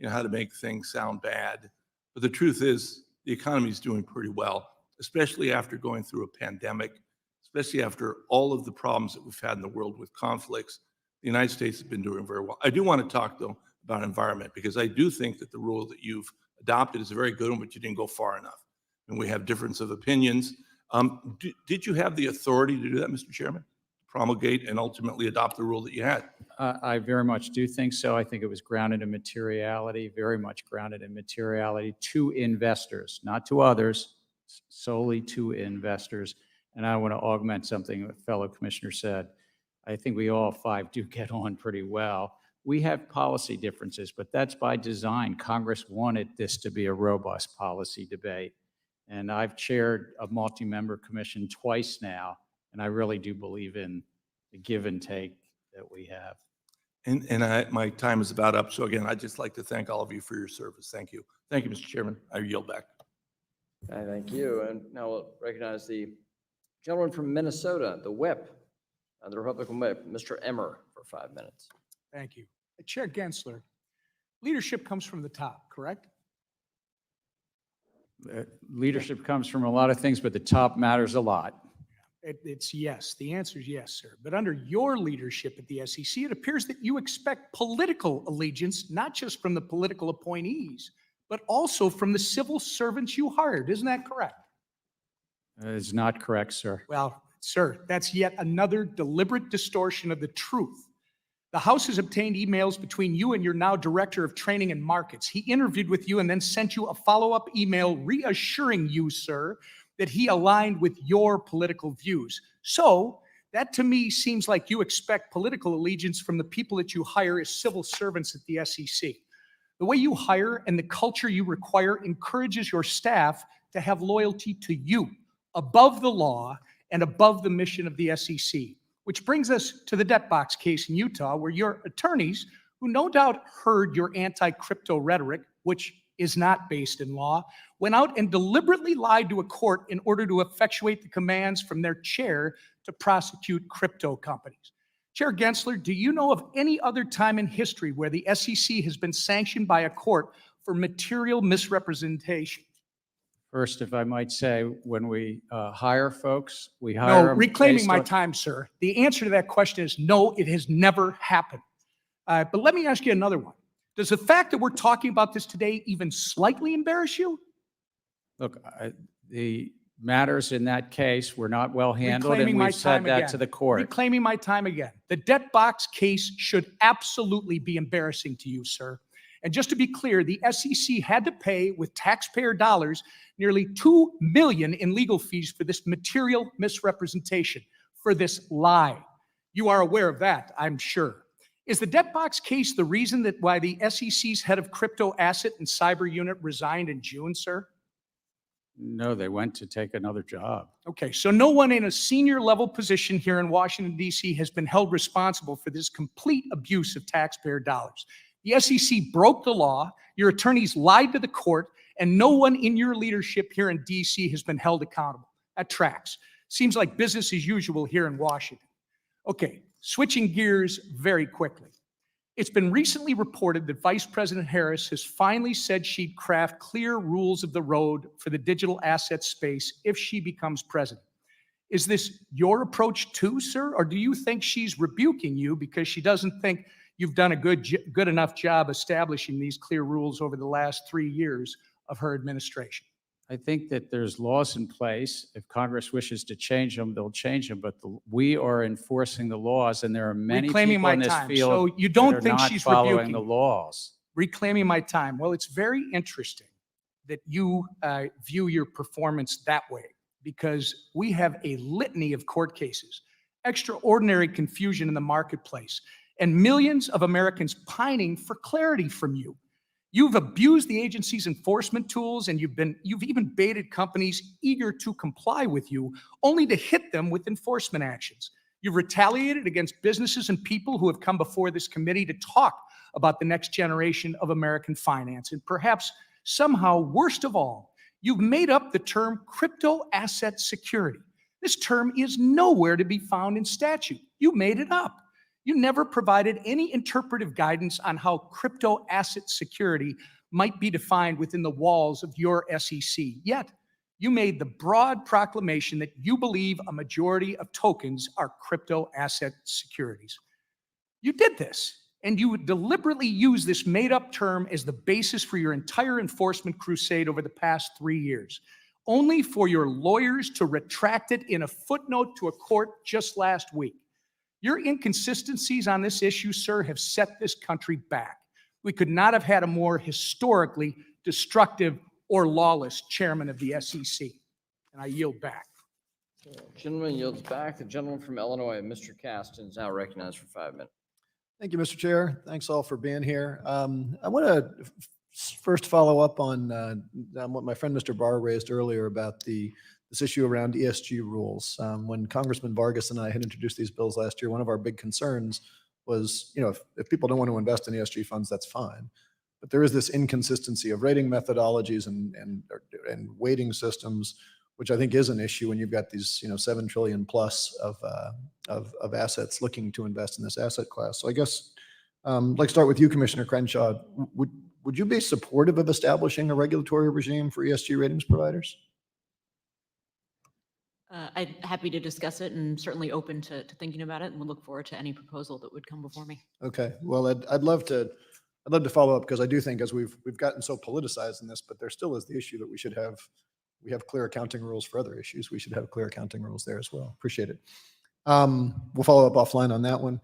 how to make things sound bad. But the truth is, the economy is doing pretty well, especially after going through a pandemic, especially after all of the problems that we've had in the world with conflicts. The United States has been doing very well. I do want to talk, though, about environment, because I do think that the rule that you've adopted is a very good one, but you didn't go far enough. And we have difference of opinions. Did you have the authority to do that, Mr. Chairman? Promulgate and ultimately adopt the rule that you had? I very much do think so. I think it was grounded in materiality, very much grounded in materiality to investors, not to others, solely to investors. And I want to augment something a fellow commissioner said. I think we all five do get on pretty well. We have policy differences, but that's by design. Congress wanted this to be a robust policy debate. And I've chaired a multi-member commission twice now, and I really do believe in the give and take that we have. And my time is about up. So again, I'd just like to thank all of you for your service. Thank you. Thank you, Mr. Chairman. I yield back. Okay, thank you. And now we'll recognize the gentleman from Minnesota, the whip, the Republican whip, Mr. Emmer, for 5 minutes. Thank you. Chair Gensler, leadership comes from the top, correct? Leadership comes from a lot of things, but the top matters a lot. It's yes. The answer is yes, sir. But under your leadership at the SEC, it appears that you expect political allegiance, not just from the political appointees, but also from the civil servants you hired. Isn't that correct? That is not correct, sir. Well, sir, that's yet another deliberate distortion of the truth. The House has obtained emails between you and your now Director of Training and Markets. He interviewed with you and then sent you a follow-up email reassuring you, sir, that he aligned with your political views. So that to me seems like you expect political allegiance from the people that you hire as civil servants at the SEC. The way you hire and the culture you require encourages your staff to have loyalty to you above the law and above the mission of the SEC. Which brings us to the debt box case in Utah, where your attorneys, who no doubt heard your anti-crypto rhetoric, which is not based in law, went out and deliberately lied to a court in order to effectuate the commands from their chair to prosecute crypto companies. Chair Gensler, do you know of any other time in history where the SEC has been sanctioned by a court for material misrepresentation? First, if I might say, when we hire folks, we hire No, them reclaiming based my on- time, sir. The answer to that question is no, it has never happened. But let me ask you another one. Does the fact that we're talking about this today even slightly embarrass you? Look, the matters in that case were not well handled, and Reclaiming my we've said time that again. to the court. Reclaiming my time again. The debt box case should absolutely be embarrassing to you, sir. And just to be clear, the SEC had to pay with taxpayer dollars nearly $2 million in legal fees for this material misrepresentation, for this lie. You are aware of that, I'm sure. Is the debt box case the reason that why the SEC's head of crypto asset and cyber unit resigned in June, sir? No, they went to take another job. Okay, so no one in a senior level position here in Washington, D.C. has been held responsible for this complete abuse of taxpayer dollars. The SEC broke the law, your attorneys lied to the court, and no one in your leadership here in D.C. has been held accountable. That tracks. Seems like business as usual here in Washington. Okay, switching gears very quickly. It's been recently reported that Vice President Harris has finally said she'd craft clear rules of the road for the digital asset space if she becomes president. Is this your approach too, sir? Or do you think she's rebuking you because she doesn't think you've done a good enough job establishing these clear rules over the last 3 years of her administration? I think that there's laws in place. If Congress wishes to change them, they'll change them. But we are enforcing the laws, and there are many Reclaiming people my in this time. field So you don't that are think not she's following rebuking the you? laws. Reclaiming my time. Well, it's very interesting that you view your performance that way, because we have a litany of court cases, extraordinary confusion in the marketplace, and millions of Americans pining for clarity from you. You've abused the agency's enforcement tools, and you've even baited companies eager to comply with you, only to hit them with enforcement actions. You've retaliated against businesses and people who have come before this committee to talk about the next generation of American finance. And perhaps somehow, worst of all, you've made up the term crypto asset security. This term is nowhere to be found in statute. You made it up. You never provided any interpretive guidance on how crypto asset security might be defined within the walls of your SEC. Yet, you made the broad proclamation that you believe a majority of tokens are crypto asset securities. You did this, and you deliberately used this made-up term as the basis for your entire enforcement crusade over the past 3 years, only for your lawyers to retract it in a footnote to a court just last week. Your inconsistencies on this issue, sir, have set this country back. We could not have had a more historically destructive or lawless chairman of the SEC. And I yield back. Gentleman yields back. The gentleman from Illinois, Mr. Caston, is now recognized for 5 minutes. Thank you, Mr. Chair. Thanks all for being here. I want to first follow up on what my friend Mr. Barr raised earlier about this issue around ESG rules. When Congressman Vargas and I had introduced these bills last year, one of our big concerns was, if people don't want to invest in ESG funds, that's fine. But there is this inconsistency of rating methodologies and weighting systems, which I think is an issue when you've got these, 7 trillion plus of assets looking to invest in this asset class. So I guess I'd like to start with you, Commissioner Crenshaw. Would you be supportive of establishing a regulatory regime for ESG ratings providers? I'm happy to discuss it and certainly open to thinking about it, and we'll look forward to any proposal that would come before me. Okay, well, I'd love to follow up, because I do think as we've gotten so politicized in this, but there still is the issue that we should have we have clear accounting rules for other issues. We should have clear accounting rules there as well. Appreciate it. We'll follow up offline on that one.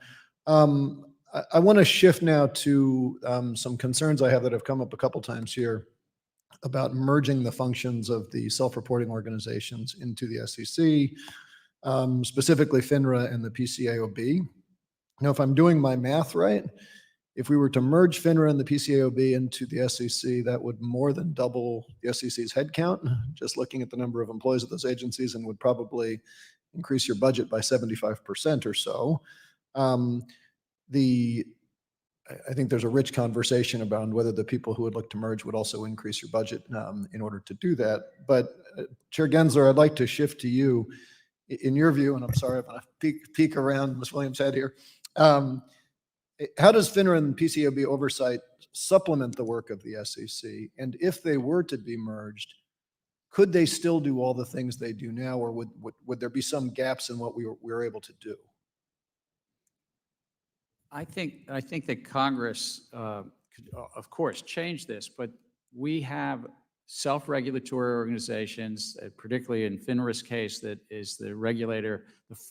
I want to shift now to some concerns I have that have come up a couple times here about merging the functions of the self-reporting organizations into the SEC, specifically FINRA and the PCAOB. Now, if I'm doing my math right, if we were to merge FINRA and the PCAOB into the SEC, that would more than double the SEC's headcount, just looking at the number of employees of those agencies, and would probably increase your budget by 75% or so. I think there's a rich conversation about whether the people who would look to merge would also increase your budget in order to do that. But Chair Gensler, I'd like to shift to you. In your view, and I'm sorry if I peek around Ms. Williams' head here, how does FINRA and PCAOB oversight supplement the work of the SEC? And if they were to be merged, could they still do all the things they do now, or would there be some gaps in what we were able to do? I think that Congress could, of course, change this, but we have self-regulatory organizations, particularly in FINRA's case, that is the regulator,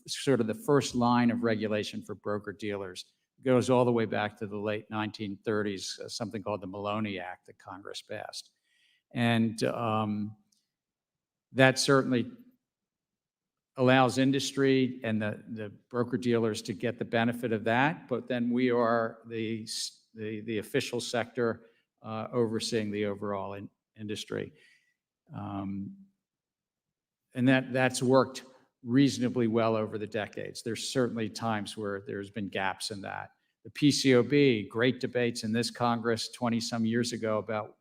sort of the first line of regulation for broker-dealers. It goes all the way back to the late 1930s, something called the Maloney Act that Congress passed. And that certainly allows industry and the broker-dealers to get the benefit of that, but then we are the official sector overseeing the overall industry. And that's worked reasonably well over the decades. There's certainly times where there's been gaps in that. The PCAOB, great debates in this Congress 20-some years ago about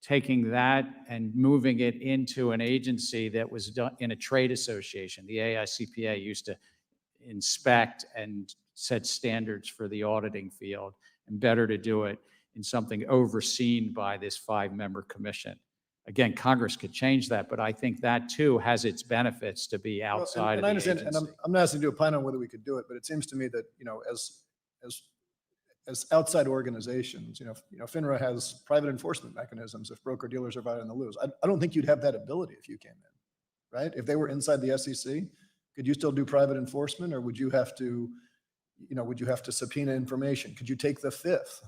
taking that and moving it into an agency that was done in a trade association. The AICPA used to inspect and set standards for the auditing field, and better to do it in something overseen by this 5-member commission. Again, Congress could change that, but I think that too has its benefits to be outside of the agency. And I'm not asking you to opine on whether we could do it, but it seems to me that, as outside organizations, FINRA has private enforcement mechanisms if broker dealers are violating the rules. I don't think you'd have that ability if you came in, right? If they were inside the SEC, could you still do private enforcement, or would you have to, subpoena information? Could you take the fifth?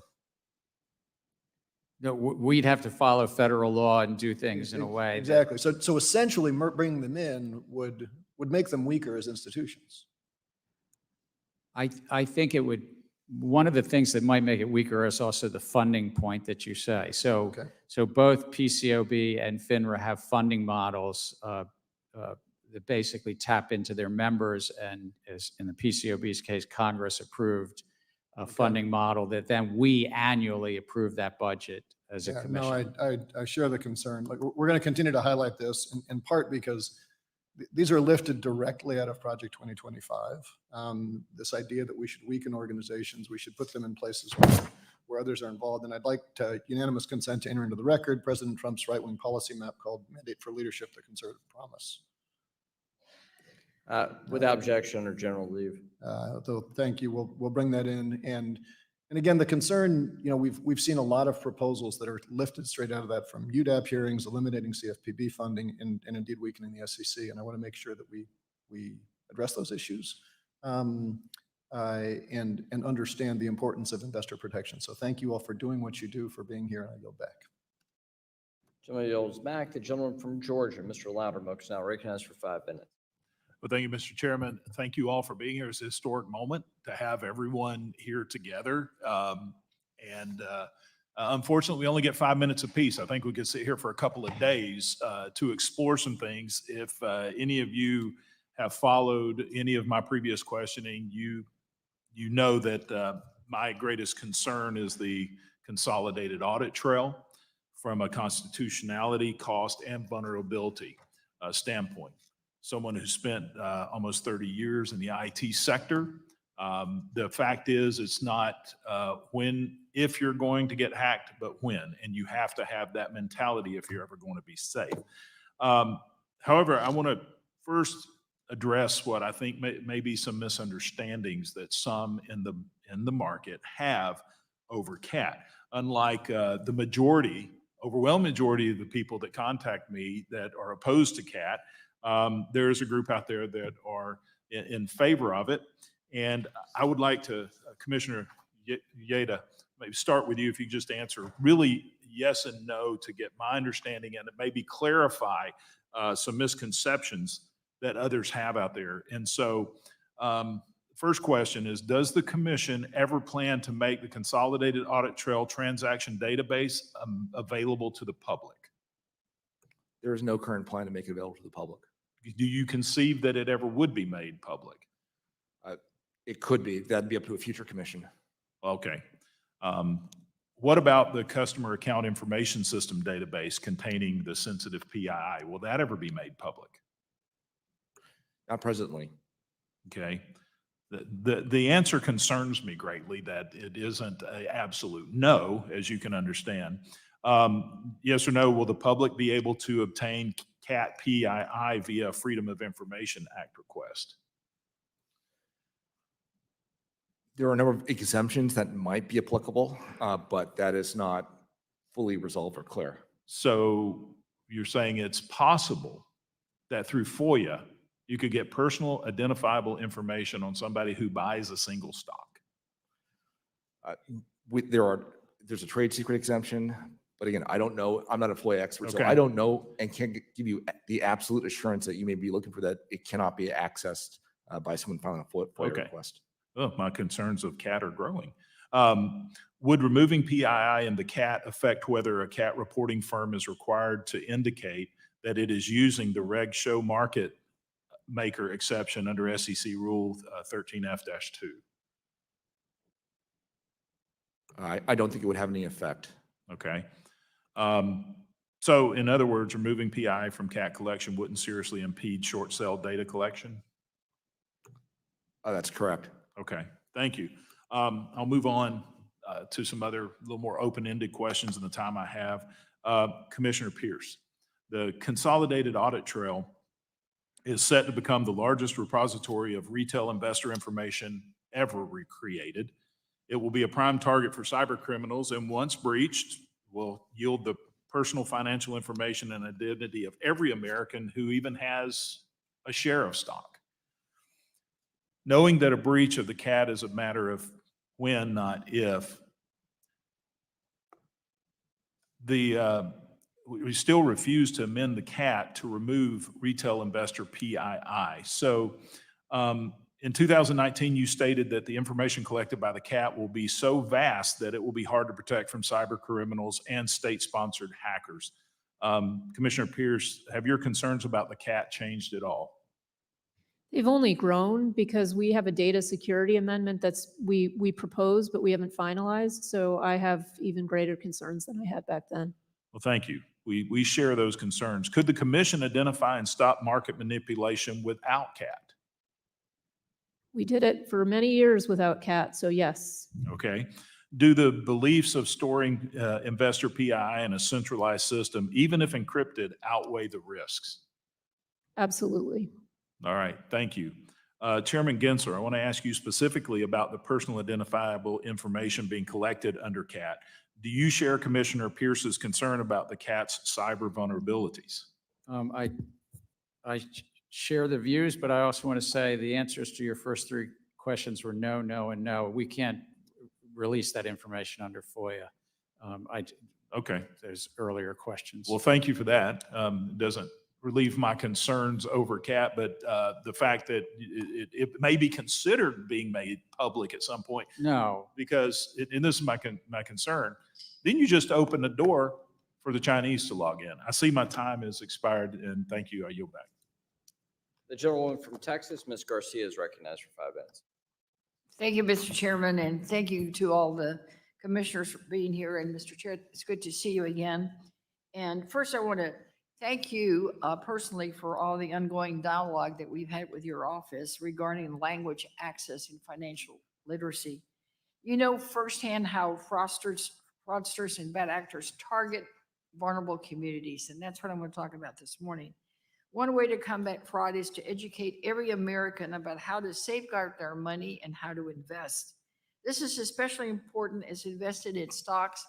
No, we'd have to follow federal law and do things in a way. Exactly. So essentially, bringing them in would make them weaker as institutions. I think it would. One of the things that might make it weaker is also the funding point that you say. So both PCAOB and FINRA have funding models that basically tap into their members, and as in the PCAOB's case, Congress approved a funding model that then we annually approve that budget as a commission. No, I share the concern. Like, we're going to continue to highlight this in part because these are lifted directly out of Project 2025. This idea that we should weaken organizations, we should put them in places where others are involved. And I'd like to unanimous consent to enter into the record President Trump's right-wing policy map called Mandate for Leadership, the Conservative Promise. Without objection, under general leave. So thank you. We'll bring that in. And again, the concern, we've seen a lot of proposals that are lifted straight out of that from UDAP hearings, eliminating CFPB funding, and indeed weakening the SEC. And I want to make sure that we address those issues and understand the importance of investor protection. So thank you all for doing what you do, for being here, and I yield back. Gentleman yields back. The gentleman from Georgia, Mr. Loudermilk, is now recognized for 5 minutes. Well, thank you, Mr. Chairman. Thank you all for being here. It's a historic moment to have everyone here together. Unfortunately, we only get 5 minutes apiece. I think we could sit here for a couple of days to explore some things. If any of you have followed any of my previous questioning, you know that my greatest concern is the consolidated audit trail from a constitutionality, cost, and vulnerability standpoint. Someone who spent almost 30 years in the IT sector. The fact is, it's not if you're going to get hacked, but when, and you have to have that mentality if you're ever going to be safe. However, I want to first address what I think may be some misunderstandings that some in the market have over CAT. Unlike the majority overwhelming majority of the people that contact me that are opposed to CAT, there's a group out there that are in favor of it. And I would like to, Commissioner Yeda, maybe start with you if you just answer really yes and no to get my understanding and maybe clarify some misconceptions that others have out there. And so first question is, does the commission ever plan to make the Consolidated Audit Trail Transaction Database available to the public? There is no current plan to make it available to the public. Do you conceive that it ever would be made public? It could be. That'd be up to a future commission. Okay. What about the Customer Account Information System database containing the sensitive PII? Will that ever be made public? Not presently. Okay. The answer concerns me greatly that it isn't an absolute no, as you can understand. Yes or no, will the public be able to obtain CAT PII via Freedom of Information Act request? There are a number of exemptions that might be applicable, but that is not fully resolved or clear. So you're saying it's possible that through FOIA, you could get personal identifiable information on somebody who buys a single stock? There's a trade secret exemption, but again, I don't know. I'm not a FOIA expert, so Okay. I don't know and can't give you the absolute assurance that you may be looking for, that it cannot be accessed by someone filing a FOIA Okay. request. Oh, my concerns of CAT are growing. Would removing PII in the CAT affect whether a CAT reporting firm is required to indicate that it is using the reg show market maker exception under SEC Rule 13F-2? I don't think it would have any effect. Okay. So in other words, removing PII from CAT collection wouldn't seriously impede short sale data collection? That's correct. Okay, thank you. I'll move on to some other little more open-ended questions in the time I have. Commissioner Pierce, the Consolidated Audit Trail is set to become the largest repository of retail investor information ever recreated. It will be a prime target for cyber criminals, and once breached, will yield the personal financial information and identity of every American who even has a share of stock. Knowing that a breach of the CAT is a matter of when, not if, we still refuse to amend the CAT to remove retail investor PII. So in 2019, you stated that the information collected by the CAT will be so vast that it will be hard to protect from cyber criminals and state-sponsored hackers. Commissioner Pierce, have your concerns about the CAT changed at all? They've only grown because we have a data security amendment we proposed, but we haven't finalized. So I have even greater concerns than I had back then. Well, thank you. We share those concerns. Could the commission identify and stop market manipulation without CAT? We did it for many years without CAT, so yes. Okay. Do the beliefs of storing investor PII in a centralized system, even if encrypted, outweigh the risks? Absolutely. All right, thank you. Chairman Gensler, I want to ask you specifically about the personal identifiable information being collected under CAT. Do you share Commissioner Pierce's concern about the CAT's cyber vulnerabilities? I share the views, but I also want to say the answers to your first three questions were no, no, and no. We can't release that information under FOIA. Okay. There's earlier questions. Well, thank you for that. It doesn't relieve my concerns over CAT, but the fact that it may be considered being made public at some point. No. Because, and this is my concern, then you just open the door for the Chinese to log in. I see my time has expired, and thank you. I yield back. The gentlewoman from Texas, Ms. Garcia, is recognized for 5 minutes. Thank you, Mr. Chairman, and thank you to all the commissioners for being here. And Mr. Chair, it's good to see you again. And first, I want to thank you personally for all the ongoing dialogue that we've had with your office regarding language access and financial literacy. You know firsthand how fraudsters and bad actors target vulnerable communities, and that's what I'm going to talk about this morning. One way to combat fraud is to educate every American about how to safeguard their money and how to invest. This is especially important as invested in stocks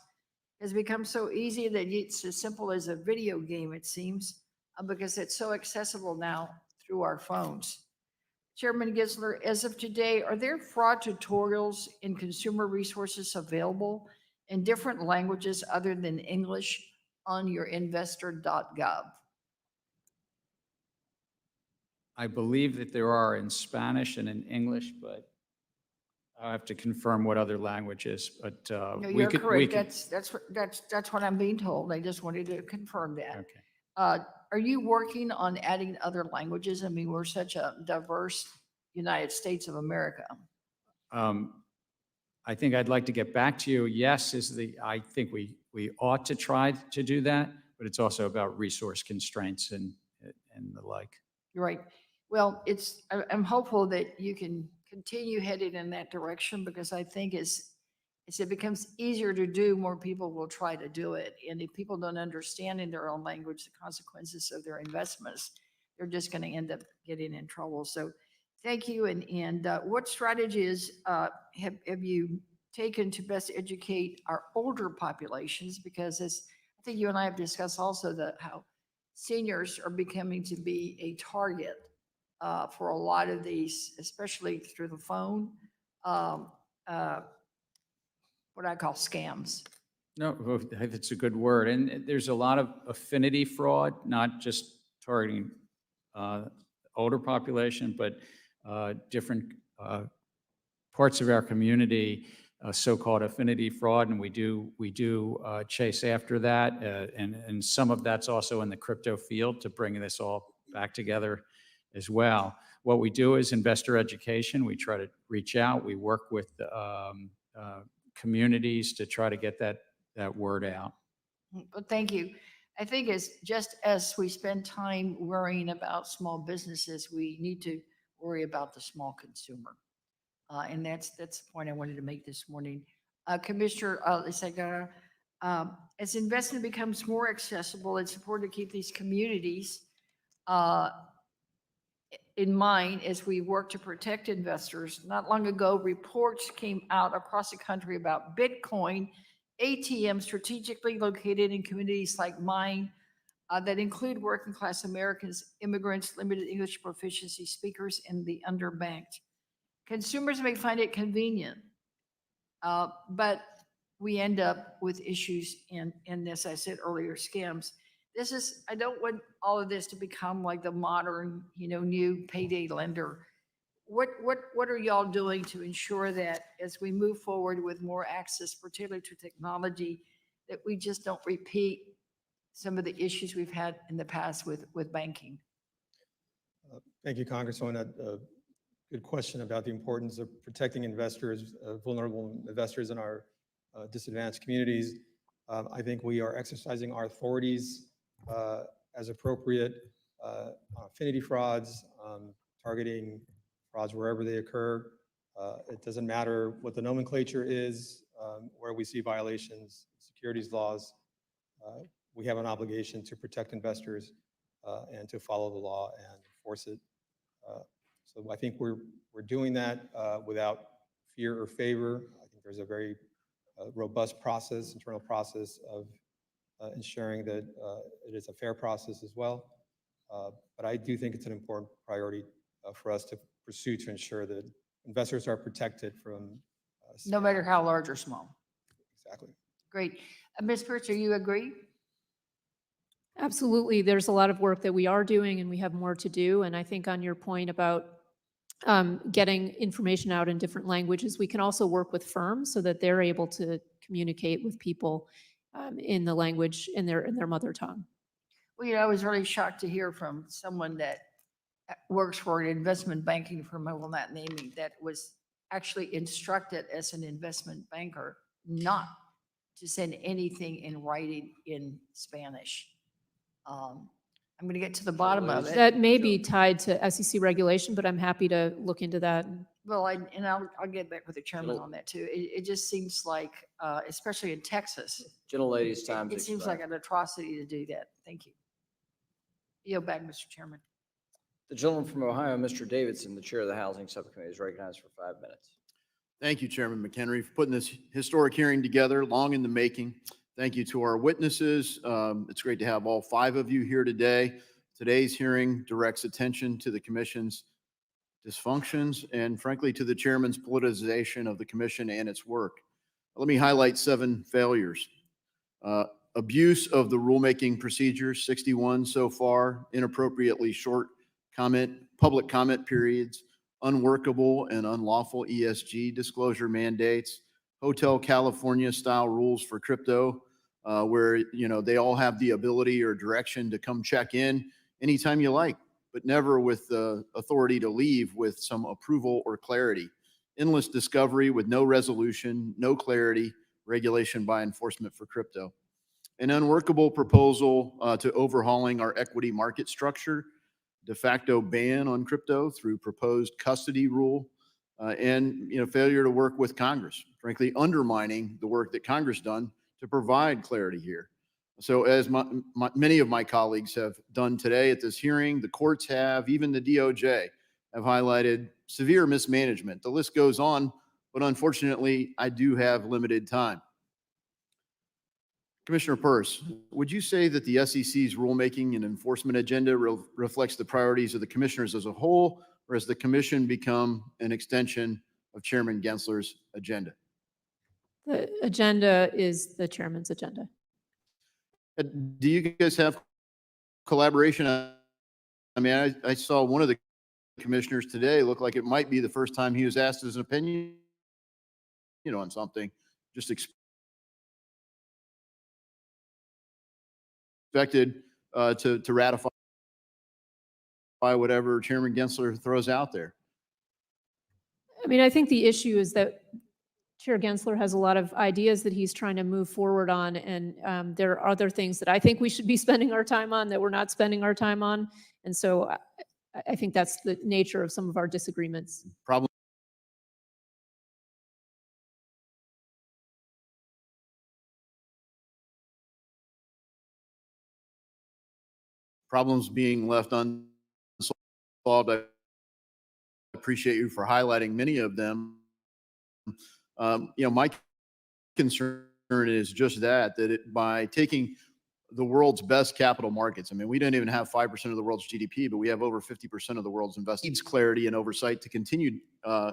has become so easy that it's as simple as a video game, it seems, because it's so accessible now through our phones. Chairman Gensler, as of today, are there fraud tutorials in consumer resources available in different languages other than English on your investor.gov? I believe that there are in Spanish and in English, but I have to confirm what other languages, but No, we you're could, correct. That's what I'm being told. I just wanted to confirm that. Okay. Are you working on adding other languages? I mean, we're such a diverse United States of America. I think I'd like to get back to you. Yes, I think we ought to try to do that, but it's also about resource constraints and the like. You're right. Well, I'm hopeful that you can continue headed in that direction, because I think as it becomes easier to do, more people will try to do it. And if people don't understand in their own language the consequences of their investments, they're just going to end up getting in trouble. So thank you. And what strategies have you taken to best educate our older populations? Because as I think you and I have discussed also, how seniors are becoming to be a target for a lot of these, especially through the phone, what I call scams. No, that's a good word. And there's a lot of affinity fraud, not just targeting older population, but different parts of our community, so-called affinity fraud, and we do chase after that, and some of that's also in the crypto field to bring this all back together as well. What we do is investor education. We try to reach out. We work with communities to try to get that word out. Well, thank you. I think just as we spend time worrying about small businesses, we need to worry about the small consumer. And that's the point I wanted to make this morning. Commissioner Lisagara, as investment becomes more accessible, it's important to keep these communities in mind as we work to protect investors. Not long ago, reports came out across the country about Bitcoin ATMs strategically located in communities like mine that include working class Americans, immigrants, limited English proficiency speakers, and the underbanked. Consumers may find it convenient, but we end up with issues in this, I said earlier, scams. I don't want all of this to become like the modern, new payday lender. What are y'all doing to ensure that as we move forward with more access, particularly to technology, that we just don't repeat some of the issues we've had in the past with banking? Thank you, Congresswoman. A good question about the importance of protecting investors, vulnerable investors in our disadvantaged communities. I think we are exercising our authorities as appropriate on affinity frauds, targeting frauds wherever they occur. It doesn't matter what the nomenclature is, where we see violations, securities laws. We have an obligation to protect investors and to follow the law and enforce it. So I think we're doing that without fear or favor. I think there's a very robust process, internal process of ensuring that it is a fair process as well. But I do think it's an important priority for us to pursue to ensure that investors are protected from no matter how large or small. Exactly. Great. Ms. Purcher, you agree? Absolutely. There's a lot of work that we are doing and we have more to do. And I think on your point about getting information out in different languages, we can also work with firms so that they're able to communicate with people in the language in their mother tongue. Well, I was really shocked to hear from someone that works for an investment banking firm, I will not name it, that was actually instructed as an investment banker not to send anything in writing in Spanish. I'm going to get to the bottom of it. That may be tied to SEC regulation, but I'm happy to look into that. Well, I'll get back with the chairman on that too. It just seems like, especially in Texas, Gentlelady's time. it seems like an atrocity to do that. Thank you. Yield back, Mr. Chairman. The gentleman from Ohio, Mr. Davidson, the chair of the Housing Subcommittee, is recognized for 5 minutes. Thank you, Chairman McHenry, for putting this historic hearing together, long in the making. Thank you to our witnesses. It's great to have all 5 of you here today. Today's hearing directs attention to the commission's dysfunctions and frankly to the chairman's politicization of the commission and its work. Let me highlight 7 failures. Abuse of the rulemaking procedures, 61 so far, inappropriately short public comment periods, unworkable and unlawful ESG disclosure mandates, Hotel California style rules for crypto, where, they all have the ability or direction to come check in anytime you like, but never with the authority to leave with some approval or clarity. Endless discovery with no resolution, no clarity, regulation by enforcement for crypto. An unworkable proposal to overhauling our equity market structure, de facto ban on crypto through proposed custody rule, and failure to work with Congress, frankly undermining the work that Congress done to provide clarity here. So as many of my colleagues have done today at this hearing, the courts have, even the DOJ have highlighted severe mismanagement. The list goes on, but unfortunately, I do have limited time. Commissioner Peirce, would you say that the SEC's rulemaking and enforcement agenda reflects the priorities of the commissioners as a whole, or has the commission become an extension of Chairman Gensler's agenda? The agenda is the chairman's agenda. Do you guys have collaboration? I mean, I saw one of the commissioners today look like it might be the first time he was asked his opinion, on something. Just expected to ratify whatever Chairman Gensler throws out there. I mean, I think the issue is that Chair Gensler has a lot of ideas that he's trying to move forward on, and there are other things that I think we should be spending our time on that we're not spending our time on. And so I think that's the nature of some of our disagreements. Problems being left unsolved. I appreciate you for highlighting many of them. My concern is just that by taking the world's best capital markets, I mean, we don't even have 5% of the world's GDP, but we have over 50% of the world's investment. Needs clarity and oversight to continue.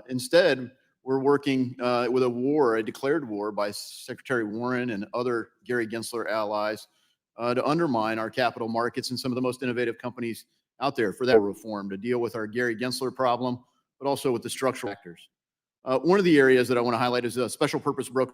Instead, we're working with a declared war by Secretary Warren and other Gary Gensler allies to undermine our capital markets and some of the most innovative companies out there for that reform to deal with our Gary Gensler problem, but also with the structural factors. One of the areas that I want to highlight is a special purpose broker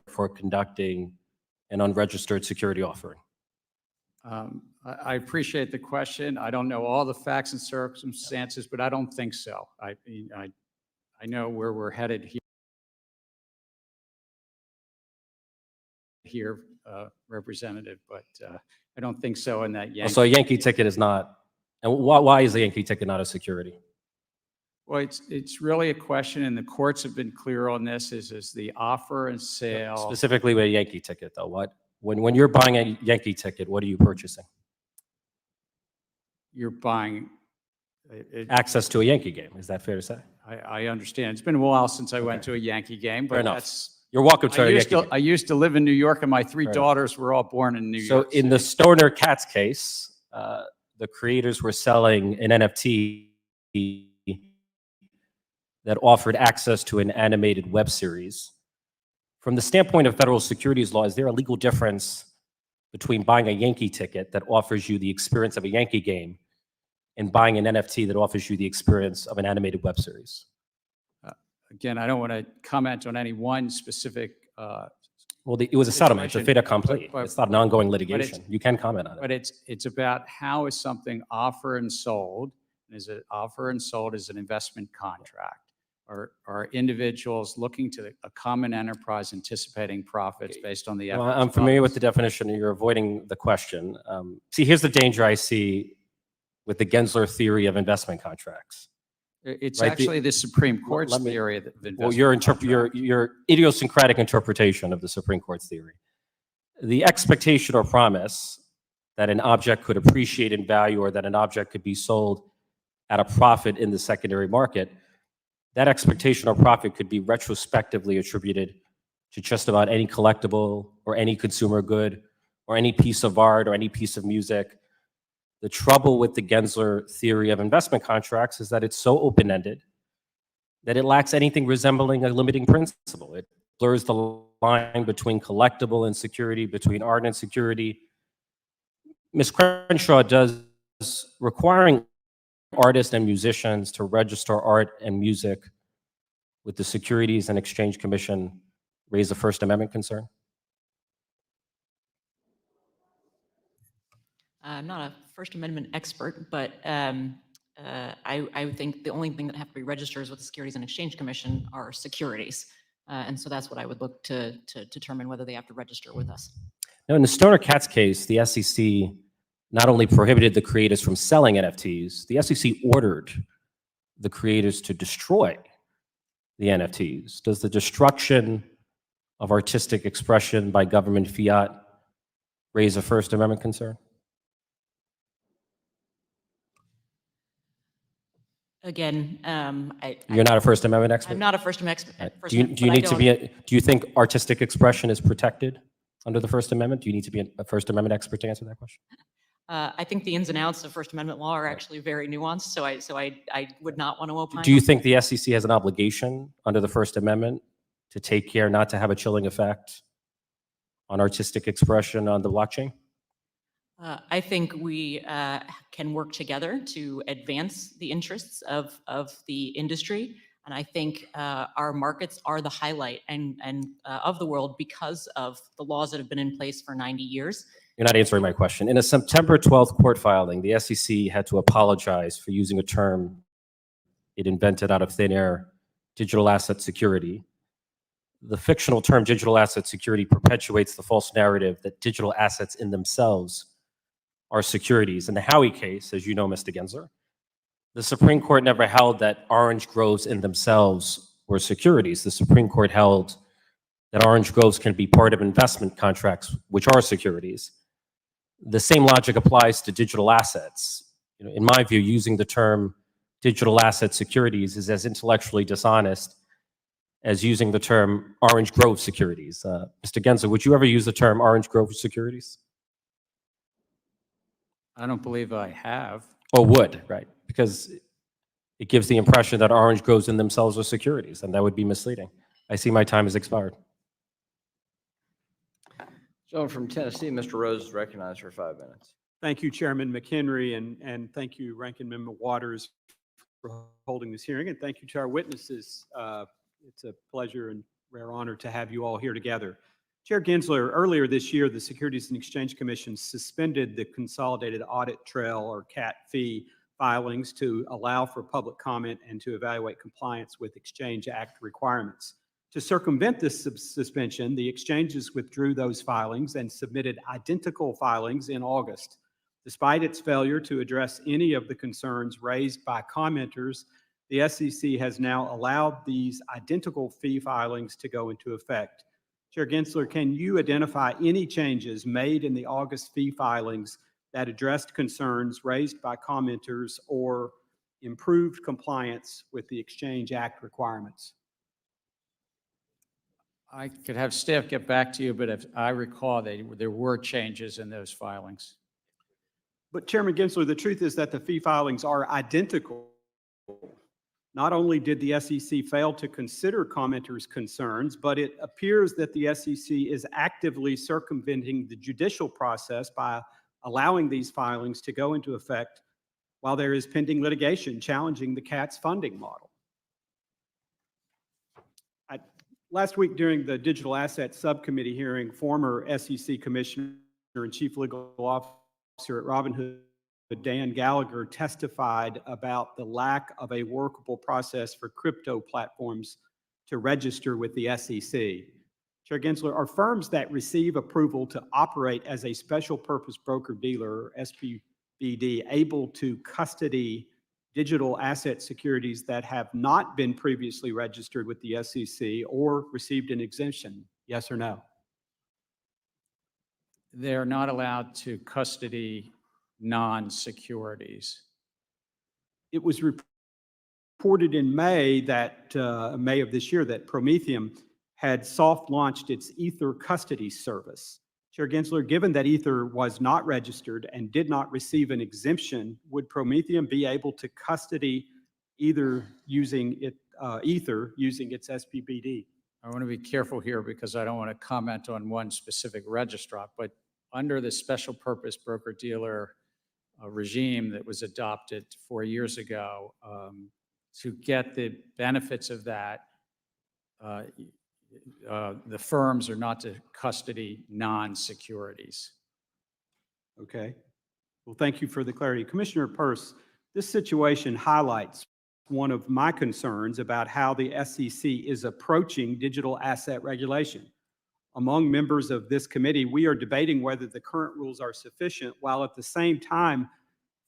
for conducting an unregistered security offering? I appreciate the question. I don't know all the facts and circumstances, but I don't think so. I know where we're headed here, Representative, but I don't think so in that Yankee. So a Yankee ticket is not, and why is the Yankee ticket not a security? Well, it's really a question, and the courts have been clear on this, is the offer and sale. Specifically with a Yankee ticket, though, when you're buying a Yankee ticket, what are you purchasing? You're buying Access to a Yankee game. Is that fair to say? I understand. It's been a while since I went to a Yankee game, Fair but enough. that's. You're welcome to a Yankee game. I used to live in New York, and my three Fair enough. daughters were all born in New York. So in the Stoner Cats case, the creators were selling an NFT that offered access to an animated web series. From the standpoint of federal securities law, is there a legal difference between buying a Yankee ticket that offers you the experience of a Yankee game and buying an NFT that offers you the experience of an animated web series? Again, I don't want to comment on any one specific. Well, it was a settlement. It's a fait accompli. but- It's not an ongoing but it's- litigation. You can comment on it. But it's about how is something offered and sold. Is it offered and sold as an investment contract? Or are individuals looking to a common enterprise anticipating profits based on the Well, efforts I'm of familiar others? with the definition. You're avoiding the question. See, here's the danger I see with the Gensler theory of investment contracts. It's right? actually the Supreme Court's let me- theory of investment. Well, your idiosyncratic interpretation of the Supreme Court's theory. The expectation or promise that an object could appreciate in value or that an object could be sold at a profit in the secondary market, that expectation or profit could be retrospectively attributed to just about any collectible or any consumer good or any piece of art or any piece of music. The trouble with the Gensler theory of investment contracts is that it's so open-ended that it lacks anything resembling a limiting principle. It blurs the line between collectible and security, between art and security. Ms. Crenshaw, does requiring artists and musicians to register art and music with the Securities and Exchange Commission raise a First Amendment concern? I'm not a First Amendment expert, but I would think the only thing that have to be registered with the Securities and Exchange Commission are securities. And so that's what I would look to determine whether they have to register with us. Now, in the Stoner Cats case, the SEC not only prohibited the creators from selling NFTs, the SEC ordered the creators to destroy the NFTs. Does the destruction of artistic expression by government fiat raise a First Amendment concern? Again, You're not a First Amendment expert? I'm not a First Amendment expert. Do you need to be, do you think artistic expression is protected under the First Amendment? Do you need to be a First Amendment expert to answer that question? I think the ins and outs of First Amendment law are actually very nuanced, so I would not want to opine. Do you on think the SEC has an obligation under the First Amendment to take care not to have a chilling effect on artistic expression on the blockchain? I think we can work together to advance the interests of the industry. And I think our markets are the highlight of the world because of the laws that have been in place for 90 years. You're not answering my question. In a September 12th court filing, the SEC had to apologize for using a term it invented out of thin air, digital asset security. The fictional term digital asset security perpetuates the false narrative that digital assets in themselves are securities. In the Howey case, as you know, Mr. Gensler, the Supreme Court never held that orange groves in themselves were securities. The Supreme Court held that orange groves can be part of investment contracts, which are securities. The same logic applies to digital assets. In my view, using the term digital asset securities is as intellectually dishonest as using the term orange grove securities. Mr. Gensler, would you ever use the term orange grove securities? I don't believe I have. Or would, right? Because it gives the impression that orange groves in themselves are securities, and that would be misleading. I see my time has expired. Gentleman from Tennessee, Mr. Rose is recognized for 5 minutes. Thank you, Chairman McHenry, and thank you, Ranking Member Waters, for holding this hearing, and thank you to our witnesses. It's a pleasure and rare honor to have you all here together. Chair Gensler, earlier this year, the Securities and Exchange Commission suspended the Consolidated Audit Trail, or CAT fee, filings to allow for public comment and to evaluate compliance with Exchange Act requirements. To circumvent this suspension, the exchanges withdrew those filings and submitted identical filings in August. Despite its failure to address any of the concerns raised by commenters, the SEC has now allowed these identical fee filings to go into effect. Chair Gensler, can you identify any changes made in the August fee filings that addressed concerns raised by commenters or improved compliance with the Exchange Act requirements? I could have staff get back to you, but if I recall, there were changes in those filings. But Chairman Gensler, the truth is that the fee filings are identical. Not only did the SEC fail to consider commenters' concerns, but it appears that the SEC is actively circumventing the judicial process by allowing these filings to go into effect while there is pending litigation challenging the CAT's funding model. Last week during the Digital Assets Subcommittee hearing, former SEC Commissioner and Chief Legal Officer at Robinhood, Dan Gallagher, testified about the lack of a workable process for crypto platforms to register with the SEC. Chair Gensler, are firms that receive approval to operate as a special purpose broker-dealer, or SPVD, able to custody digital asset securities that have not been previously registered with the SEC or received an exemption? Yes or no? They're not allowed to custody non-securities. It was reported in May of this year that Prometheum had soft launched its Ether custody service. Chair Gensler, given that Ether was not registered and did not receive an exemption, would Prometheum be able to custody Ether using its SPVD? I want to be careful here because I don't want to comment on one specific registrar, but under the special purpose broker-dealer regime that was adopted 4 years ago, to get the benefits of that, the firms are not to custody non-securities. Okay. Well, thank you for the clarity. Commissioner Peirce, this situation highlights one of my concerns about how the SEC is approaching digital asset regulation. Among members of this committee, we are debating whether the current rules are sufficient, while at the same time,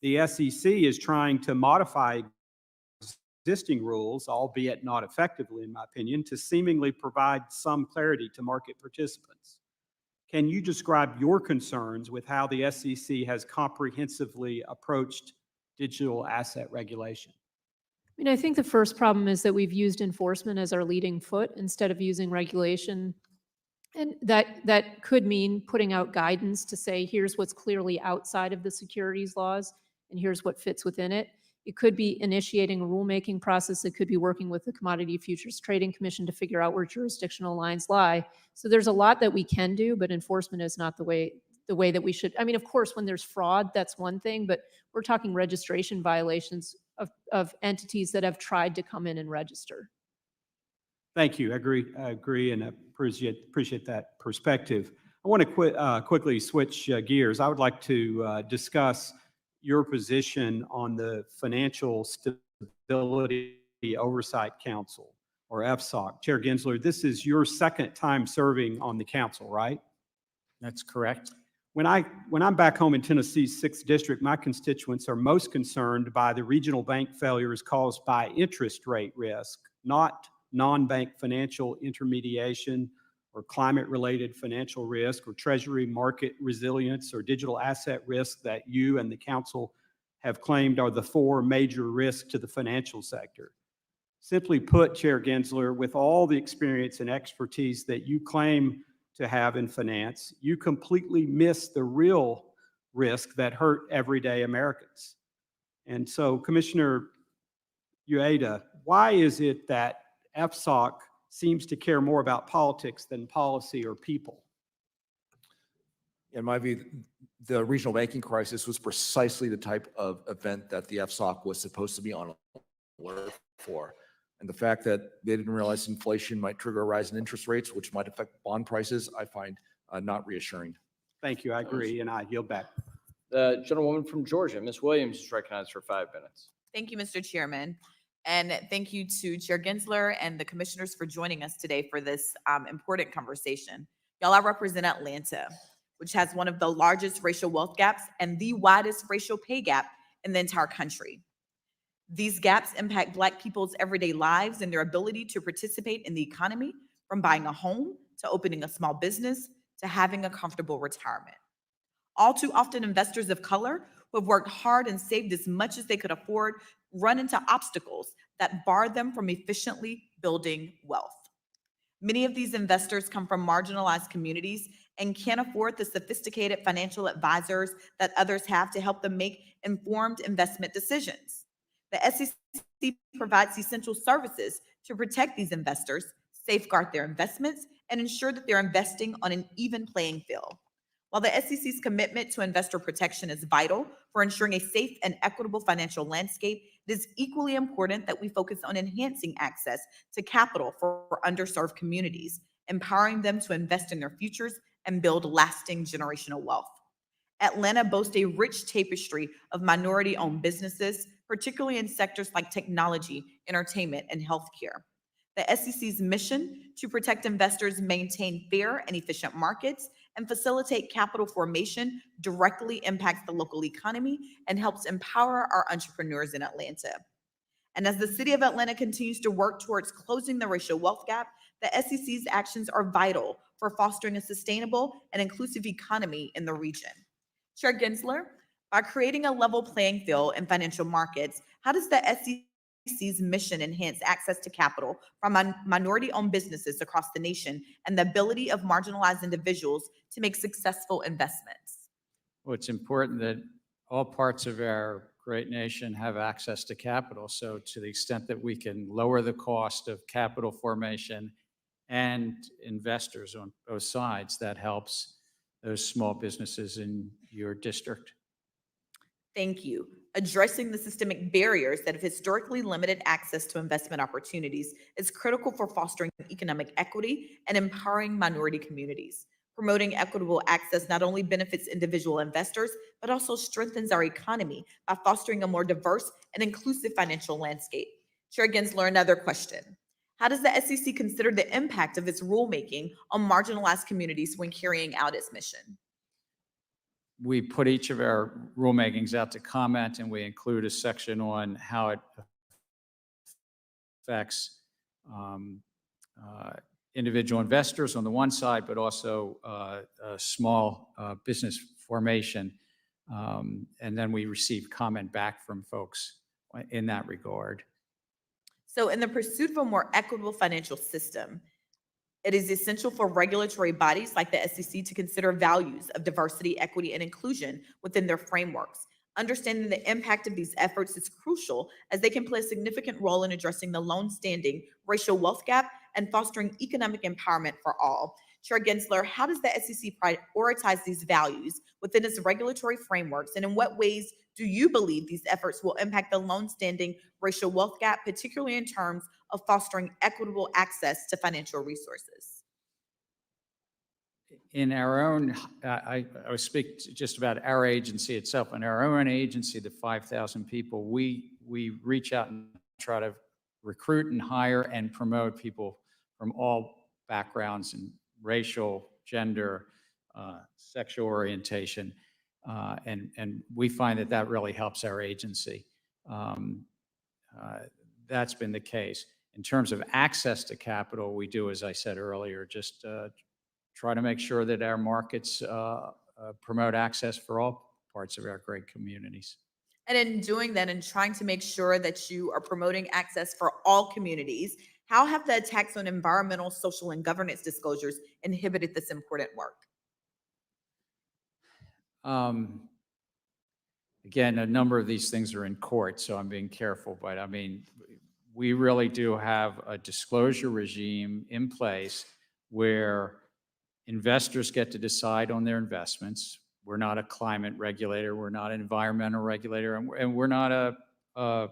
the SEC is trying to modify existing rules, albeit not effectively, in my opinion, to seemingly provide some clarity to market participants. Can you describe your concerns with how the SEC has comprehensively approached digital asset regulation? I mean, I think the first problem is that we've used enforcement as our leading foot instead of using regulation. And that could mean putting out guidance to say, here's what's clearly outside of the securities laws, and here's what fits within it. It could be initiating a rulemaking process. It could be working with the Commodity Futures Trading Commission to figure out where jurisdictional lines lie. So there's a lot that we can do, but enforcement is not the way that we should. I mean, of course, when there's fraud, that's one thing, but we're talking registration violations of entities that have tried to come in and register. Thank you. I agree and appreciate that perspective. I want to quickly switch gears. I would like to discuss your position on the Financial Stability Oversight Council, or FSOC. Chair Gensler, this is your second time serving on the council, right? That's correct. When I'm back home in Tennessee's 6th District, my constituents are most concerned by the regional bank failures caused by interest rate risk, not non-bank financial intermediation or climate-related financial risk or treasury market resilience or digital asset risk that you and the council have claimed are the 4 major risks to the financial sector. Simply put, Chair Gensler, with all the experience and expertise that you claim to have in finance, you completely miss the real risk that hurt everyday Americans. And so, Commissioner Ueda, why is it that FSOC seems to care more about politics than policy or people? In my view, the regional banking crisis was precisely the type of event that the FSOC was supposed to be on alert for. And the fact that they didn't realize inflation might trigger a rise in interest rates, which might affect bond prices, I find not reassuring. Thank you. I agree, and I yield back. The gentlewoman from Georgia, Ms. Williams, is recognized for 5 minutes. Thank you, Mr. Chairman. And thank you to Chair Gensler and the commissioners for joining us today for this important conversation. Y'all, I represent Atlanta, which has one of the largest racial wealth gaps and the widest racial pay gap in the entire country. These gaps impact Black people's everyday lives and their ability to participate in the economy, from buying a home to opening a small business to having a comfortable retirement. All too often, investors of color who have worked hard and saved as much as they could afford run into obstacles that bar them from efficiently building wealth. Many of these investors come from marginalized communities and can't afford the sophisticated financial advisors that others have to help them make informed investment decisions. The SEC provides essential services to protect these investors, safeguard their investments, and ensure that they're investing on an even playing field. While the SEC's commitment to investor protection is vital for ensuring a safe and equitable financial landscape, it is equally important that we focus on enhancing access to capital for underserved communities, empowering them to invest in their futures and build lasting generational wealth. Atlanta boasts a rich tapestry of minority-owned businesses, particularly in sectors like technology, entertainment, and healthcare. The SEC's mission to protect investors, maintain fair and efficient markets, and facilitate capital formation directly impacts the local economy and helps empower our entrepreneurs in Atlanta. And as the city of Atlanta continues to work towards closing the racial wealth gap, the SEC's actions are vital for fostering a sustainable and inclusive economy in the region. Chair Gensler, by creating a level playing field in financial markets, how does the SEC's mission enhance access to capital from minority-owned businesses across the nation and the ability of marginalized individuals to make successful investments? Well, it's important that all parts of our great nation have access to capital. So to the extent that we can lower the cost of capital formation and investors on both sides, that helps those small businesses in your district. Thank you. Addressing the systemic barriers that have historically limited access to investment opportunities is critical for fostering economic equity and empowering minority communities. Promoting equitable access not only benefits individual investors, but also strengthens our economy by fostering a more diverse and inclusive financial landscape. Chair Gensler, another question. How does the SEC consider the impact of its rulemaking on marginalized communities when carrying out its mission? We put each of our rulemakings out to comment, and we include a section on how it affects individual investors on the one side, but also small business formation. And then we receive comment back from folks in that regard. So in the pursuit of a more equitable financial system, it is essential for regulatory bodies like the SEC to consider values of diversity, equity, and inclusion within their frameworks. Understanding the impact of these efforts is crucial, as they can play a significant role in addressing the long-standing racial wealth gap and fostering economic empowerment for all. Chair Gensler, how does the SEC prioritize these values within its regulatory frameworks, and in what ways do you believe these efforts will impact the long-standing racial wealth gap, particularly in terms of fostering equitable access to financial resources? In our own, I would speak just about our agency itself. In our own agency, the 5,000 people, we reach out and try to recruit and hire and promote people from all backgrounds and racial, gender, sexual orientation. And we find that that really helps our agency. That's been the case. In terms of access to capital, we do, as I said earlier, just try to make sure that our markets promote access for all parts of our great communities. And in doing that and trying to make sure that you are promoting access for all communities, how have the attacks on environmental, social, and governance disclosures inhibited this important work? Again, a number of these things are in court, so I'm being careful, but I mean, we really do have a disclosure regime in place where investors get to decide on their investments. We're not a climate regulator, we're not an environmental regulator, and we're not a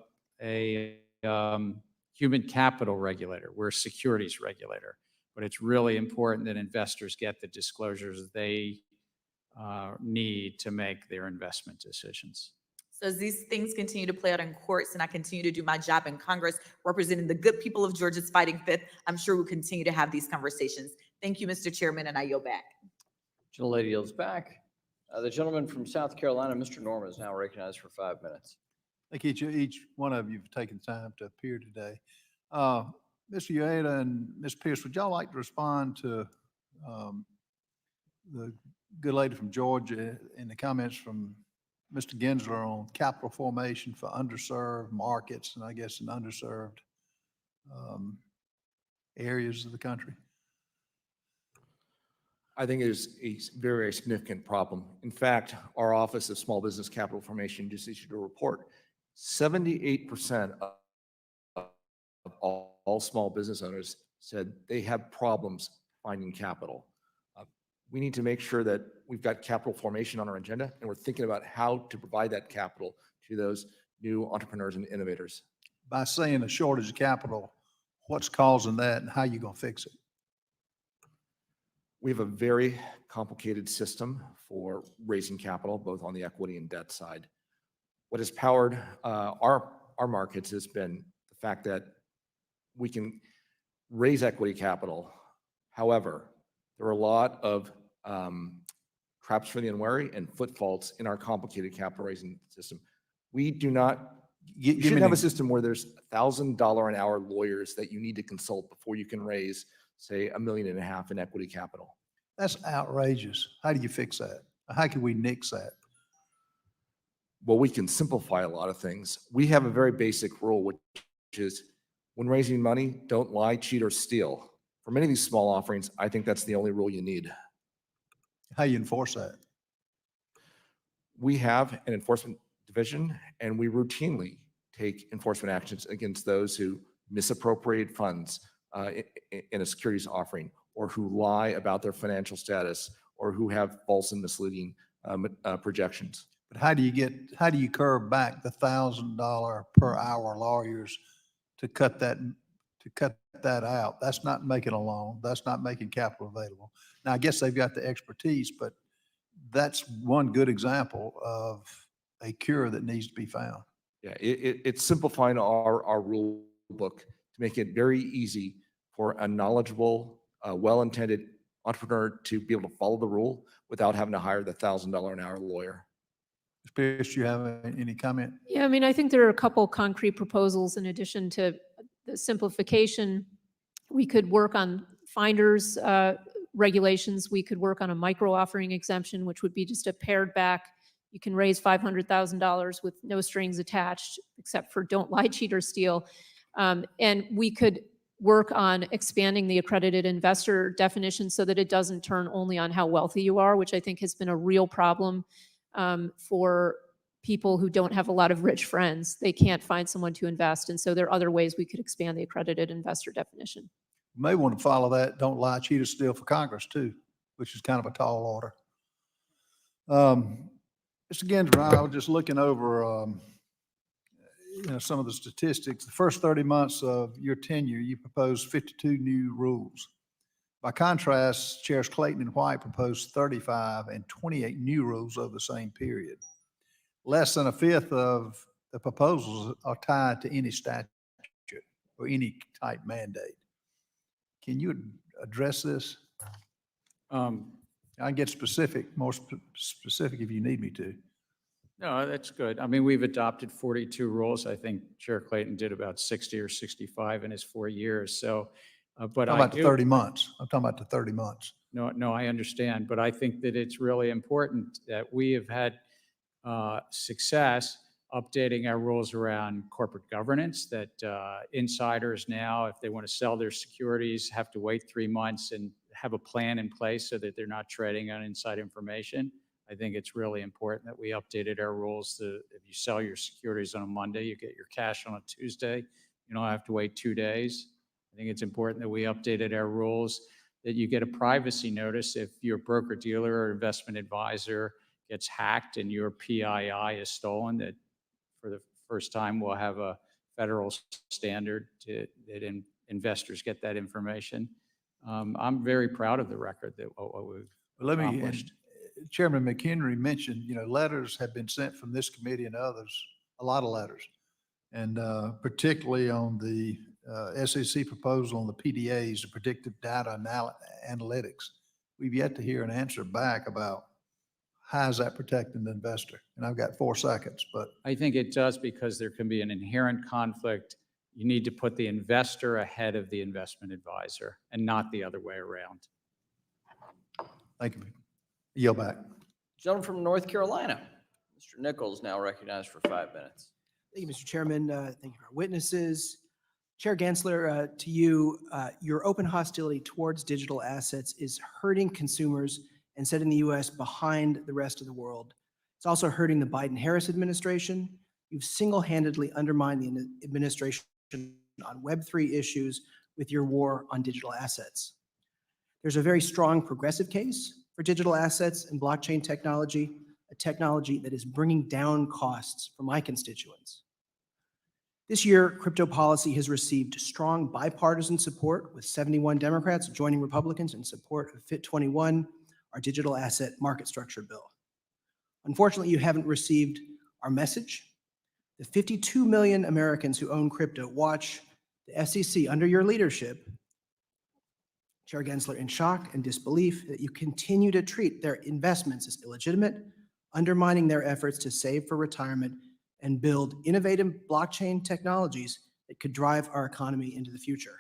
human capital regulator. We're a securities regulator. But it's really important that investors get the disclosures they need to make their investment decisions. So as these things continue to play out in courts and I continue to do my job in Congress representing the good people of Georgia's fighting fifth, I'm sure we'll continue to have these conversations. Thank you, Mr. Chairman, and I yield back. Gentlelady yields back. The gentleman from South Carolina, Mr. Norman, is now recognized for 5 minutes. Thank each one of you for taking time to appear today. Mr. Ueda and Ms. Pierce, would y'all like to respond to the good lady from Georgia and the comments from Mr. Gensler on capital formation for underserved markets and I guess in underserved areas of the country? I think it is a very significant problem. In fact, our Office of Small Business Capital Formation just issued a report. 78% of all small business owners said they have problems finding capital. We need to make sure that we've got capital formation on our agenda and we're thinking about how to provide that capital to those new entrepreneurs and innovators. By saying a shortage of capital, what's causing that and how you going to fix it? We have a very complicated system for raising capital, both on the equity and debt side. What has powered our markets has been the fact that we can raise equity capital. However, there are a lot of traps for the unwary and footfalls in our complicated capital raising system. We do not, you should have a system where there's $1,000 an hour lawyers that you need to consult before you can raise, say, $1.5 million in equity capital. That's outrageous. How do you fix that? How can we nix that? Well, we can simplify a lot of things. We have a very basic rule, which is when raising money, don't lie, cheat, or steal. For many of these small offerings, I think that's the only rule you need. How you enforce that? We have an enforcement division, and we routinely take enforcement actions against those who misappropriate funds in a securities offering, or who lie about their financial status, or who have false and misleading projections. But how do you curb back the $1,000 per hour lawyers to cut that out? That's not making a loan. That's not making capital available. Now, I guess they've got the expertise, but that's one good example of a cure that needs to be found. Yeah, it's simplifying our rule book to make it very easy for a knowledgeable, well-intended entrepreneur to be able to follow the rule without having to hire the $1,000 an hour lawyer. Ms. Pierce, do you have any comment? Yeah, I mean, I think there are a couple concrete proposals in addition to the simplification. We could work on finders regulations. We could work on a micro offering exemption, which would be just a pared back. You can raise $500,000 with no strings attached, except for don't lie, cheat, or steal. And we could work on expanding the accredited investor definition so that it doesn't turn only on how wealthy you are, which I think has been a real problem for people who don't have a lot of rich friends. They can't find someone to invest. And so there are other ways we could expand the accredited investor definition. You may want to follow that, don't lie, cheat, or steal for Congress too, which is kind of a tall order. Mr. Gensler, I was just looking over some of the statistics. The first 30 months of your tenure, you proposed 52 new rules. By contrast, Chairs Clayton and White proposed 35 and 28 new rules over the same period. Less than a fifth of the proposals are tied to any statute or any type mandate. Can you address this? I can get more specific if you need me to. No, that's good. I mean, we've adopted 42 rules. I think Chair Clayton did about 60 or 65 in his 4 years. So, but I'm talking about the 30 months. I'm talking about the 30 months. No, I understand. But I think that it's really important that we have had success updating our rules around corporate governance, that insiders now, if they want to sell their securities, have to wait 3 months and have a plan in place so that they're not trading on inside information. I think it's really important that we updated our rules to, if you sell your securities on a Monday, you get your cash on a Tuesday. You don't have to wait 2 days. I think it's important that we updated our rules, that you get a privacy notice if your broker dealer or investment advisor gets hacked and your PII is stolen, that for the first time we'll have a federal standard that investors get that information. I'm very proud of the record that what we've Let me, accomplished. Chairman McHenry mentioned, letters have been sent from this committee and others, a lot of letters. And particularly on the SEC proposal on the PDAs, the predictive data analytics. We've yet to hear an answer back about how is that protecting the investor? And I've got 4 seconds, but I think it does because there can be an inherent conflict. You need to put the investor ahead of the investment advisor and not the other way around. thank you. Yield back. Gentleman from North Carolina, Mr. Nichols, now recognized for 5 minutes. Thank you, Mr. Chairman. Thank you for our witnesses. Chair Gensler, to you, your open hostility towards digital assets is hurting consumers and setting the U.S. behind the rest of the world. It's also hurting the Biden-Harris administration. You've single-handedly undermined the administration on Web3 issues with your war on digital assets. There's a very strong progressive case for digital assets and blockchain technology, a technology that is bringing down costs for my constituents. This year, crypto policy has received strong bipartisan support, with 71 Democrats joining Republicans in support of FIT 21, our digital asset market structure bill. Unfortunately, you haven't received our message. The 52 million Americans who own crypto watch the SEC under your leadership, Chair Gensler, in shock and disbelief that you continue to treat their investments as illegitimate, undermining their efforts to save for retirement and build innovative blockchain technologies that could drive our economy into the future.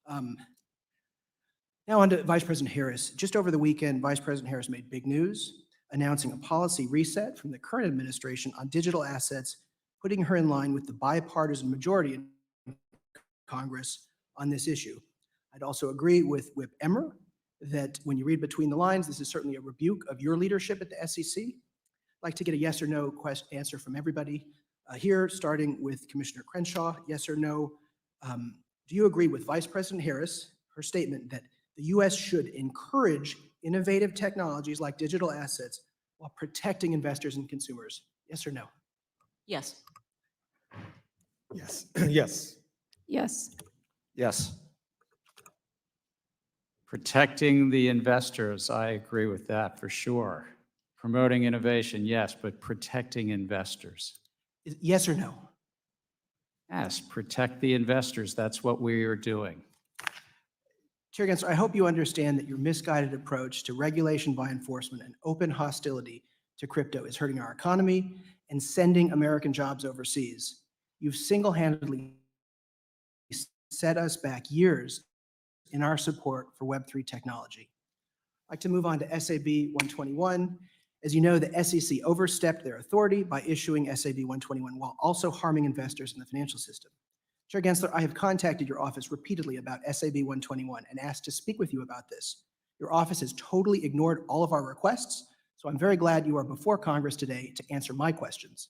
Now on to Vice President Harris. Just over the weekend, Vice President Harris made big news, announcing a policy reset from the current administration on digital assets, putting her in line with the bipartisan majority in Congress on this issue. I'd also agree with Whip Emmer that when you read between the lines, this is certainly a rebuke of your leadership at the SEC. I'd like to get a yes or no answer from everybody here, starting with Commissioner Crenshaw. Yes or no? Do you agree with Vice President Harris, her statement that the U.S. should encourage innovative technologies like digital assets while protecting investors and consumers? Yes or no? Yes. Yes. Yes. Yes. Yes. Protecting the investors, I agree with that for sure. Promoting innovation, yes, but protecting investors. Yes or no? Yes, protect the investors. That's what we are doing. Chair Gensler, I hope you understand that your misguided approach to regulation by enforcement and open hostility to crypto is hurting our economy and sending American jobs overseas. You've single-handedly set us back years in our support for Web3 technology. I'd like to move on to SAB 121. As you know, the SEC overstepped their authority by issuing SAB 121 while also harming investors in the financial system. Chair Gensler, I have contacted your office repeatedly about SAB 121 and asked to speak with you about this. Your office has totally ignored all of our requests, so I'm very glad you are before Congress today to answer my questions.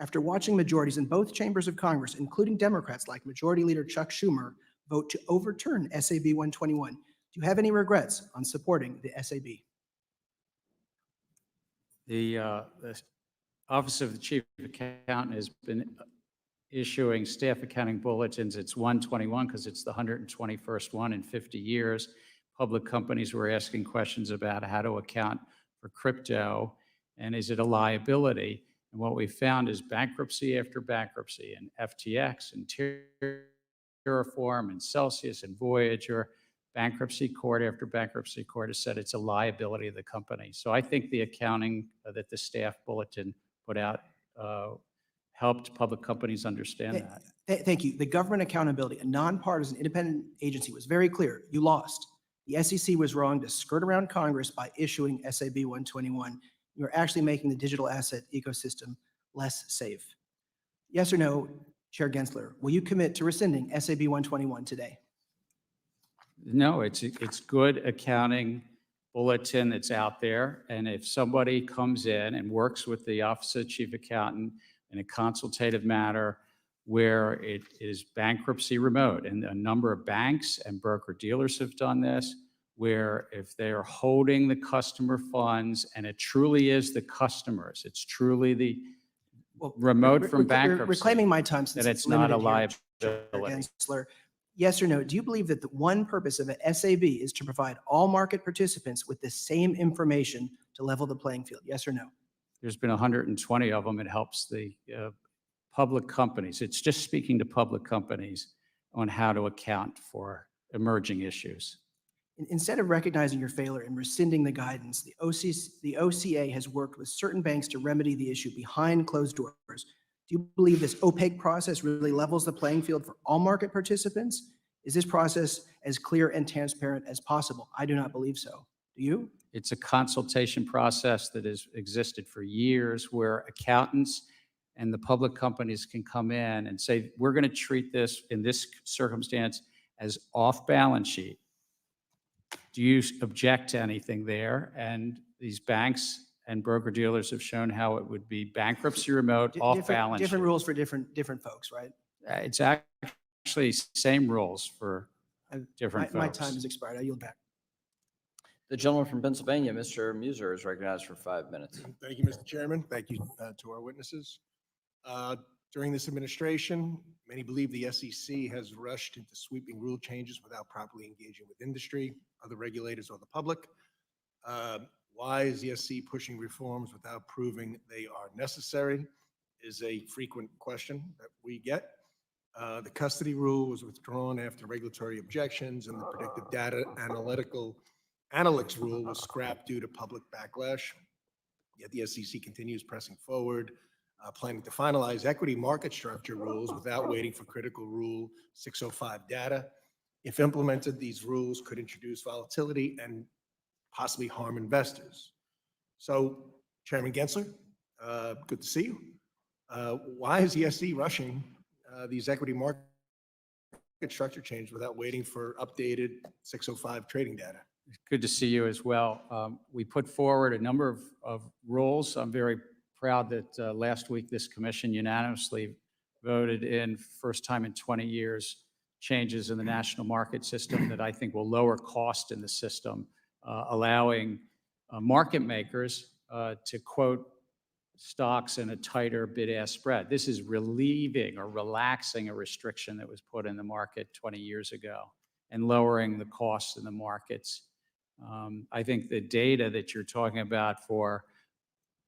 After watching majorities in both chambers of Congress, including Democrats like Majority Leader Chuck Schumer, vote to overturn SAB 121, do you have any regrets on supporting the SAB? The Office of the Chief Accountant has been issuing staff accounting bulletins. It's 121 because it's the 121st one in 50 years. Public companies were asking questions about how to account for crypto and is it a liability? And what we found is bankruptcy after bankruptcy, and FTX and Terraform and Celsius and Voyager, bankruptcy court after bankruptcy court has said it's a liability of the company. So I think the accounting that the staff bulletin put out helped public companies understand that. Thank you. The Government Accountability, a nonpartisan independent agency, was very clear. You lost. The SEC was wrong to skirt around Congress by issuing SAB 121. You're actually making the digital asset ecosystem less safe. Yes or no, Chair Gensler, will you commit to rescinding SAB 121 today? No, it's good accounting bulletin that's out there. And if somebody comes in and works with the Office of Chief Accountant in a consultative matter where it is bankruptcy remote, and a number of banks and broker dealers have done this, where if they're holding the customer funds and it truly is the customers, it's truly Well, remote from bankruptcy. Reclaiming my time since That it's not a limited here, liability. Gensler. Yes or no? Do you believe that the one purpose of a SAB is to provide all market participants with the same information to level the playing field? Yes or no? There's been 120 of them. It helps the public companies. It's just speaking to public companies on how to account for emerging issues. Instead of recognizing your failure and rescinding the guidance, the OCA has worked with certain banks to remedy the issue behind closed doors. Do you believe this opaque process really levels the playing field for all market participants? Is this process as clear and transparent as possible? I do not believe so. Do you? It's a consultation process that has existed for years where accountants and the public companies can come in and say, we're going to treat this in this circumstance as off balance sheet. Do you object to anything there? And these banks and broker dealers have shown how it would be bankruptcy remote, off balance sheet. Different rules for different folks, right? It's actually same rules for different My folks. time has expired. I yield back. The gentleman from Pennsylvania, Mr. Muser, is recognized for 5 minutes. Thank you, Mr. Chairman. Thank you to our witnesses. During this administration, many believe the SEC has rushed into sweeping rule changes without properly engaging with industry, other regulators, or the public. Why is the SEC pushing reforms without proving they are necessary is a frequent question that we get. The custody rule was withdrawn after regulatory objections, and the predictive data analytics rule was scrapped due to public backlash. Yet the SEC continues pressing forward, planning to finalize equity market structure rules without waiting for critical Rule 605 data. If implemented, these rules could introduce volatility and possibly harm investors. So, Chairman Gensler, good to see you. Why is the SEC rushing these equity market structure changes without waiting for updated 605 trading data? Good to see you as well. We put forward a number of rules. I'm very proud that last week this commission unanimously voted in, first time in 20 years, changes in the national market system that I think will lower cost in the system, allowing market makers to quote stocks in a tighter bid-ask spread. This is relieving or relaxing a restriction that was put in the market 20 years ago and lowering the costs in the markets. I think the data that you're talking about for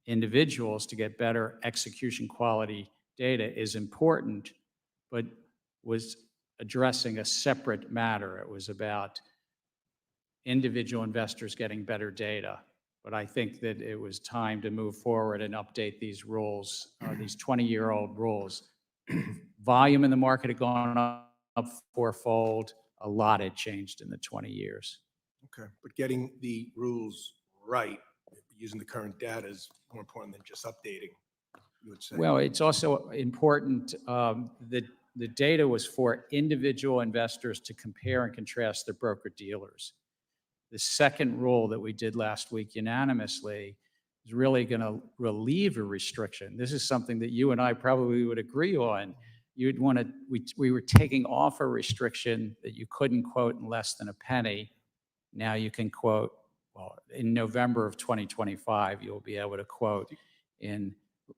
individuals to get better execution quality data is important, but was addressing a separate matter. It was about individual investors getting better data. But I think that it was time to move forward and update these rules, these 20-year-old rules. Volume in the market had gone up fourfold. A lot had changed in the 20 years. Okay, but getting the rules right, using the current data is more important than just updating, you would say. Well, it's also important that the data was for individual investors to compare and contrast their broker-dealers. The second rule that we did last week unanimously is really going to relieve a restriction. This is something that you and I probably would agree on. You'd want to, we were taking off a restriction that you couldn't quote in less than a penny. Now you can quote, well, in November of 2025, you'll be able to quote in Do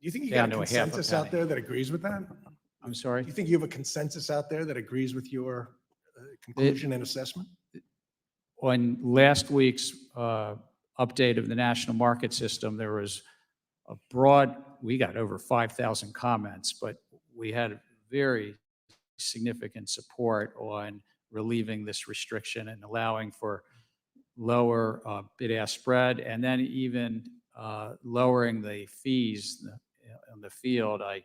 you think you down got a to a half a consensus out penny. there that agrees with that? I'm sorry? Do you think you have a consensus out there that agrees with your conclusion and assessment? On last week's update of the national market system, there was a broad, we got over 5,000 comments, but we had very significant support on relieving this restriction and allowing for lower bid-ask spread, and then even lowering the fees on the field. I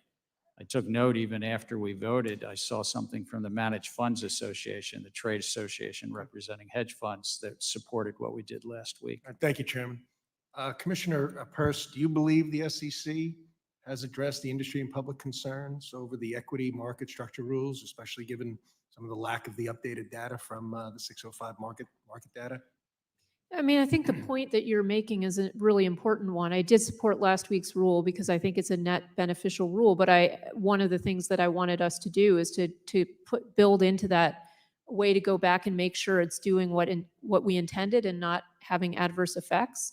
took note even after we voted, I saw something from the Managed Funds Association, the trade association representing hedge funds, that supported what we did last week. Thank you, Chairman. Commissioner Peirce, do you believe the SEC has addressed the industry and public concerns over the equity market structure rules, especially given some of the lack of the updated data from the 605 market data? I mean, I think the point that you're making is a really important one. I did support last week's rule because I think it's a net beneficial rule, but one of the things that I wanted us to do is to build into that a way to go back and make sure it's doing what we intended and not having adverse effects.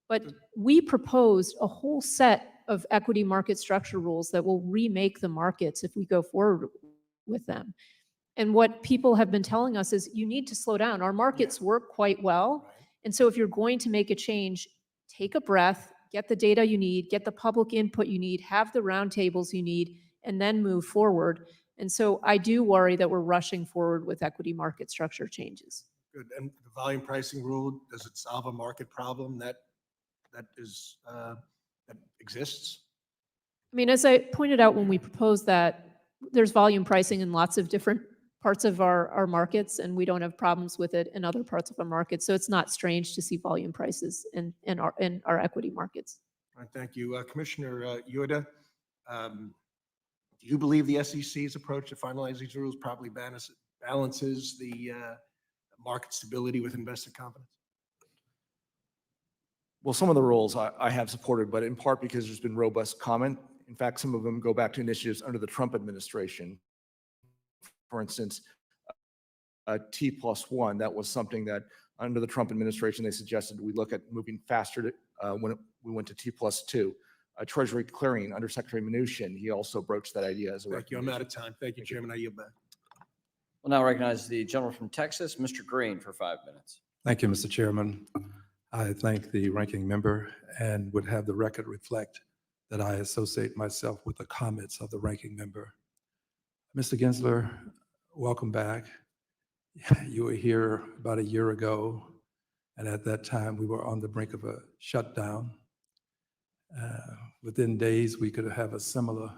But we proposed a whole set of equity market structure rules that will remake the markets if we go forward with them. And what people have been telling us is you need to slow down. Our markets work quite well. And so if you're going to make a change, take a breath, get the data you need, get the public input you need, have the roundtables you need, and then move forward. And so I do worry that we're rushing forward with equity market structure changes. Good. And the volume pricing rule, does it solve a market problem that exists? I mean, as I pointed out when we proposed that, there's volume pricing in lots of different parts of our markets, and we don't have problems with it in other parts of our market. So it's not strange to see volume prices in our equity markets. All right, thank you. Commissioner Yoda, do you believe the SEC's approach to finalize these rules properly balances the market stability with investor confidence? Well, some of the rules I have supported, but in part because there's been robust comment. In fact, some of them go back to initiatives under the Trump administration. For instance, T+1, that was something that under the Trump administration, they suggested we look at moving faster when we went to T+2. Treasury clearing under Secretary Mnuchin, he also broached that idea as a Thank you. I'm out of time. Thank you, Chairman. I yield back. We'll now recognize the gentleman from Texas, Mr. Green, for 5 minutes. Thank you, Mr. Chairman. I thank the ranking member and would have the record reflect that I associate myself with the comments of the ranking member. Mr. Gensler, welcome back. You were here about a year ago, and at that time we were on the brink of a shutdown. Within days, we could have a similar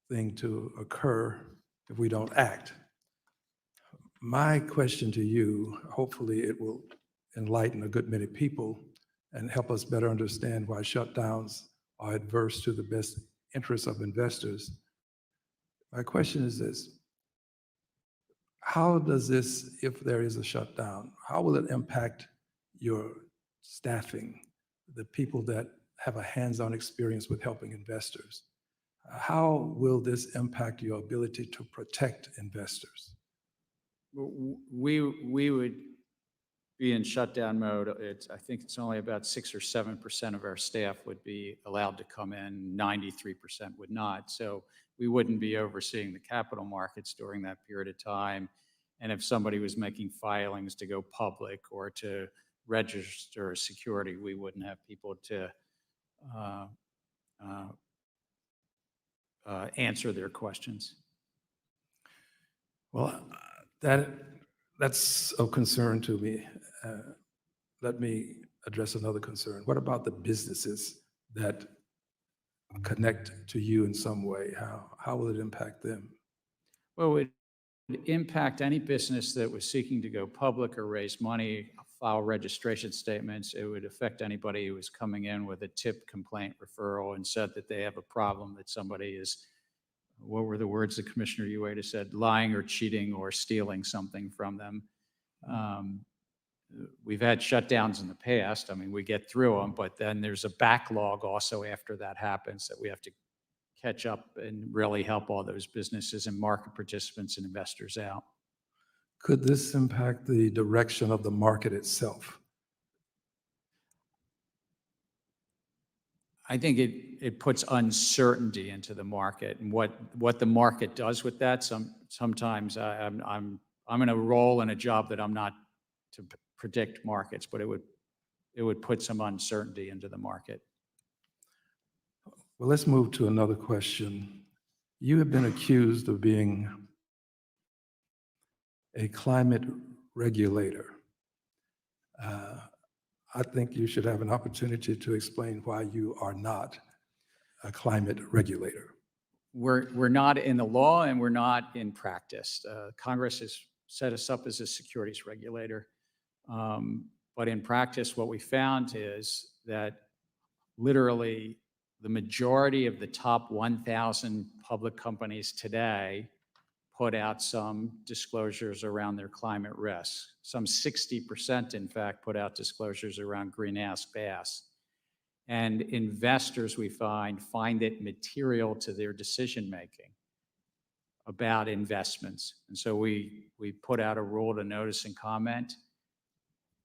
thing to occur if we don't act. My question to you, hopefully it will enlighten a good many people and help us better understand why shutdowns are adverse to the best interests of investors. My question is this: how does this, if there is a shutdown, how will it impact your staffing, the people that have a hands-on experience with helping investors? How will this impact your ability to protect investors? We would be in shutdown mode. I think it's only about 6 or 7% of our staff would be allowed to come in. 93% would not. So we wouldn't be overseeing the capital markets during that period of time. And if somebody was making filings to go public or to register a security, we wouldn't have people to answer their questions. Well, that's of concern to me. Let me address another concern. What about the businesses that connect to you in some way? How will it impact them? Well, it would impact any business that was seeking to go public or raise money, file registration statements. It would affect anybody who was coming in with a tip, complaint, referral, and said that they have a problem, that somebody is, what were the words that Commissioner Ueda said, lying or cheating or stealing something from them. We've had shutdowns in the past. I mean, we get through them, but then there's a backlog also after that happens that we have to catch up and really help all those businesses and market participants and investors out. Could this impact the direction of the market itself? I think it puts uncertainty into the market, and what the market does with that. Sometimes I'm in a role in a job that I'm not to predict markets, but it would put some uncertainty into the market. Well, let's move to another question. You have been accused of being a climate regulator. I think you should have an opportunity to explain why you are not a climate regulator. We're not in the law and we're not in practice. Congress has set us up as a securities regulator. But in practice, what we found is that literally the majority of the top 1,000 public companies today put out some disclosures around their climate risks. Some 60%, in fact, put out disclosures around greenhouse gas. And investors, we find it material to their decision-making about investments. And so we put out a rule to notice and comment.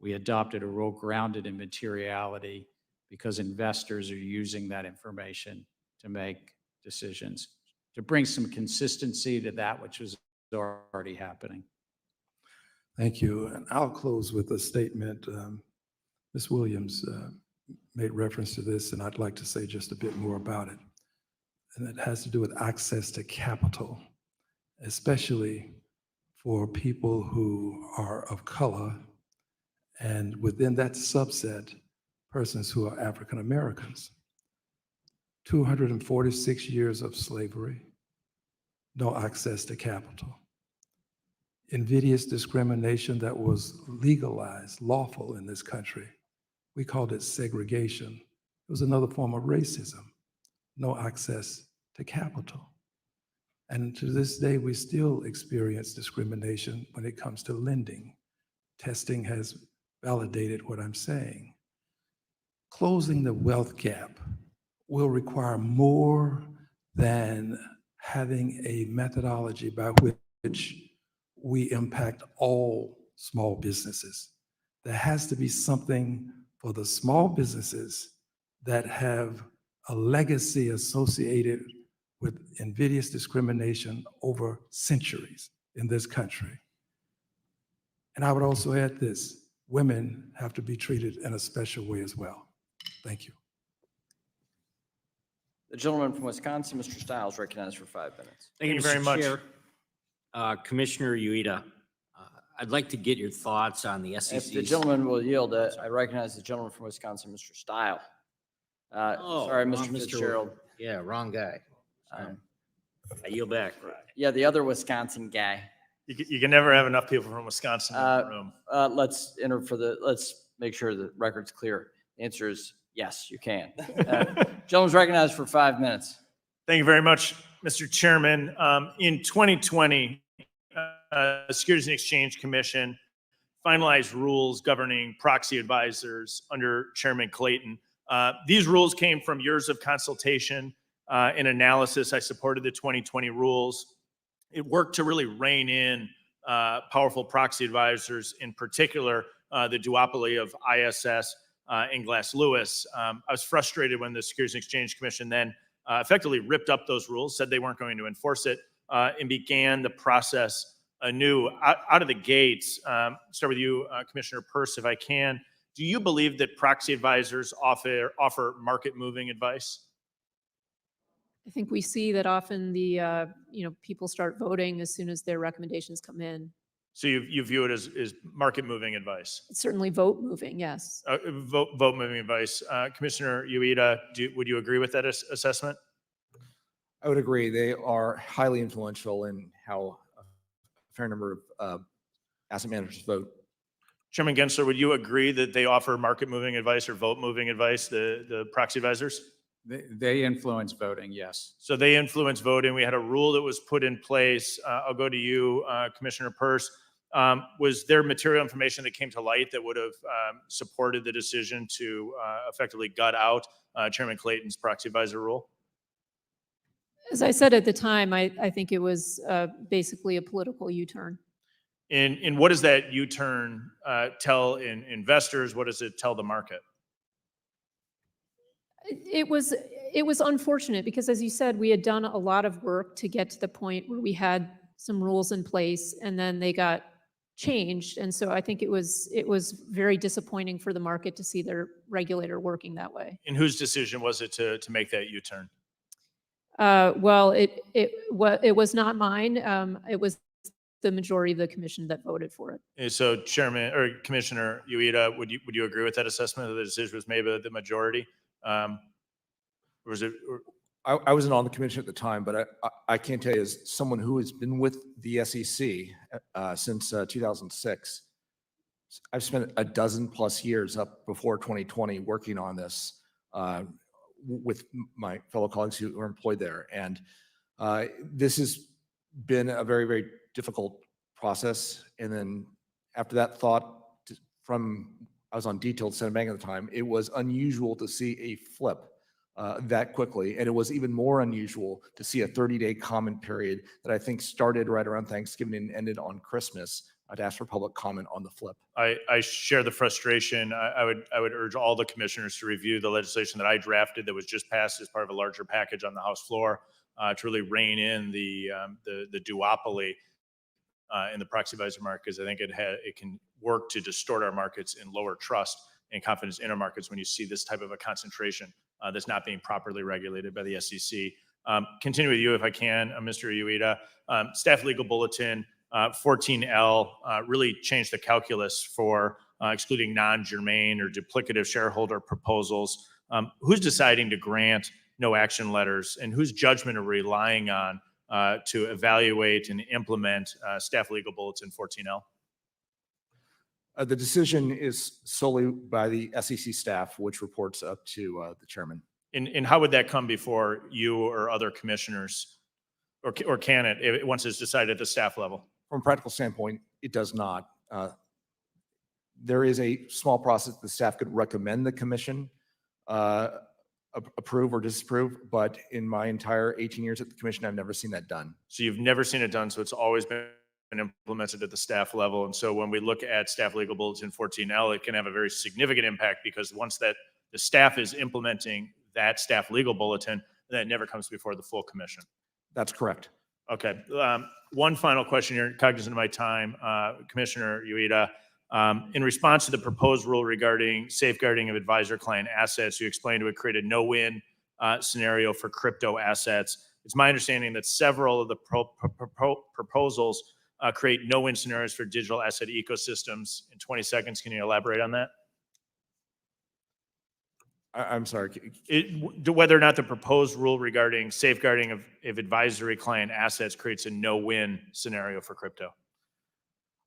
We adopted a rule grounded in materiality because investors are using that information to make decisions, to bring some consistency to that which was already happening. Thank you. And I'll close with a statement. Ms. Williams made reference to this, and I'd like to say just a bit more about it. And it has to do with access to capital, especially for people who are of color, and within that subset, persons who are African Americans. 246 years of slavery, no access to capital. Invidious discrimination that was legalized, lawful in this country. We called it segregation. It was another form of racism. No access to capital. And to this day, we still experience discrimination when it comes to lending. Testing has validated what I'm saying. Closing the wealth gap will require more than having a methodology by which we impact all small businesses. There has to be something for the small businesses that have a legacy associated with invidious discrimination over centuries in this country. And I would also add this, women have to be treated in a special way as well. Thank you. The gentleman from Wisconsin, Mr. Stiles, recognized for 5 minutes. Thank you Mr. very much. Chair. Commissioner Ueda, I'd like to get your thoughts on the SEC's. If the gentleman will yield, I recognize the gentleman from Wisconsin, Mr. Stile. Sorry, wrong Mr. Fitzgerald. Yeah, wrong guy. I yield back. Yeah, the other Wisconsin guy. You can never have enough people from Wisconsin in the room. Let's make sure the record's clear. The answer is yes, you can. Gentleman's recognized for 5 minutes. Thank you very much, Mr. Chairman. In 2020, the Securities and Exchange Commission finalized rules governing proxy advisors under Chairman Clayton. These rules came from years of consultation and analysis. I supported the 2020 rules. It worked to really rein in powerful proxy advisors, in particular, the duopoly of ISS and Glass Lewis. I was frustrated when the Securities and Exchange Commission then effectively ripped up those rules, said they weren't going to enforce it, and began the process anew. Out of the gates, start with you, Commissioner Peirce, if I can. Do you believe that proxy advisors offer market-moving advice? I think we see that often the, people start voting as soon as their recommendations come in. So you view it as market-moving advice? It's certainly vote moving, yes. Vote-moving advice. Commissioner Ueda, would you agree with that assessment? I would agree. They are highly influential in how a fair number of asset managers vote. Chairman Gensler, would you agree that they offer market-moving advice or vote-moving advice, the proxy advisors? They influence voting, yes. So they influence voting. We had a rule that was put in place. I'll go to you, Commissioner Peirce. Was there material information that came to light that would have supported the decision to effectively gut out Chairman Clayton's proxy advisor rule? As I said at the time, I think it was basically a political U-turn. And what does that U-turn tell investors? What does it tell the market? It was unfortunate because, as you said, we had done a lot of work to get to the point where we had some rules in place, and then they got changed. And so I think it was very disappointing for the market to see their regulator working that way. And whose decision was it to make that U-turn? Well, it was not mine. It was the majority of the commission that voted for it. And so, Chairman or Commissioner Ueda, would you agree with that assessment that the decision was made by the majority? Or was it? I wasn't on the commission at the time, but I can tell you, as someone who has been with the SEC since 2006, I've spent a dozen plus years up before 2020 working on this with my fellow colleagues who are employed there. And this has been a very, very difficult process. And then after that thought I was on detailed Senate Bank at the time, it was unusual to see a flip that quickly. And it was even more unusual to see a 30-day comment period that I think started right around Thanksgiving and ended on Christmas, to ask for public comment on the flip. I share the frustration. I would urge all the commissioners to review the legislation that I drafted that was just passed as part of a larger package on the House floor to really rein in the duopoly in the proxy advisor market, because I think it can work to distort our markets and lower trust and confidence in our markets when you see this type of a concentration that's not being properly regulated by the SEC. Continue with you if I can, Mr. Ueda. Staff Legal Bulletin 14L really changed the calculus for excluding non-germane or duplicative shareholder proposals. Who's deciding to grant no action letters, and whose judgment are we relying on to evaluate and implement Staff Legal Bulletin 14L? The decision is solely by the SEC staff, which reports up to the chairman. And how would that come before you or other commissioners, or can it, once it's decided at the staff level? From a practical standpoint, it does not. There is a small process the staff could recommend the commission approve or disapprove, but in my entire 18 years at the commission, I've never seen that done. So you've never seen it done, so it's always been implemented at the staff level. And so when we look at Staff Legal Bulletin 14L, it can have a very significant impact, because once that the staff is implementing that staff legal bulletin, then it never comes before the full commission. That's correct. Okay. One final question here, cognizant of my time, Commissioner Ueda. In response to the proposed rule regarding safeguarding of advisor-client assets, you explained it would create a no-win scenario for crypto assets. It's my understanding that several of the proposals create no-win scenarios for digital asset ecosystems. In 20 seconds, can you elaborate on that? I'm sorry. Whether or not the proposed rule regarding safeguarding of advisory client assets creates a no-win scenario for crypto.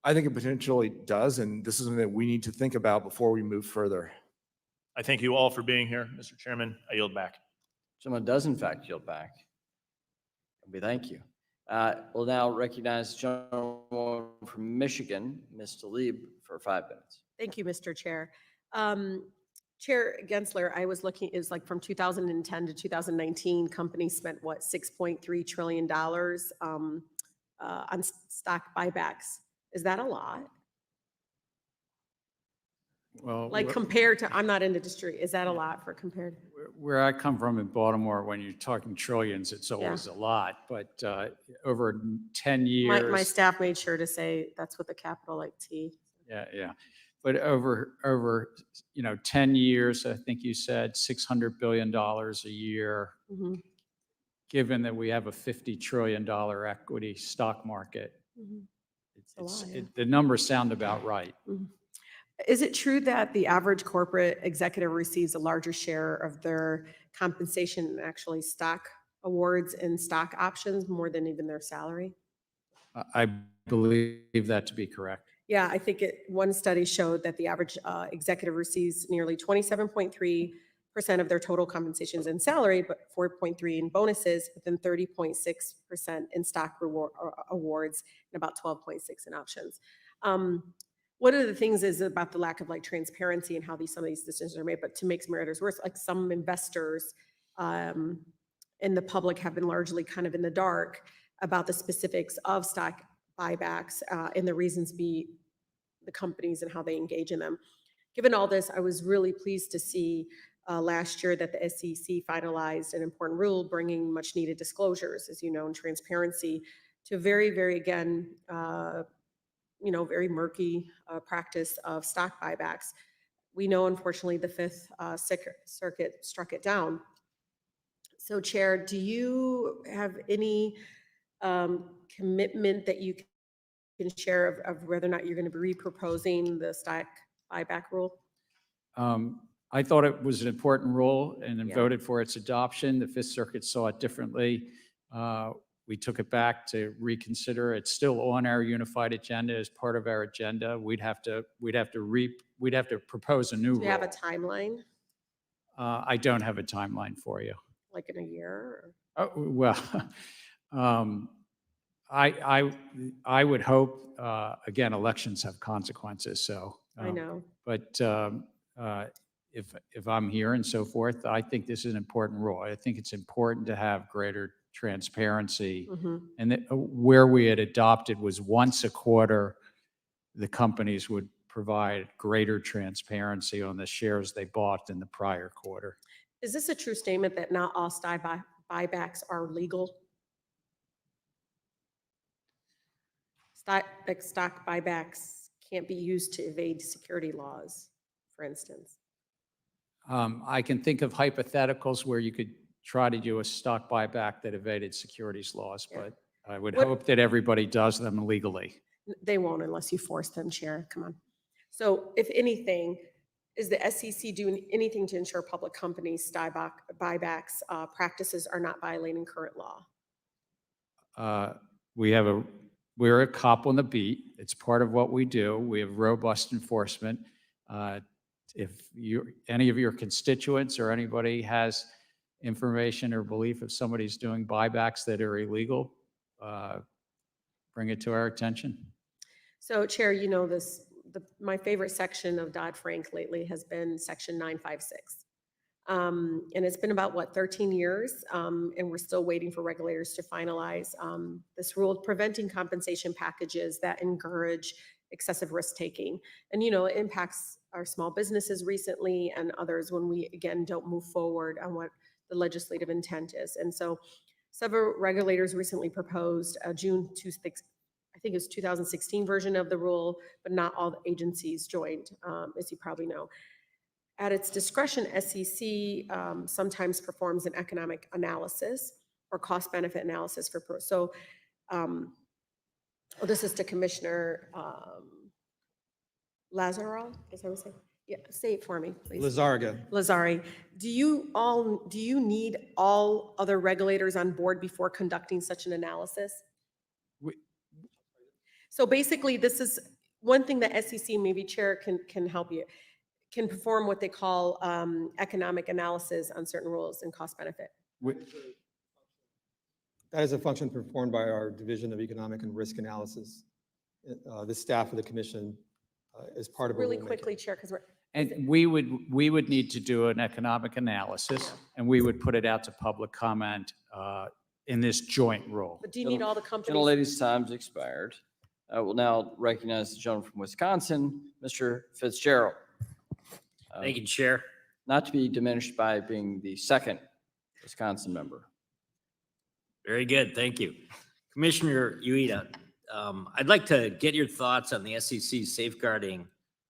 I think it potentially does, and this is something that we need to think about before we move further. I thank you all for being here, Mr. Chairman. I yield back. Someone does in fact yield back. We thank you. We'll now recognize the gentleman from Michigan, Ms. Talib, for 5 minutes. Thank you, Mr. Chair. Chair Gensler, I was looking, is like from 2010 to 2019, companies spent what, $6.3 trillion on stock buybacks. Is that a lot? Well, Like compared to, I'm not in the industry, is that a lot for compared? where I come from in Baltimore, when you're talking trillions, it's always a lot. But over 10 years. My staff made sure to say that's with a capital like T. Yeah. But over 10 years, I think you said $600 billion a year, Mm-hmm. given that we have a $50 trillion equity stock market. Mm-hmm. The numbers sound about right. Mm-hmm. Is it true that the average corporate executive receives a larger share of their compensation in actually stock awards and stock options more than even their salary? I believe that to be correct. Yeah, I think one study showed that the average executive receives nearly 27.3% of their total compensations in salary, but 4.3% in bonuses, but then 30.6% in stock awards, and about 12.6% in options. One of the things is about the lack of transparency and how some of these decisions are made, but to make matters worse, some investors in the public have been largely kind of in the dark about the specifics of stock buybacks and the reasons be the companies and how they engage in them. Given all this, I was really pleased to see last year that the SEC finalized an important rule bringing much needed disclosures, as you know, and transparency to very, very, again, very murky practice of stock buybacks. We know, unfortunately, the Fifth Circuit struck it down. So, Chair, do you have any commitment that you can share of whether or not you're going to be re-proposing the stock buyback rule? I thought it was an important rule and then Yeah. voted for its adoption. The Fifth Circuit saw it differently. We took it back to reconsider. It's still on our unified agenda as part of our agenda. We'd have to propose a new Do you have a rule. timeline, I don't have a timeline for you. like in a year? Oh, well, I would hope, again, elections have consequences, so. I know. But if I'm here and so forth, I think this is an important rule. I think it's important to have greater transparency. Mhm. And that where we had adopted was once a quarter the companies would provide greater transparency on the shares they bought in the prior quarter. Is this a true statement that not all buybacks are legal? Stock buybacks can't be used to evade security laws, for instance. I can think of hypotheticals where you could try to do a stock buyback that evaded securities laws, Yeah. but I would What- hope that everybody does them legally. They won't unless you force them, Chair. Come on. So if anything, is the SEC doing anything to ensure public companies' stock buybacks practices are not violating current law? We're a cop on the beat. It's part of what we do. We have robust enforcement. If any of your constituents or anybody has information or belief if somebody's doing buybacks that are illegal, bring it to our attention. So Chair, you know this, my favorite section of Dodd-Frank lately has been Section 956. And it's been about, what, 13 years? And we're still waiting for regulators to finalize this rule preventing compensation packages that encourage excessive risk-taking. And, you know, it impacts our small businesses recently and others when we, again, don't move forward on what the legislative intent is. And so several regulators recently proposed a June 26, I think it was 2016 version of the rule, but not all the agencies joined, as you probably know. At its discretion, SEC sometimes performs an economic analysis or cost-benefit analysis for this is to Commissioner Lazaro, is that what I'm saying? Yeah, say it for me, please. Lazari. Do you need all other regulators on board before conducting such an analysis? So basically, this is one thing that SEC, maybe Chair can help you, can perform what they call economic analysis on certain rules and cost benefit. That is a function performed by our Division of Economic and Risk Analysis. The staff of the commission is part of. Really quickly, Chair, because we're. And we would need to do an economic analysis, and we would put it out to public comment in this joint rule. But do you need all the companies? Gentlelady's time's expired. I will now recognize the gentleman from Wisconsin, Mr. Fitzgerald. Thank you, Chair. Not to be diminished by being the second Wisconsin member. Very good. Thank you. Commissioner Ueda, I'd like to get your thoughts on the SEC's safeguarding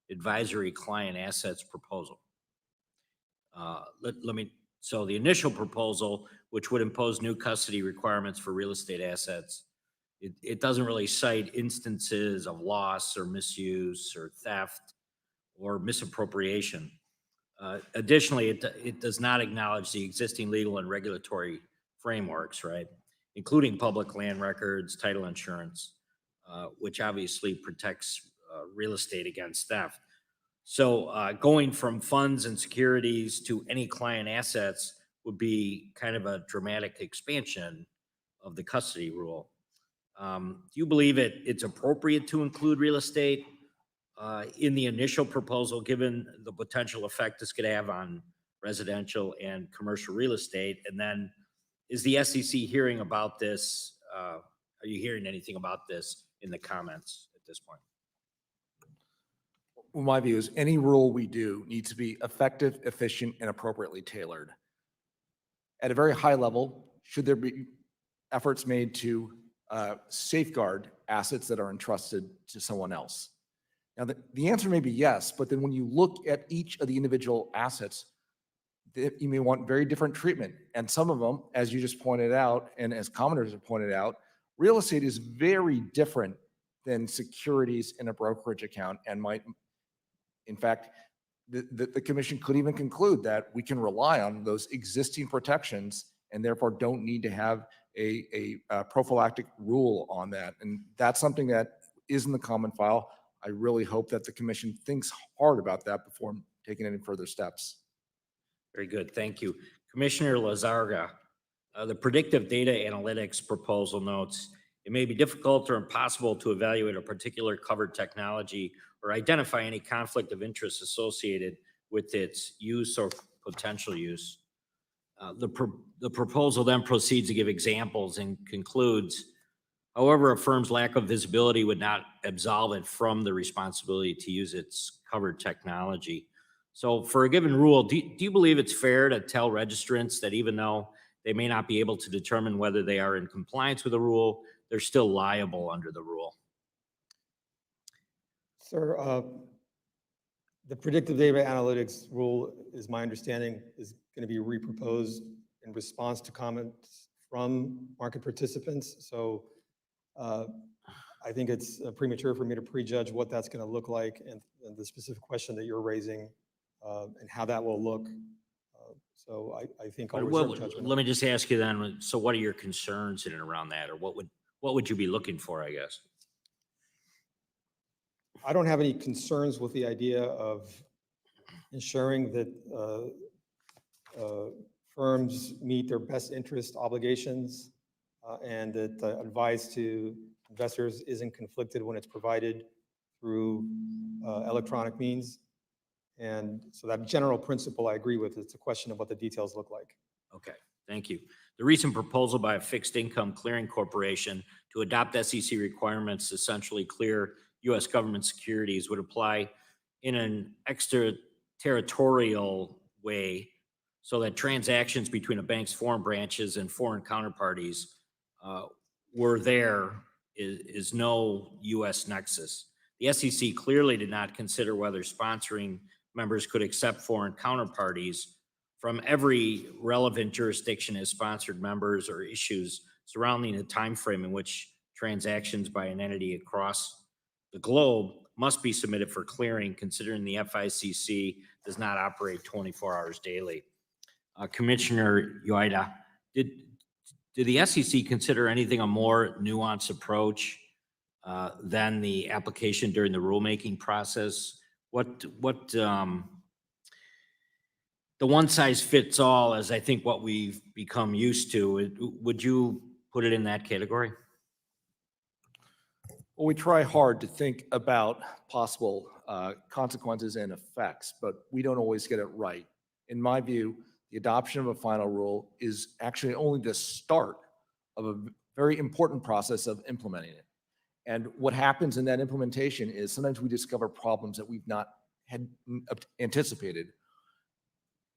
advisory client assets proposal. So the initial proposal, which would impose new custody requirements for real estate assets, it doesn't really cite instances of loss or misuse or theft or misappropriation. Additionally, it does not acknowledge the existing legal and regulatory frameworks, right? Including public land records, title insurance, which obviously protects real estate against theft. So going from funds and securities to any client assets would be kind of a dramatic expansion of the custody rule. Do you believe it's appropriate to include real estate in the initial proposal, given the potential effect this could have on residential and commercial real estate? And then is the SEC hearing about this? Are you hearing anything about this in the comments at this point? Well, my view is any rule we do needs to be effective, efficient, and appropriately tailored. At a very high level, should there be efforts made to safeguard assets that are entrusted to someone else? Now, the answer may be yes, but then when you look at each of the individual assets, you may want very different treatment. And some of them, as you just pointed out, and as commenters have pointed out, real estate is very different than securities in a brokerage account and might, in fact, the commission could even conclude that we can rely on those existing protections and therefore don't need to have a prophylactic rule on that. And that's something that is in the common file. I really hope that the commission thinks hard about that before taking any further steps. Very good. Thank you. Commissioner Lazarga, the predictive data analytics proposal notes, it may be difficult or impossible to evaluate a particular covered technology or identify any conflict of interest associated with its use or potential use. The proposal then proceeds to give examples and concludes, However, a firm's lack of visibility would not absolve it from the responsibility to use its covered technology. So for a given rule, do you believe it's fair to tell registrants that even though they may not be able to determine whether they are in compliance with a rule, they're still liable under the rule? Sir, the predictive data analytics rule, is my understanding, is going to be reproposed in response to comments from market participants. So I think it's premature for me to prejudge what that's going to look like and the specific question that you're raising and how that will look. So I think I'll reserve judgment. Let me just ask you then, so what are your concerns in and around that? Or what would you be looking for, I guess? I don't have any concerns with the idea of ensuring that firms meet their best interest obligations and that advice to investors isn't conflicted when it's provided through electronic means. And so that general principle I agree with. It's a question of what the details look like. Okay, thank you. The recent proposal by a fixed income clearing corporation to adopt SEC requirements to essentially clear U.S. government securities would apply in an extraterritorial way so that transactions between a bank's foreign branches and foreign counterparties is no U.S. nexus. The SEC clearly did not consider whether sponsoring members could accept foreign counterparties from every relevant jurisdiction as sponsored members or issues surrounding the time frame in which transactions by an entity across the globe must be submitted for clearing, considering the FICC does not operate 24 hours daily. Commissioner Ueda, did the SEC consider anything a more nuanced approach than the application during the rulemaking process? The one size fits all is, I think, what we've become used to. Would you put it in that category? Well, we try hard to think about possible consequences and effects, but we don't always get it right. In my view, the adoption of a final rule is actually only the start of a very important process of implementing it. And what happens in that implementation is sometimes we discover problems that we've not had anticipated.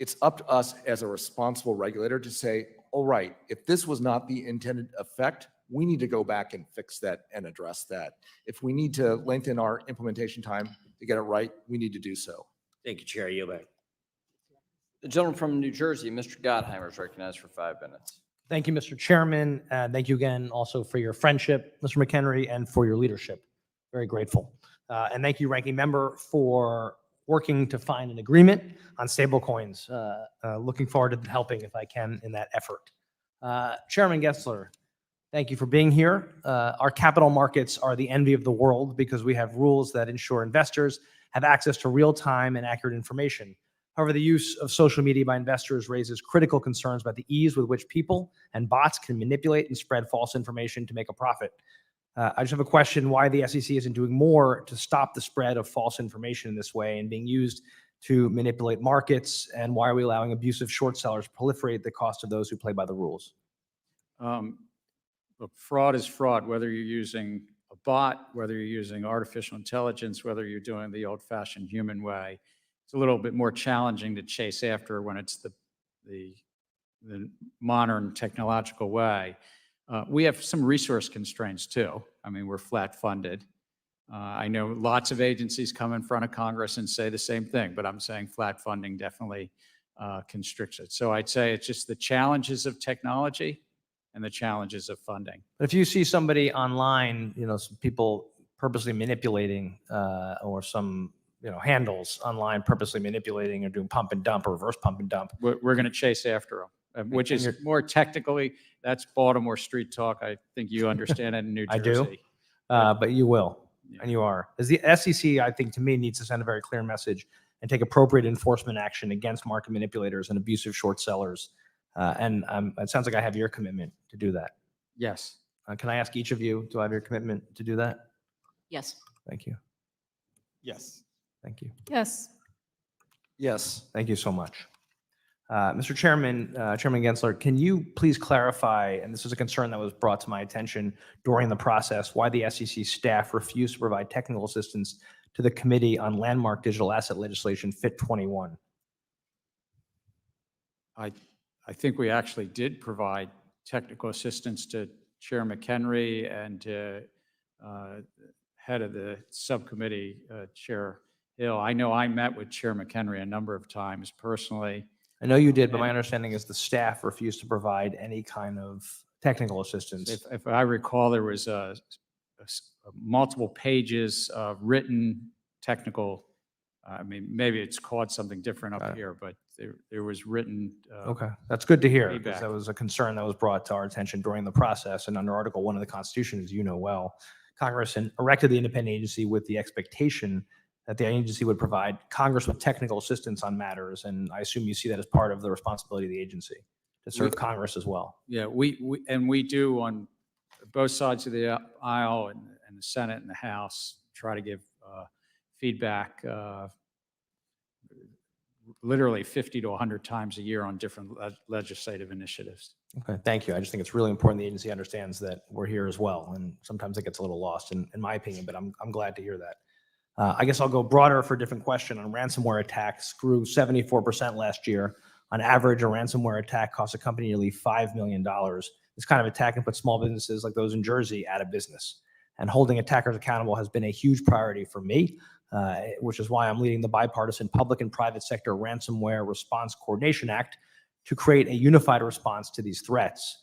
It's up to us as a responsible regulator to say, all right, if this was not the intended effect, we need to go back and fix that and address that. If we need to lengthen our implementation time to get it right, we need to do so. Thank you, Chair. Yield back. The gentleman from New Jersey, Mr. Gottheimer, is recognized for 5 minutes. Thank you, Mr. Chairman. Thank you again also for your friendship, Mr. McHenry, and for your leadership. Very grateful. And thank you, Ranking Member, for working to find an agreement on stablecoins. Looking forward to helping if I can in that effort. Chairman Gensler, thank you for being here. Our capital markets are the envy of the world because we have rules that ensure investors have access to real-time and accurate information. However, the use of social media by investors raises critical concerns about the ease with which people and bots can manipulate and spread false information to make a profit. I just have a question why the SEC isn't doing more to stop the spread of false information in this way and being used to manipulate markets, and why are we allowing abusive short sellers proliferate at the cost of those who play by the rules? Look, fraud is fraud, whether you're using a bot, whether you're using artificial intelligence, whether you're doing the old-fashioned human way. It's a little bit more challenging to chase after when it's the modern technological way. We have some resource constraints too. I mean, we're flat funded. I know lots of agencies come in front of Congress and say the same thing, but I'm saying flat funding definitely constricts it. So I'd say it's just the challenges of technology and the challenges of funding. If you see somebody online, some people purposely manipulating or some handles online purposely manipulating or doing pump and dump or reverse pump and dump. We're going to chase after them, which is more technically, that's Baltimore street talk. I think you understand it in New Jersey. I do, but you will, and you are. As the SEC, I think, to me, needs to send a very clear message and take appropriate enforcement action against market manipulators and abusive short sellers. And it sounds like I have your commitment to do that. Yes. Can I ask each of you, do I have your commitment to do that? Yes. Thank you. Yes. Thank you. Yes. Yes. Thank you so much. Mr. Chairman, Chairman Gensler, can you please clarify, and this is a concern that was brought to my attention during the process, why the SEC staff refused to provide technical assistance to the Committee on Landmark Digital Asset Legislation, FIT 21? I think we actually did provide technical assistance to Chair McHenry and to head of the subcommittee, Chair Hill. I know I met with Chair McHenry a number of times personally. I know you did, but my understanding is the staff refused to provide any kind of technical assistance. If I recall, there was multiple pages of written technical, I mean, maybe it's called something different up here, but there was written. Okay, that's good to hear, because feedback. that was a concern that was brought to our attention during the process. And under Article 1 of the Constitution, as you know well, Congress erected the independent agency with the expectation that the agency would provide Congress with technical assistance on matters. And I assume you see that as part of the responsibility of the agency to serve Congress as well. Yeah, we do on both sides of the aisle and the Senate and the House try to give feedback literally 50 to 100 times a year on different legislative initiatives. Okay, thank you. I just think it's really important the agency understands that we're here as well. And sometimes it gets a little lost in my opinion, but I'm glad to hear that. I guess I'll go broader for a different question on ransomware attacks. Grew 74% last year. On average, a ransomware attack costs a company nearly $5 million. This kind of attack can put small businesses like those in Jersey out of business. And holding attackers accountable has been a huge priority for me, which is why I'm leading the bipartisan Public and Private Sector Ransomware Response Coordination Act to create a unified response to these threats.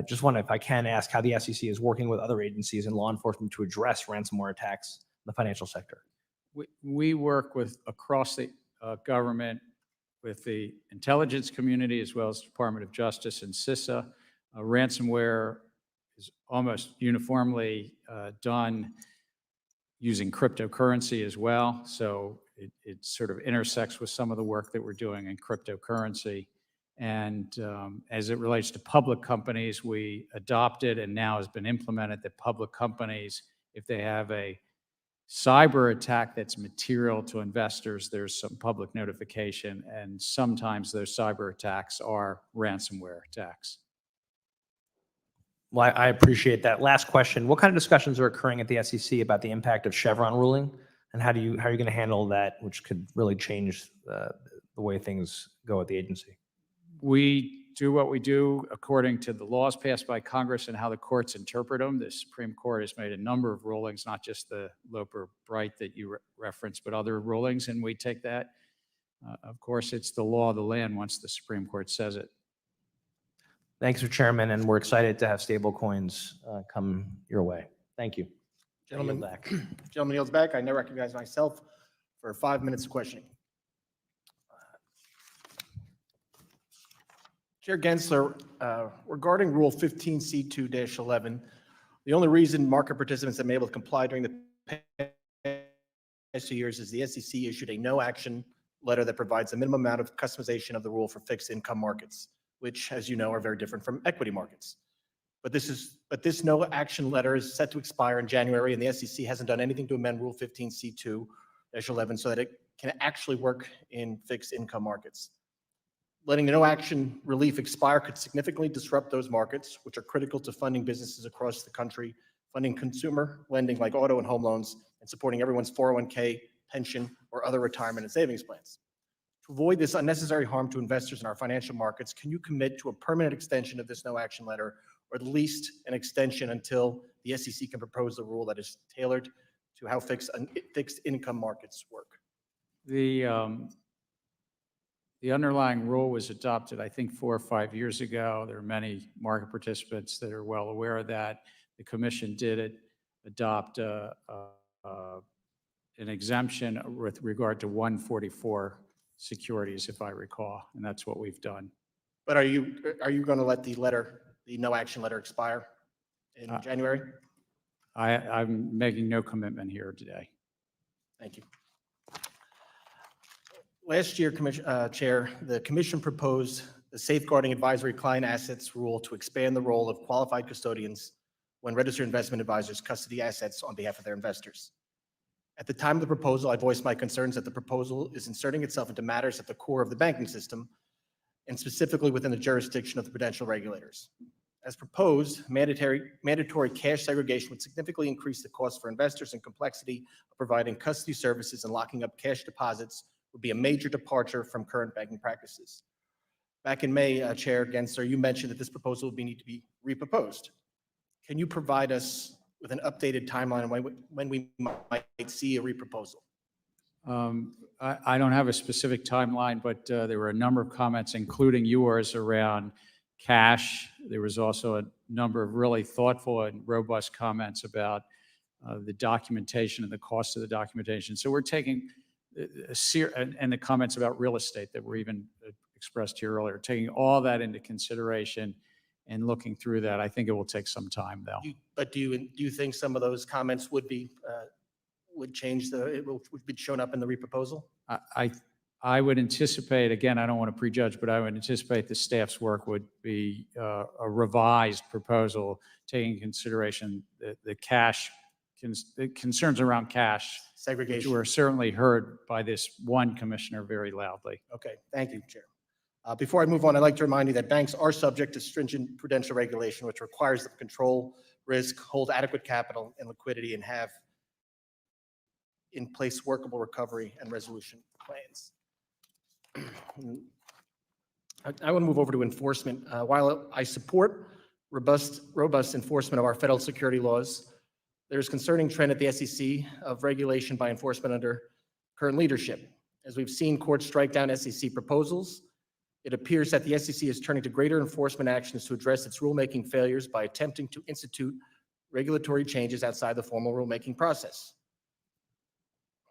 Just want to, if I can, ask how the SEC is working with other agencies and law enforcement to address ransomware attacks in the financial sector. We work with across the government with the intelligence community as well as Department of Justice and CISA. Ransomware is almost uniformly done using cryptocurrency as well. So it sort of intersects with some of the work that we're doing in cryptocurrency. And as it relates to public companies, we adopted and now has been implemented that public companies, if they have a cyber attack that's material to investors, there's some public notification, and sometimes those cyber attacks are ransomware attacks. Well, I appreciate that. Last question. What kind of discussions are occurring at the SEC about the impact of Chevron ruling? And how are you going to handle that, which could really change the way things go at the agency? We do what we do according to the laws passed by Congress and how the courts interpret them. The Supreme Court has made a number of rulings, not just the Loper-Bright that you referenced, but other rulings, and we take that. Of course, it's the law of the land once the Supreme Court says it. Thanks, Mr. Chairman, and we're excited to have stable coins come your way. Thank you. Gentleman, back. Gentleman yields back. I now recognize myself for 5 minutes of questioning. Chair Gensler, regarding Rule 15C2-11, the only reason market participants have been able to comply during the past 2 years is the SEC issued a no-action letter that provides a minimum amount of customization of the rule for fixed income markets, which, as you know, are very different from equity markets. But this no-action letter is set to expire in January, and the SEC hasn't done anything to amend Rule 15C2-11 so that it can actually work in fixed income markets. Letting the no-action relief expire could significantly disrupt those markets, which are critical to funding businesses across the country, funding consumer lending like auto and home loans, and supporting everyone's 401k, pension, or other retirement and savings plans. To avoid this unnecessary harm to investors in our financial markets, can you commit to a permanent extension of this no-action letter, or at least an extension until the SEC can propose a rule that is tailored to how fixed income markets work? The underlying rule was adopted, I think, 4 or 5 years ago. There are many market participants that are well aware of that. The commission did adopt an exemption with regard to 144 securities, if I recall, and that's what we've done. But are you going to let the no-action letter expire in January? I'm making no commitment here today. Thank you. Last year, Chair, the Commission proposed the Safeguarding Advisory Client Assets rule to expand the role of qualified custodians when registered investment advisors custody assets on behalf of their investors. At the time of the proposal, I voiced my concerns that the proposal is inserting itself into matters at the core of the banking system, and specifically within the jurisdiction of the prudential regulators. As proposed, mandatory cash segregation would significantly increase the cost for investors and complexity of providing custody services and locking up cash deposits would be a major departure from current banking practices. Back in May, Chair Gensler, you mentioned that this proposal would need to be reproposed. Can you provide us with an updated timeline when we might see a reproposal? I don't have a specific timeline, but there were a number of comments, including yours, around cash. There was also a number of really thoughtful and robust comments about the documentation and the cost of the documentation. So we're taking and the comments about real estate that were even expressed here earlier, taking all that into consideration and looking through that. I think it will take some time, though. But do you think some of those comments would change would be shown up in the reproposal? I would anticipate, again, I don't want to prejudge, but I would anticipate the staff's work would be a revised proposal taking into consideration the cash, the concerns around cash Segregation. which were certainly heard by this one commissioner very loudly. Okay, thank you, Chair. Before I move on, I'd like to remind you that banks are subject to stringent prudential regulation, which requires them to control risk, hold adequate capital and liquidity, and have in place workable recovery and resolution plans. I want to move over to enforcement. While I support robust enforcement of our federal security laws, there's concerning trend at the SEC of regulation by enforcement under current leadership. As we've seen courts strike down SEC proposals, it appears that the SEC is turning to greater enforcement actions to address its rulemaking failures by attempting to institute regulatory changes outside the formal rulemaking process.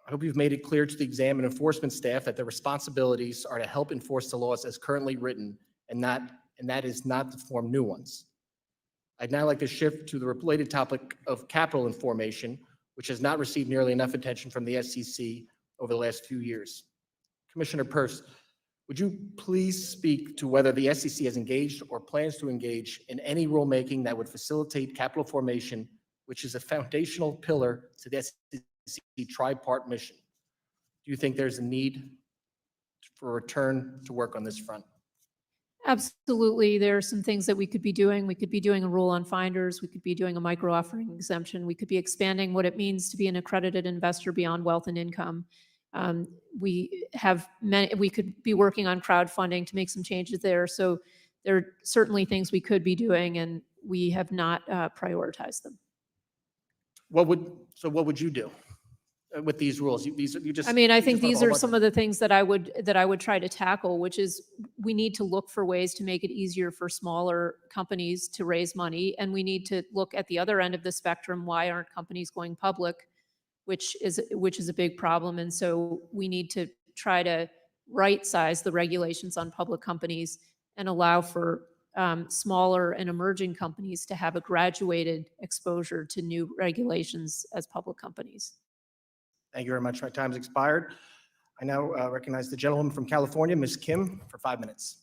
I hope you've made it clear to the exam and enforcement staff that their responsibilities are to help enforce the laws as currently written, and that is not to form new ones. I'd now like to shift to the related topic of capital information, which has not received nearly enough attention from the SEC over the last few years. Commissioner Peirce, would you please speak to whether the SEC has engaged or plans to engage in any rulemaking that would facilitate capital formation, which is a foundational pillar to the SEC tri-part mission? Do you think there's a need for a return to work on this front? Absolutely. There are some things that we could be doing. We could be doing a rule on finders. We could be doing a micro offering exemption. We could be expanding what it means to be an accredited investor beyond wealth and income. We could be working on crowdfunding to make some changes there. So there are certainly things we could be doing, and we have not prioritized them. What would you do with these rules? I mean, I think these are some of the things that I would try to tackle, which is we need to look for ways to make it easier for smaller companies to raise money, and we need to look at the other end of the spectrum. Why aren't companies going public? Which is a big problem, and so we need to try to right-size the regulations on public companies and allow for smaller and emerging companies to have a graduated exposure to new regulations as public companies. Thank you very much. My time's expired. I now recognize the gentlewoman from California, Ms. Kim, for 5 minutes.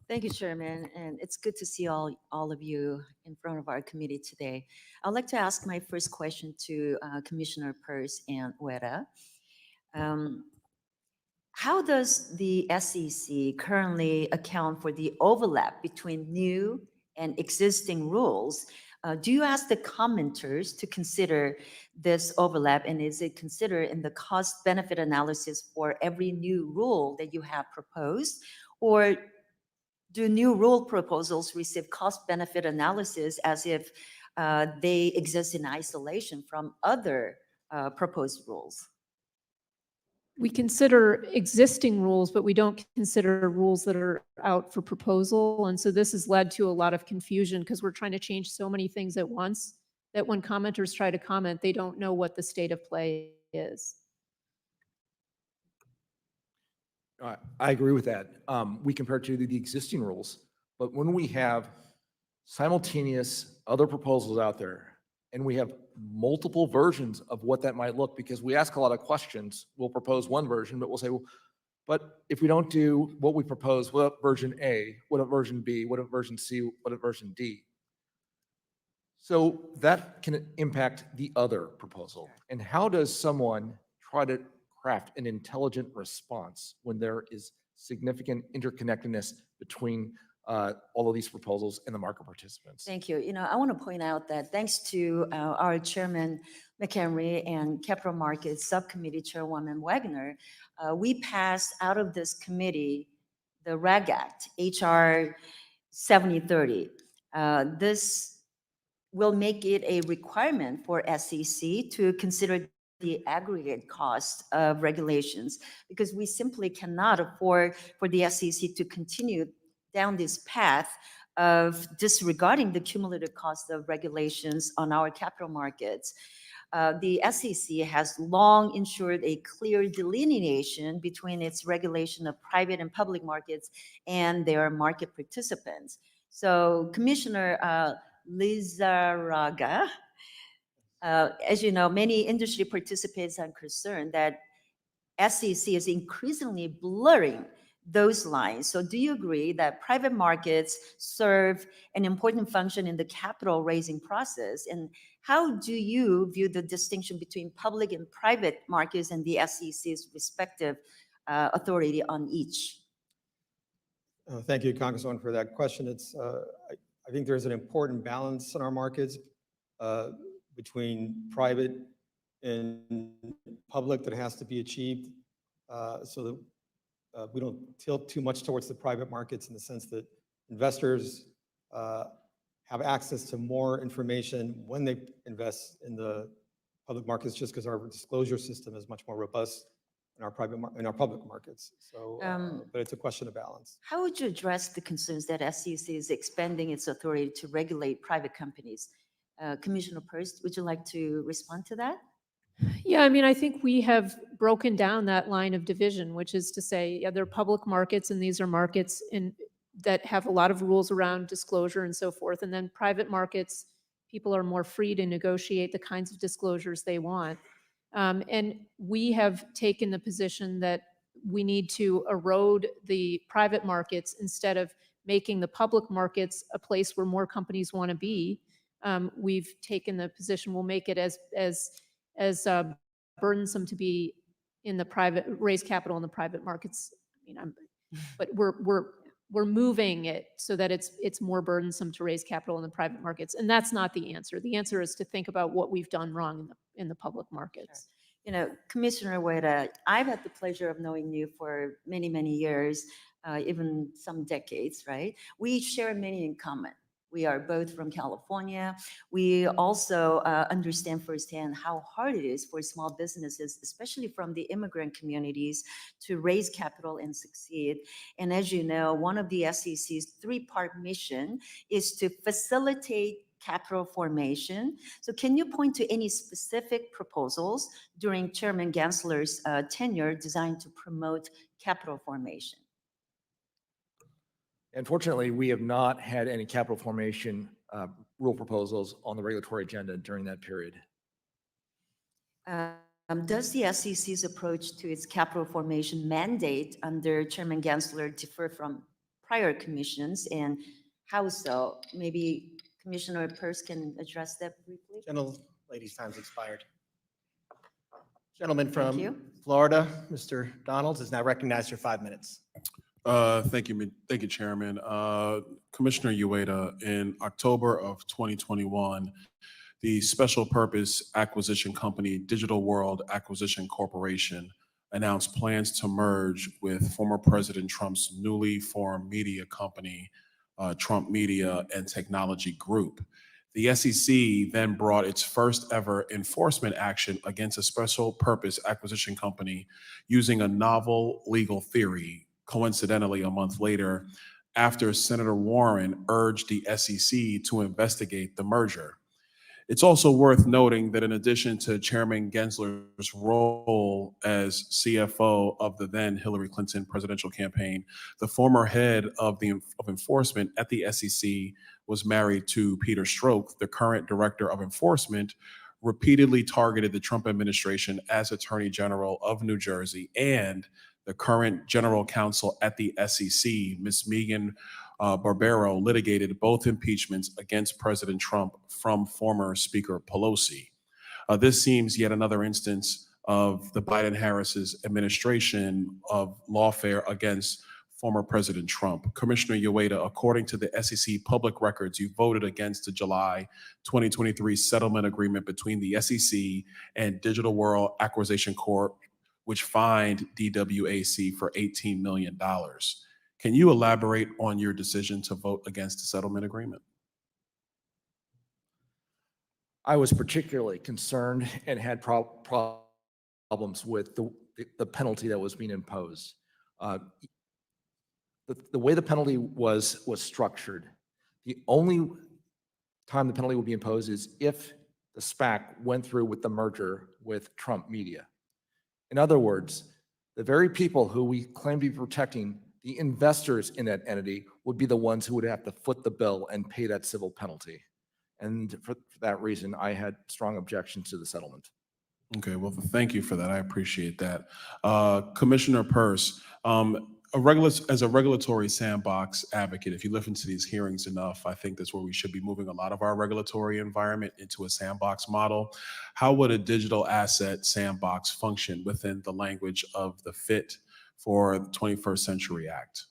Thank you, Chairman, and it's good to see all of you in front of our committee today. I'd like to ask my first question to Commissioner Peirce and Weta. How does the SEC currently account for the overlap between new and existing rules? Do you ask the commenters to consider this overlap, and is it considered in the cost-benefit analysis for every new rule that you have proposed? Or do new rule proposals receive cost-benefit analysis as if they exist in isolation from other proposed rules? We consider existing rules, but we don't consider rules that are out for proposal. And so this has led to a lot of confusion because we're trying to change so many things at once that when commenters try to comment, they don't know what the state of play is. I agree with that. We compare to the existing rules, but when we have simultaneous other proposals out there and we have multiple versions of what that might look, because we ask a lot of questions, we'll propose one version, but we'll say, well, but if we don't do what we propose, what about version A? What about version B? What about version C? What about version D? So that can impact the other proposal. And how does someone try to craft an intelligent response when there is significant interconnectedness between all of these proposals and the market participants. Thank you. I want to point out that thanks to our Chairman McHenry and Capital Markets Subcommittee Chairwoman Wagner, we passed out of this committee the REG Act, HR 7030. This will make it a requirement for SEC to consider the aggregate cost of regulations, because we simply cannot afford for the SEC to continue down this path of disregarding the cumulative cost of regulations on our capital markets. The SEC has long ensured a clear delineation between its regulation of private and public markets and their market participants. So Commissioner Lizarraga, as you know, many industry participants are concerned that SEC is increasingly blurring those lines. So do you agree that private markets serve an important function in the capital raising process? And how do you view the distinction between public and private markets and the SEC's respective authority on each? Thank you, Congresswoman, for that question. I think there's an important balance in our markets between private and public that has to be achieved, so that we don't tilt too much towards the private markets, in the sense that investors have access to more information when they invest in the public markets, just because our disclosure system is much more robust in our public markets. So, but it's a question of balance. How would you address the concerns that SEC is expanding its authority to regulate private companies? Commissioner Peirce, would you like to respond to that? Yeah, I mean, I think we have broken down that line of division, which is to say, yeah, there are public markets, and these are markets that have a lot of rules around disclosure and so forth. And then private markets, people are more free to negotiate the kinds of disclosures they want. And we have taken the position that we need to erode the private markets instead of making the public markets a place where more companies want to be. We've taken the position we'll make it as burdensome to be in the private, raise capital in the private markets. I mean, but we're moving it so that it's more burdensome to raise capital in the private markets, and that's not the answer. The answer is to think about what we've done wrong in the public markets. Sure. Commissioner Wada, I've had the pleasure of knowing you for many, many years, even some decades, right? We share many in common. We are both from California. We also understand firsthand how hard it is for small businesses, especially from the immigrant communities, to raise capital and succeed. And as you know, one of the SEC's three-part mission is to facilitate capital formation. So can you point to any specific proposals during Chairman Gensler's tenure designed to promote capital formation? Unfortunately, we have not had any capital formation rule proposals on the regulatory agenda during that period. Does the SEC's approach to its capital formation mandate under Chairman Gensler differ from prior commissions, and how so? Maybe Commissioner Peirce can address that briefly. Lady's time's expired. Gentleman from you. Florida, Mr. Donalds, is now recognized for 5 minutes. Thank you, Chairman. Commissioner Ueda, in October of 2021, the special purpose acquisition company Digital World Acquisition Corporation announced plans to merge with former President Trump's newly formed media company, Trump Media and Technology Group. The SEC then brought its first ever enforcement action against a special purpose acquisition company using a novel legal theory, coincidentally a month later, after Senator Warren urged the SEC to investigate the merger. It's also worth noting that in addition to Chairman Gensler's role as CFO of the then Hillary Clinton presidential campaign, the former head of enforcement at the SEC was married to Peter Strzok, the current director of enforcement, repeatedly targeted the Trump administration as Attorney General of New Jersey, and the current general counsel at the SEC, Ms. Megan Barbero, litigated both impeachments against President Trump from former Speaker Pelosi. This seems yet another instance of the Biden-Harris's administration of lawfare against former President Trump. Commissioner Ueda, according to the SEC public records, you voted against the July 2023 settlement agreement between the SEC and Digital World Acquisition Corp., which fined DWAC for $18 million. Can you elaborate on your decision to vote against the settlement agreement? I was particularly concerned and had problems with the penalty that was being imposed. The way the penalty was structured, the only time the penalty would be imposed is if the SPAC went through with the merger with Trump Media. In other words, the very people who we claim to be protecting, the investors in that entity, would be the ones who would have to foot the bill and pay that civil penalty. And for that reason, I had strong objections to the settlement. Okay, well, thank you for that. I appreciate that. Commissioner Peirce, as a regulatory sandbox advocate, if you listen to these hearings enough, I think that's where we should be moving a lot of our regulatory environment into a sandbox model. How would a digital asset sandbox function within the language of the Fit for the 21st Century Act?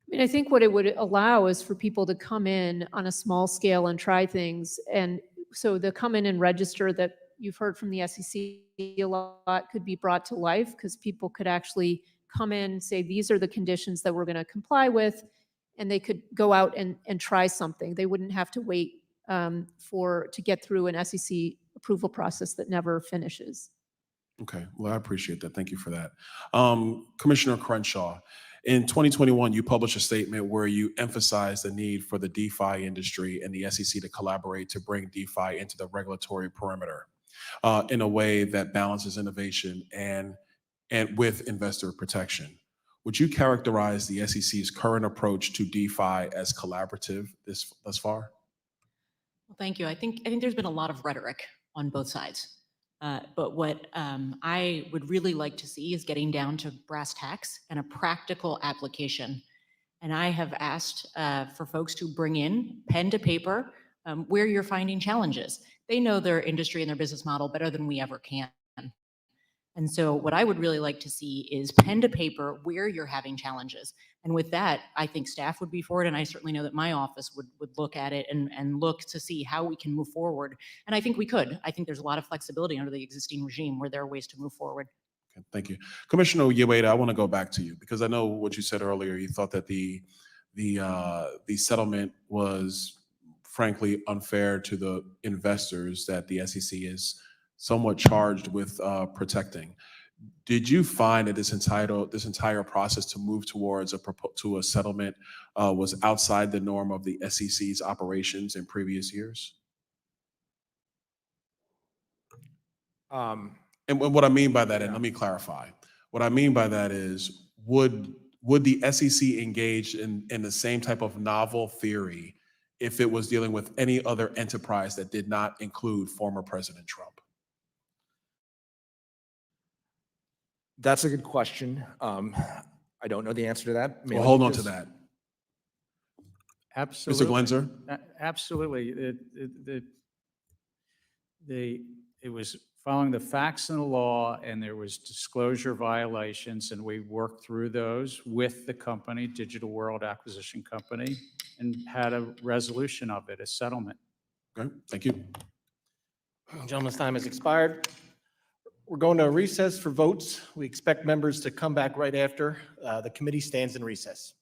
I mean, I think what it would allow is for people to come in on a small scale and try things. And so they'll come in and register. That you've heard from the SEC a lot could be brought to life, because people could actually come in, say, these are the conditions that we're going to comply with, and they could go out and try something. They wouldn't have to wait to get through an SEC approval process that never finishes. Okay, well, I appreciate that. Thank you for that. Commissioner Crenshaw, in 2021, you published a statement where you emphasized the need for the DeFi industry and the SEC to collaborate to bring DeFi into the regulatory perimeter in a way that balances innovation and with investor protection. Would you characterize the SEC's current approach to DeFi as collaborative thus far? Well, thank you. I think there's been a lot of rhetoric on both sides. But what I would really like to see is getting down to brass tacks and a practical application. And I have asked for folks to bring in pen to paper where you're finding challenges. They know their industry and their business model better than we ever can. And so what I would really like to see is pen to paper where you're having challenges. And with that, I think staff would be for it. And I certainly know that my office would look at it and look to see how we can move forward. And I think we could. I think there's a lot of flexibility under the existing regime where there are ways to move forward. Okay, thank you. Commissioner Ueda, I want to go back to you because I know what you said earlier. You thought that the settlement was frankly unfair to the investors that the SEC is somewhat charged with protecting. Did you find that this entire process to move towards a settlement was outside the norm of the SEC's operations in previous years? And what I mean by that, and let me clarify, what I mean by that is, would the SEC engage in the same type of novel theory if it was dealing with any other enterprise that did not include former President Trump? That's a good question. I don't know the answer to that. Well, hold on to that. Absolutely. Mr. Gensler? Absolutely. It was following the facts and the law, and there was disclosure violations, and we worked through those with the company, Digital World Acquisition Company, and had a resolution of it, a settlement. Okay, thank you. Gentleman's time has expired. We're going to recess for votes. We expect members to come back right after. The committee stands in recess.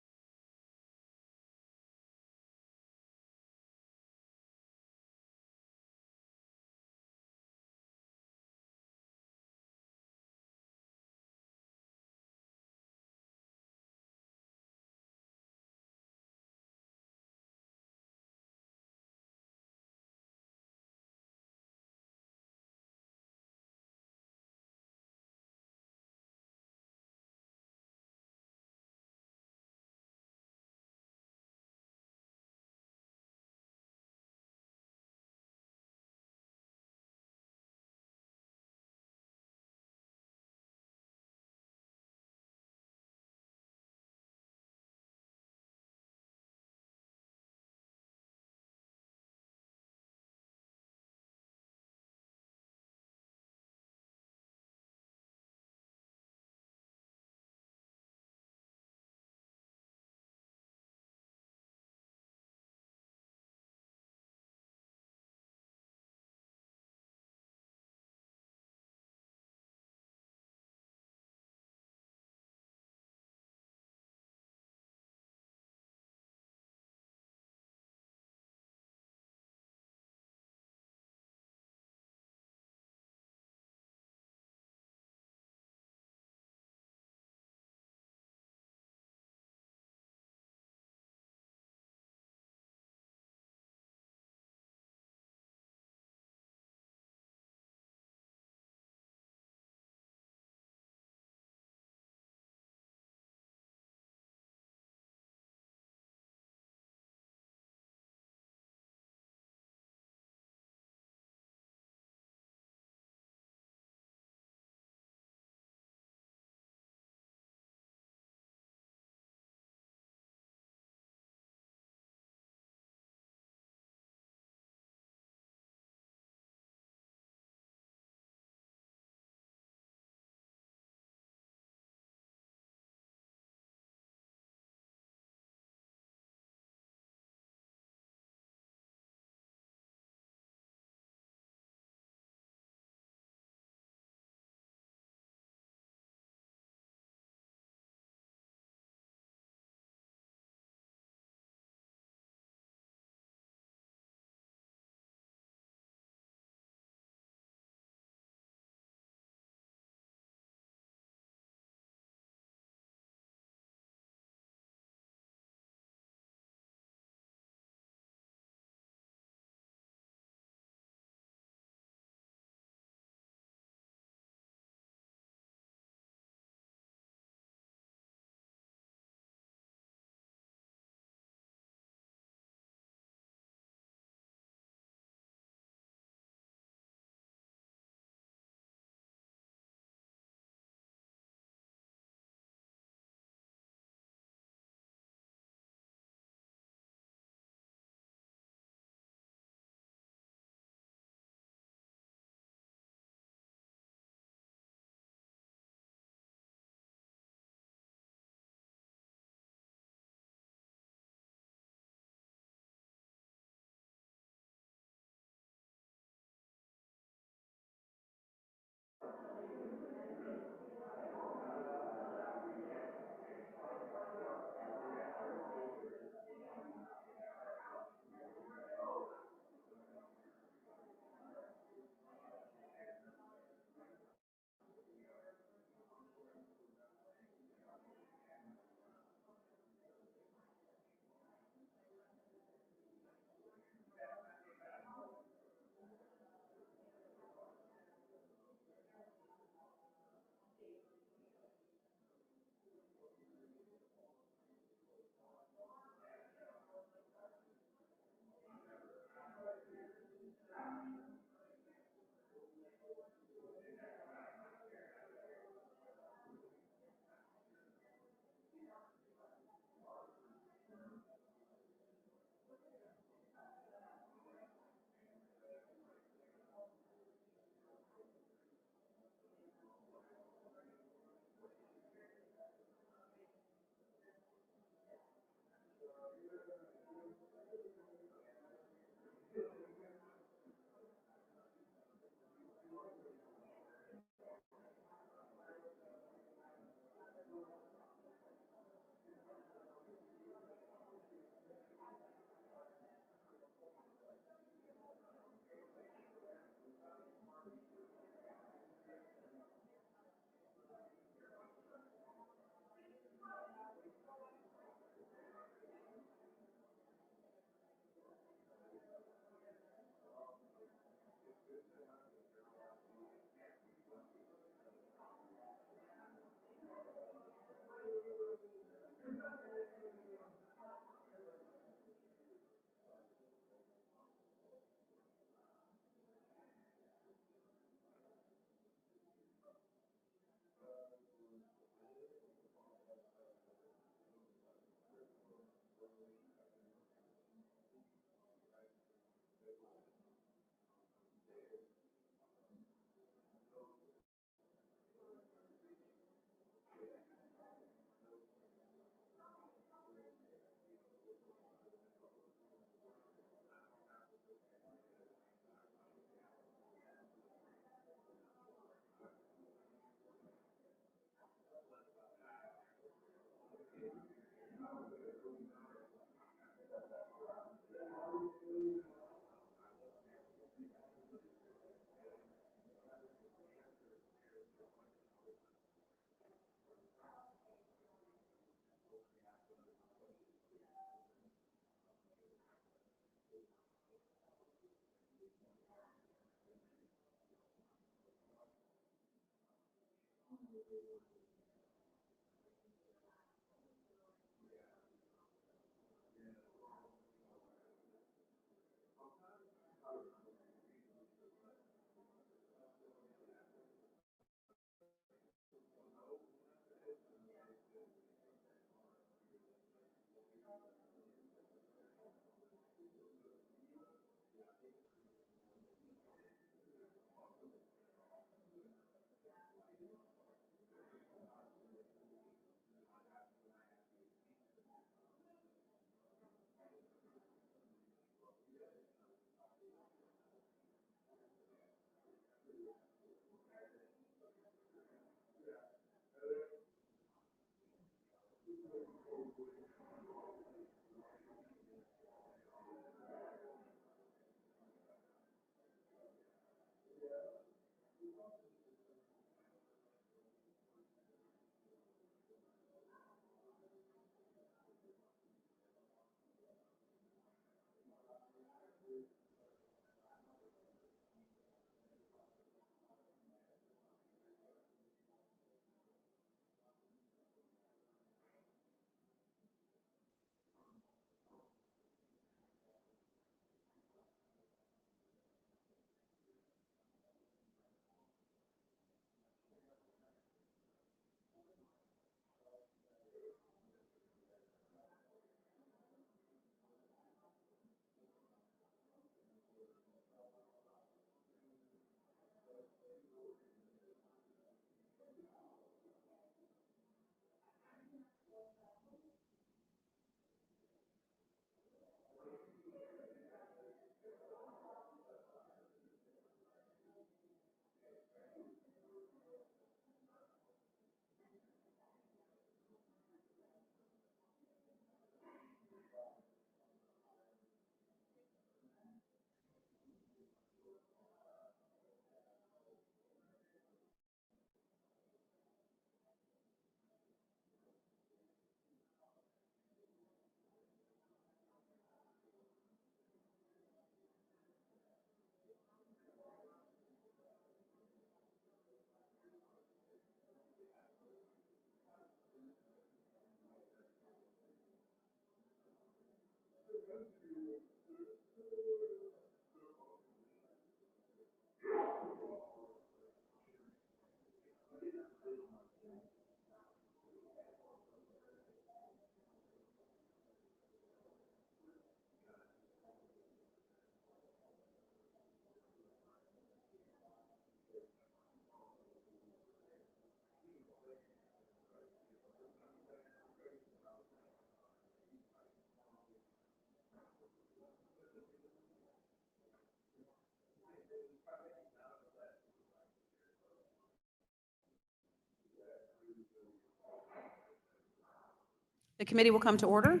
The committee will come to order.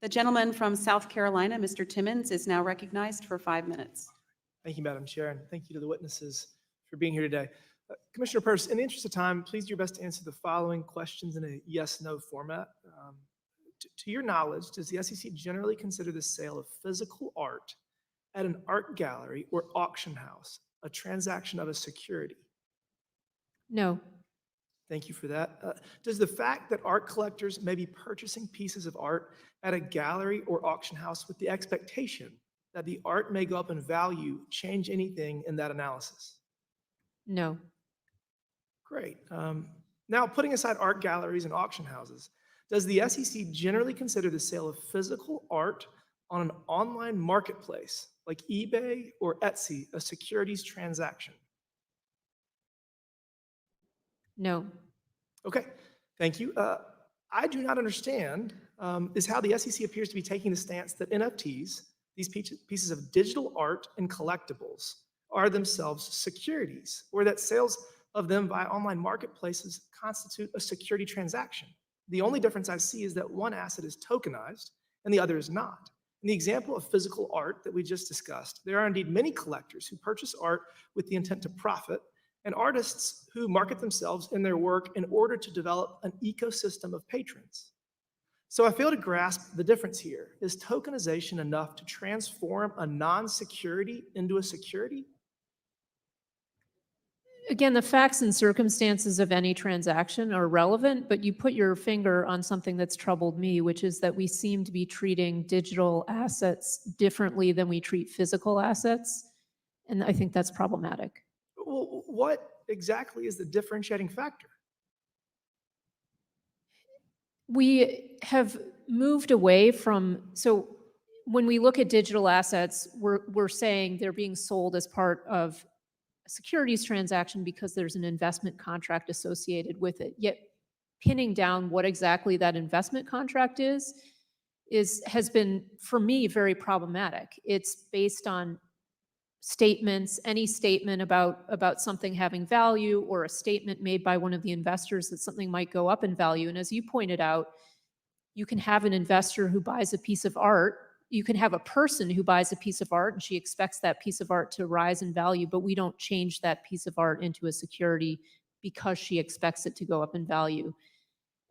The gentleman from South Carolina, Mr. Timmons, is now recognized for 5 minutes. Thank you, Madam Chair, and thank you to the witnesses for being here today. Commissioner Peirce, in the interest of time, please do your best to answer the following questions in a yes/no format. To your knowledge, does the SEC generally consider the sale of physical art at an art gallery or auction house a transaction of a security? No. Thank you for that. Does the fact that art collectors may be purchasing pieces of art at a gallery or auction house with the expectation that the art may go up in value change anything in that analysis? No. Great. Now, putting aside art galleries and auction houses, does the SEC generally consider the sale of physical art on an online marketplace like eBay or Etsy a securities transaction? No. Okay, thank you. I do not understand is how the SEC appears to be taking the stance that NFTs, these pieces of digital art and collectibles, are themselves securities, or that sales of them via online marketplaces constitute a security transaction. The only difference I see is that one asset is tokenized and the other is not. In the example of physical art that we just discussed, there are indeed many collectors who purchase art with the intent to profit, and artists who market themselves and their work in order to develop an ecosystem of patrons. So I fail to grasp the difference here. Is tokenization enough to transform a non-security into a security? Again, the facts and circumstances of any transaction are relevant, but you put your finger on something that's troubled me, which is that we seem to be treating digital assets differently than we treat physical assets. And I think that's problematic. Well, what exactly is the differentiating factor? We have moved away from, so when we look at digital assets, we're saying they're being sold as part of a securities transaction because there's an investment contract associated with it. Yet pinning down what exactly that investment contract has been, for me, very problematic. It's based on statements, any statement about something having value, or a statement made by one of the investors that something might go up in value. And as you pointed out, you can have an investor who buys a piece of art. You can have a person who buys a piece of art and she expects that piece of art to rise in value, but we don't change that piece of art into a security because she expects it to go up in value.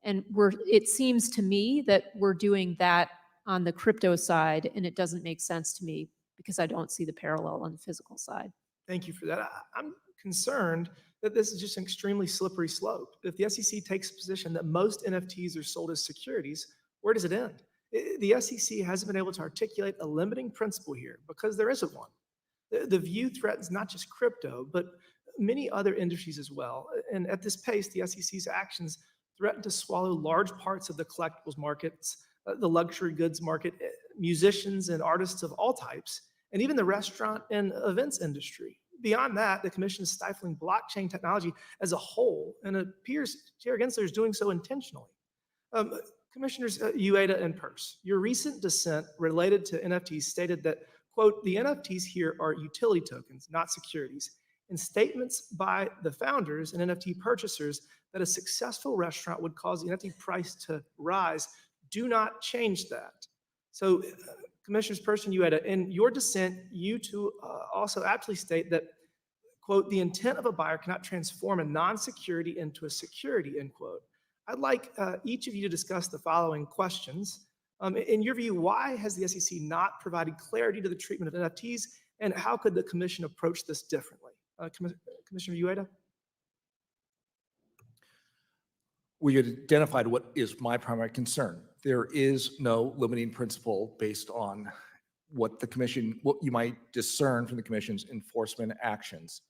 And it seems to me that we're doing that on the crypto side, and it doesn't make sense to me, because I don't see the parallel on the physical side. Thank you for that. I'm concerned that this is just an extremely slippery slope. If the SEC takes a position that most NFTs are sold as securities, where does it end? The SEC hasn't been able to articulate a limiting principle here because there isn't one. The view threatens not just crypto, but many other industries as well. And at this pace, the SEC's actions threaten to swallow large parts of the collectibles markets, the luxury goods market, musicians and artists of all types, and even the restaurant and events industry. Beyond that, the Commission is stifling blockchain technology as a whole, and it appears Chair Gensler is doing so intentionally. Commissioners Ueda and Peirce, your recent dissent related to NFTs stated that, quote, the NFTs here are utility tokens, not securities, and statements by the founders and NFT purchasers that a successful restaurant would cause the NFT price to rise do not change that. So, Commissioners Peirce and Ueda, in your dissent, you two also aptly state that, quote, the intent of a buyer cannot transform a non-security into a security, end quote. I'd like each of you to discuss the following questions. In your view, why has the SEC not provided clarity to the treatment of NFTs, and how could the Commission approach this differently? Commissioner Ueda? We identified what is my primary concern. There is no limiting principle based on what you might discern from the Commission's enforcement actions.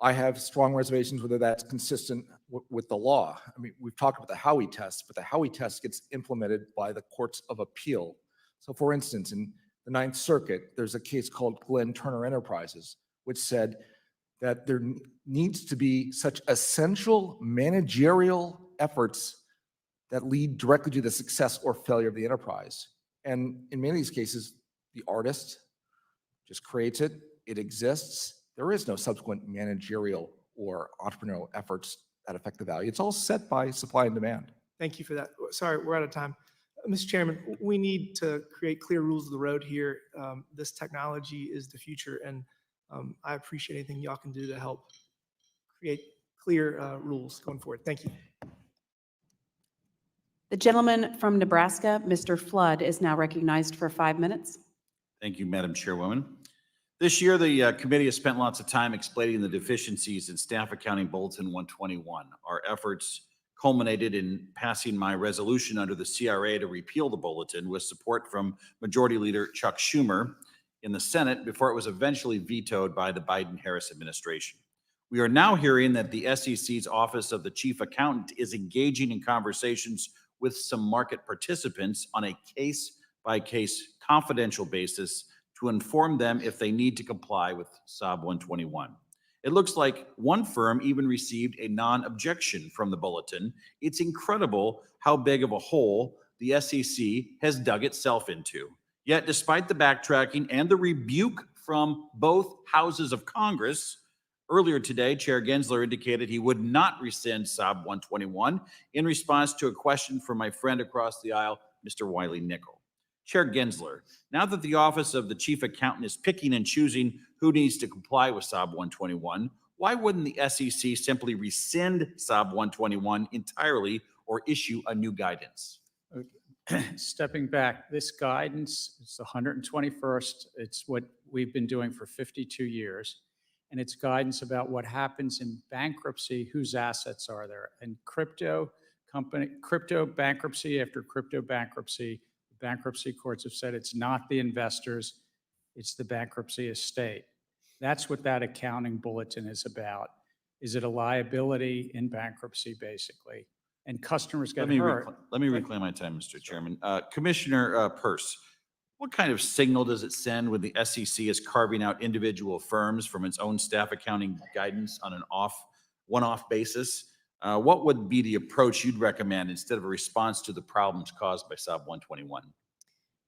I have strong reservations whether that's consistent with the law. I mean, we've talked about the Howey test, but the Howey test gets implemented by the courts of appeal. So for instance, in the Ninth Circuit, there's a case called Glenn Turner Enterprises, which said that there needs to be such essential managerial efforts that lead directly to the success or failure of the enterprise. And in many of these cases, the artist just creates it, it exists, there is no subsequent managerial or entrepreneurial efforts that affect the value. It's all set by supply and demand. Thank you for that. Sorry, we're out of time. Mr. Chairman, we need to create clear rules of the road here. This technology is the future, and I appreciate anything y'all can do to help create clear rules going forward. Thank you. The gentleman from Nebraska, Mr. Flood, is now recognized for 5 minutes. Thank you, Madam Chairwoman. This year, the committee has spent lots of time explaining the deficiencies in Staff Accounting Bulletin 121. Our efforts culminated in passing my resolution under the CRA to repeal the bulletin with support from Majority Leader Chuck Schumer in the Senate before it was eventually vetoed by the Biden-Harris administration. We are now hearing that the SEC's Office of the Chief Accountant is engaging in conversations with some market participants on a case-by-case confidential basis to inform them if they need to comply with SOB 121. It looks like one firm even received a non-objection from the bulletin. It's incredible how big of a hole the SEC has dug itself into. Yet, despite the backtracking and the rebuke from both houses of Congress, earlier today, Chair Gensler indicated he would not rescind SOB 121 in response to a question from my friend across the aisle, Mr. Wiley Nickel. Chair Gensler, now that the Office of the Chief Accountant is picking and choosing who needs to comply with SOB 121, why wouldn't the SEC simply rescind SOB 121 entirely or issue a new guidance? Stepping back, this guidance, it's the 121st. It's what we've been doing for 52 years. And it's guidance about what happens in bankruptcy, whose assets are there. And crypto bankruptcy after crypto bankruptcy, the bankruptcy courts have said it's not the investors, it's the bankruptcy estate. That's what that accounting bulletin is about. Is it a liability in bankruptcy, basically? And customers get hurt. Let me reclaim my time, Mr. Chairman. Commissioner Peirce, what kind of signal does it send when the SEC is carving out individual firms from its own staff accounting guidance on an one-off basis? What would be the approach you'd recommend instead of a response to the problems caused by SOB 121?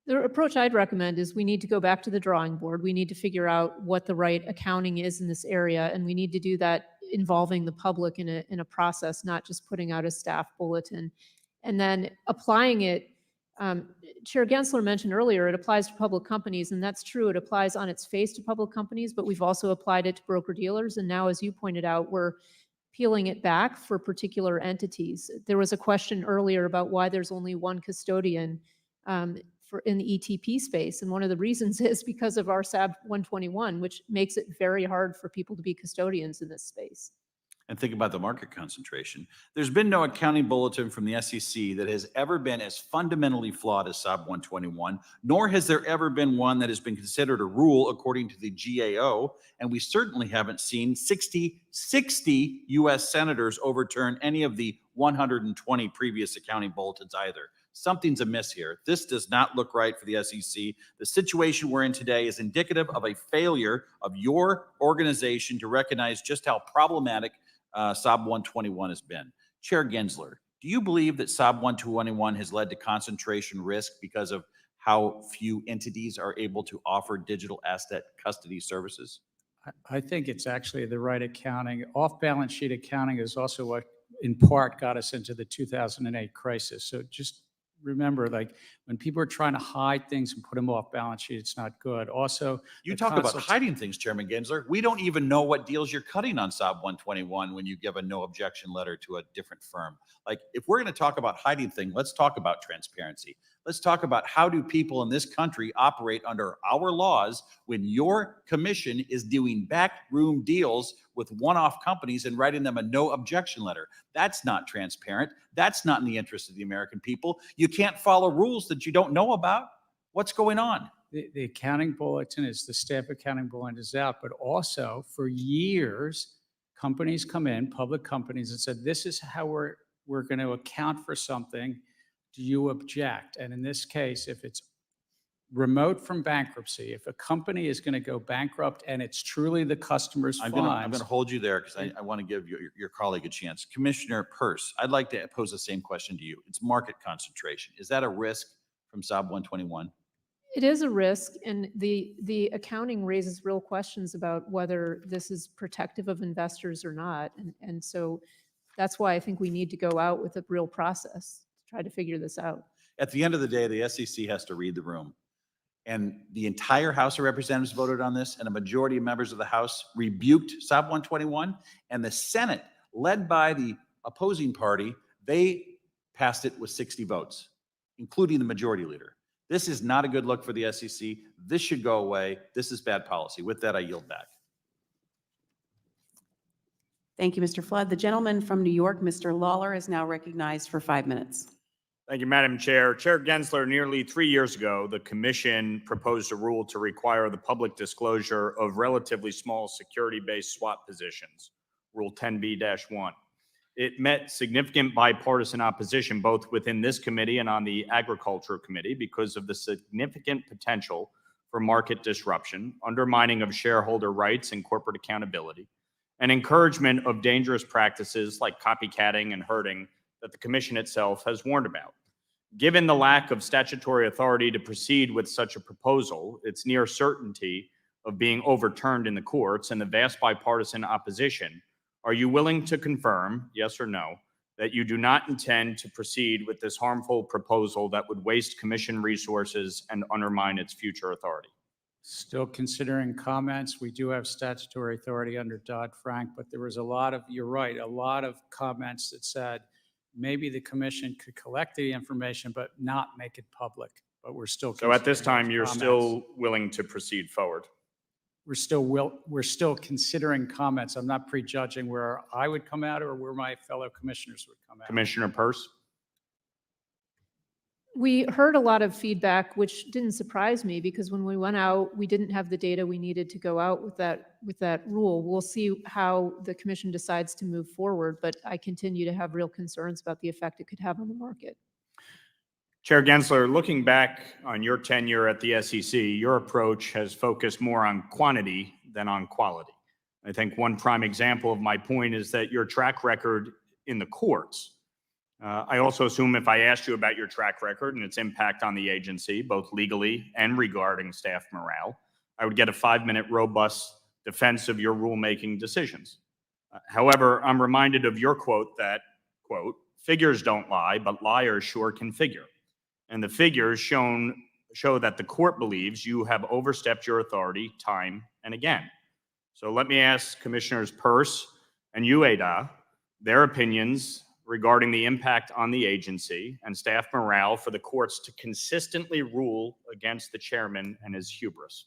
The approach I'd recommend is we need to go back to the drawing board. We need to figure out what the right accounting is in this area, and we need to do that involving the public in a process, not just putting out a staff bulletin. And then applying it, Chair Gensler mentioned earlier, it applies to public companies, and that's true. It applies on its face to public companies, but we've also applied it to broker-dealers. And now, as you pointed out, we're peeling it back for particular entities. There was a question earlier about why there's only one custodian in the ETP space. And one of the reasons is because of our SAB 121, which makes it very hard for people to be custodians in this space. And think about the market concentration. There's been no accounting bulletin from the SEC that has ever been as fundamentally flawed as SOB 121, nor has there ever been one that has been considered a rule according to the GAO. And we certainly haven't seen 60 U.S. senators overturn any of the 120 previous accounting bulletins either. Something's amiss here. This does not look right for the SEC. The situation we're in today is indicative of a failure of your organization to recognize just how problematic SOB 121 has been. Chair Gensler, do you believe that SOB 121 has led to concentration risk because of how few entities are able to offer digital asset custody services? I think it's actually the right accounting. Off-balance sheet accounting is also what, in part, got us into the 2008 crisis. So just remember, like, when people are trying to hide things and put them off balance sheet, it's not good. Also, you talk about hiding things, Chairman Gensler. We don't even know what deals you're cutting on SOB 121 when you give a no objection letter to a different firm. Like, if we're going to talk about hiding things, let's talk about transparency. Let's talk about how do people in this country operate under our laws when your commission is doing backroom deals with one-off companies and writing them a no objection letter. That's not transparent. That's not in the interest of the American people. You can't follow rules that you don't know about. What's going on? The accounting bulletin is the staff accounting bulletin is out, but also for years, companies come in, public companies, and said, this is how we're going to account for something. Do you object? And in this case, if it's remote from bankruptcy, if a company is going to go bankrupt and it's truly the customer's I'm funds. going to hold you there because I want to give your colleague a chance. Commissioner Peirce, I'd like to pose the same question to you. It's market concentration. Is that a risk from SOB 121? It is a risk, and the accounting raises real questions about whether this is protective of investors or not. And so that's why I think we need to go out with a real process to try to figure this out. At the end of the day, the SEC has to read the room. And the entire House of Representatives voted on this, and a majority of members of the House rebuked SOB 121, and the Senate, led by the opposing party, they passed it with 60 votes, including the majority leader. This is not a good look for the SEC. This should go away. This is bad policy. With that, I yield back. Thank you, Mr. Flood. The gentleman from New York, Mr. Lawler, is now recognized for 5 minutes. Thank you, Madam Chair. Chair Gensler, nearly 3 years ago, the Commission proposed a rule to require the public disclosure of relatively small security-based swap positions, Rule 10b-1. It met significant bipartisan opposition both within this committee and on the Agriculture Committee because of the significant potential for market disruption, undermining of shareholder rights and corporate accountability, and encouragement of dangerous practices like copycatting and herding that the Commission itself has warned about. Given the lack of statutory authority to proceed with such a proposal, its near certainty of being overturned in the courts, and the vast bipartisan opposition, are you willing to confirm, yes or no, that you do not intend to proceed with this harmful proposal that would waste Commission resources and undermine its future authority? Still considering comments. We do have statutory authority under Dodd-Frank, but there was a lot of, you're right, a lot of comments that said maybe the Commission could collect the information but not make it public. But we're still. So at this considering time, you're comments. still willing to proceed forward? We're still considering comments. I'm not prejudging where I would come out or where my fellow commissioners would come out. Commissioner Peirce? We heard a lot of feedback, which didn't surprise me because when we went out, we didn't have the data we needed to go out with that rule. We'll see how the Commission decides to move forward, but I continue to have real concerns about the effect it could have on the market. Chair Gensler, looking back on your tenure at the SEC, your approach has focused more on quantity than on quality. I think one prime example of my point is that your track record in the courts. I also assume if I asked you about your track record and its impact on the agency, both legally and regarding staff morale, I would get a 5-minute robust defense of your rulemaking decisions. However, I'm reminded of your quote that, quote, "Figures don't lie, but liars sure can figure." And the figures show that the court believes you have overstepped your authority time and again. So let me ask Commissioners Peirce and Ueda their opinions regarding the impact on the agency and staff morale for the courts to consistently rule against the chairman and his hubris.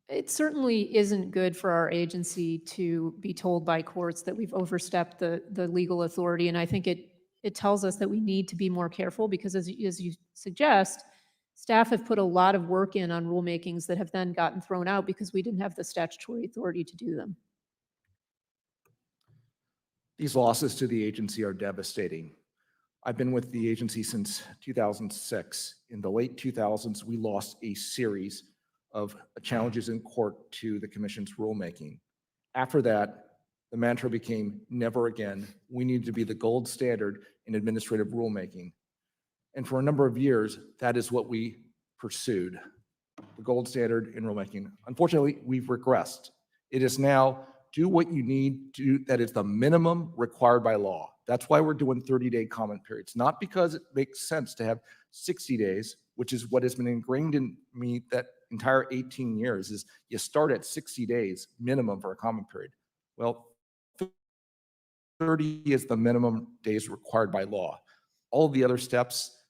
It certainly isn't good for our agency to be told by courts that we've overstepped the legal authority. And I think it tells us that we need to be more careful because as you suggest, staff have put a lot of work in on rulemakings that have then gotten thrown out because we didn't have the statutory authority to do them. These losses to the agency are devastating. I've been with the agency since 2006. In the late 2000s, we lost a series of challenges in court to the Commission's rulemaking. After that, the mantra became never again. We need to be the gold standard in administrative rulemaking. And for a number of years, that is what we pursued, the gold standard in rulemaking. Unfortunately, we've regressed. It is now do what you need to do that is the minimum required by law. That's why we're doing 30-day comment periods, not because it makes sense to have 60 days, which is what has been ingrained in me that entire 18 years is you start at 60 days minimum for a comment period. Well, 30 is the minimum days required by law. All of the other steps,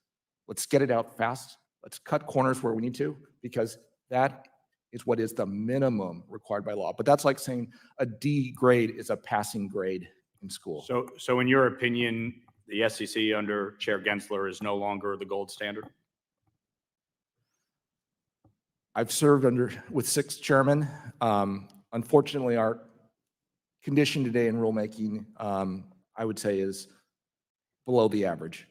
let's get it out fast. Let's cut corners where we need to, because that is what is the minimum required by law. But that's like saying a D grade is a passing grade in school. So in your opinion, the SEC under Chair Gensler is no longer the gold standard? I've served with 6 chairmen. Unfortunately, our condition today in rulemaking, I would say, is below the average.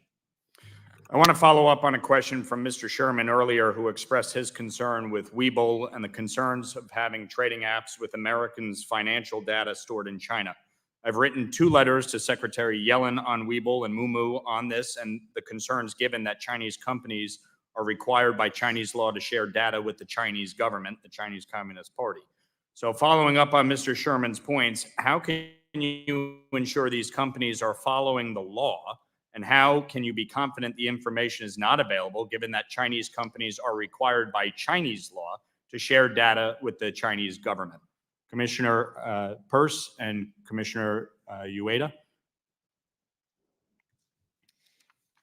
I want to follow up on a question from Mr. Sherman earlier, who expressed his concern with Webull and the concerns of having trading apps with Americans' financial data stored in China. I've written 2 letters to Secretary Yellen on Webull and Mumu on this and the concerns given that Chinese companies are required by Chinese law to share data with the Chinese government, the Chinese Communist Party. So following up on Mr. Sherman's points, how can you ensure these companies are following the law? And how can you be confident the information is not available, given that Chinese companies are required by Chinese law to share data with the Chinese government? Commissioner Peirce and Commissioner Ueda.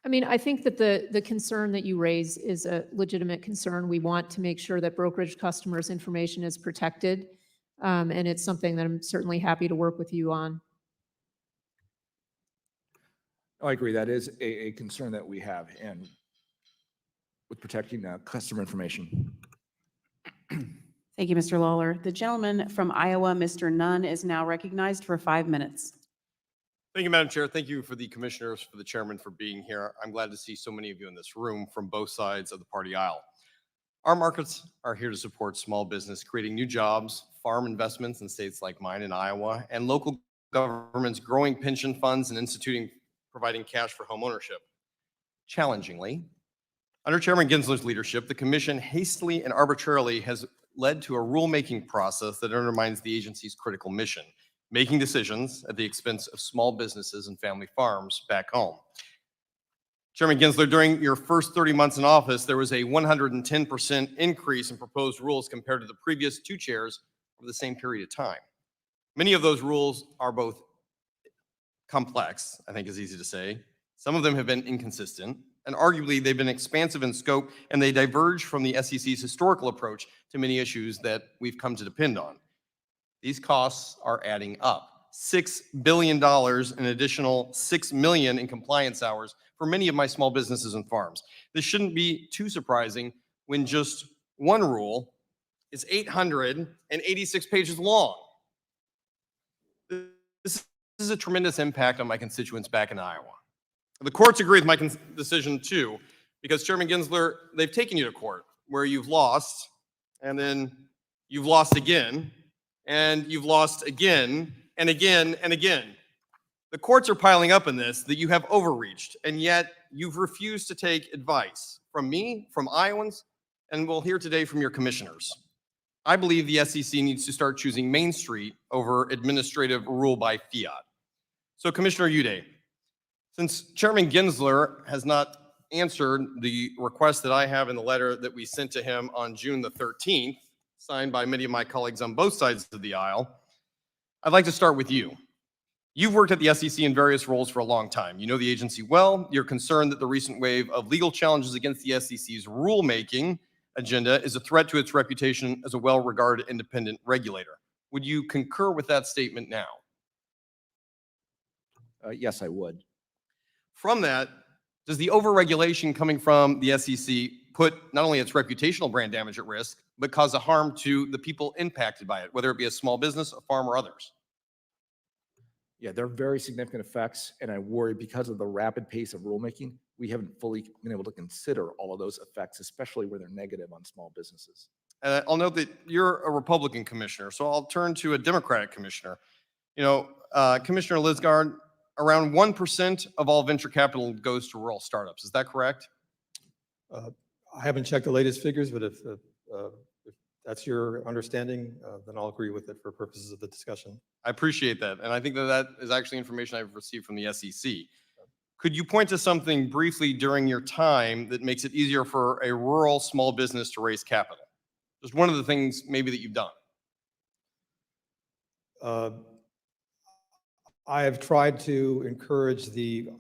I mean, I think that the concern that you raise is a legitimate concern. We want to make sure that brokerage customers' information is protected. And it's something that I'm certainly happy to work with you on. I agree. That is a concern that we have and with protecting customer information. Thank you, Mr. Lawler. The gentleman from Iowa, Mr. Nunn, is now recognized for 5 minutes. Thank you, Madam Chair. Thank you for the commissioners, for the chairman for being here. I'm glad to see so many of you in this room from both sides of the party aisle. Our markets are here to support small business, creating new jobs, farm investments in states like mine in Iowa, and local governments growing pension funds and providing cash for home ownership. Challengingly, under Chairman Gensler's leadership, the commission hastily and arbitrarily has led to a rulemaking process that undermines the agency's critical mission, making decisions at the expense of small businesses and family farms back home. Chairman Gensler, during your first 30 months in office, there was a 110% increase in proposed rules compared to the previous 2 chairs over the same period of time. Many of those rules are both complex, I think is easy to say. Some of them have been inconsistent, and arguably they've been expansive in scope, and they diverge from the SEC's historical approach to many issues that we've come to depend on. These costs are adding up. $6 billion, an additional $6 million in compliance hours for many of my small businesses and farms. This shouldn't be too surprising when just one rule is 886 pages long. This is a tremendous impact on my constituents back in Iowa. The courts agree with my decision too, because Chairman Gensler, they've taken you to court where you've lost, and then you've lost again, and you've lost again, and again, and again. The courts are piling up in this that you have overreached, and yet you've refused to take advice from me, from Iowans, and we'll hear today from your commissioners. I believe the SEC needs to start choosing Main Street over administrative rule by fiat. So Commissioner Uday, since Chairman Gensler has not answered the request that I have in the letter that we sent to him on June the 13th, signed by many of my colleagues on both sides of the aisle, I'd like to start with you. You've worked at the SEC in various roles for a long time. You know the agency well. You're concerned that the recent wave of legal challenges against the SEC's rulemaking agenda is a threat to its reputation as a well-regarded independent regulator. Would you concur with that statement now? Yes, I would. From that, does the overregulation coming from the SEC put not only its reputational brand damage at risk, but cause a harm to the people impacted by it, whether it be a small business, a farm, or others? Yeah, there are very significant effects, and I worry because of the rapid pace of rulemaking, we haven't fully been able to consider all of those effects, especially where they're negative on small businesses. I'll note that you're a Republican commissioner, so I'll turn to a Democratic commissioner. You know, Commissioner Lisgard, around 1% of all venture capital goes to rural startups. Is that correct? I haven't checked the latest figures, but if that's your understanding, then I'll agree with it for purposes of the discussion. I appreciate that. And I think that that is actually information I've received from the SEC. Could you point to something briefly during your time that makes it easier for a rural small business to raise capital? Just one of the things maybe that you've done. I have tried to encourage the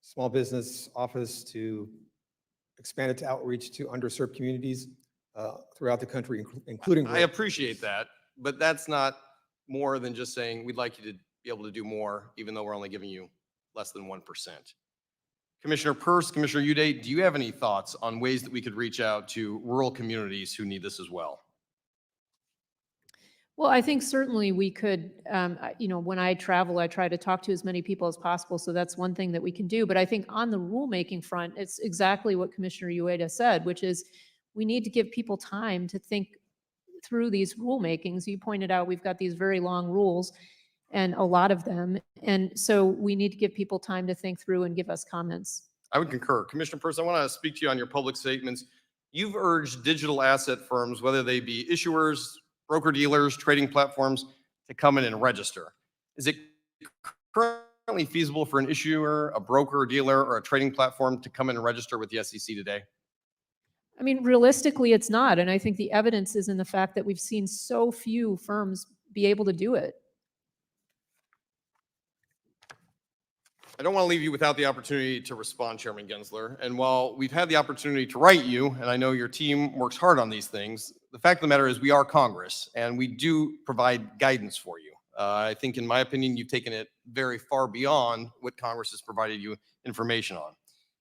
small business office to expand its outreach to underserved communities throughout the country, including. I appreciate that, but that's not more than just saying we'd like you to be able to do more, even though we're only giving you less than 1%. Commissioner Peirce, Commissioner Uday, do you have any thoughts on ways that we could reach out to rural communities who need this as well? Well, I think certainly we could, you know, when I travel, I try to talk to as many people as possible. So that's one thing that we can do. But I think on the rulemaking front, it's exactly what Commissioner Ueda said, which is we need to give people time to think through these rulemakings. You pointed out we've got these very long rules and a lot of them. And so we need to give people time to think through and give us comments. I would concur. Commissioner Peirce, I want to speak to you on your public statements. You've urged digital asset firms, whether they be issuers, broker-dealers, trading platforms, to come in and register. Is it currently feasible for an issuer, a broker, dealer, or a trading platform to come in and register with the SEC today? I mean, realistically, it's not. And I think the evidence is in the fact that we've seen so few firms be able to do it. I don't want to leave you without the opportunity to respond, Chairman Gensler. And while we've had the opportunity to write you, and I know your team works hard on these things, the fact of the matter is we are Congress, and we do provide guidance for you. I think, in my opinion, you've taken it very far beyond what Congress has provided you information on.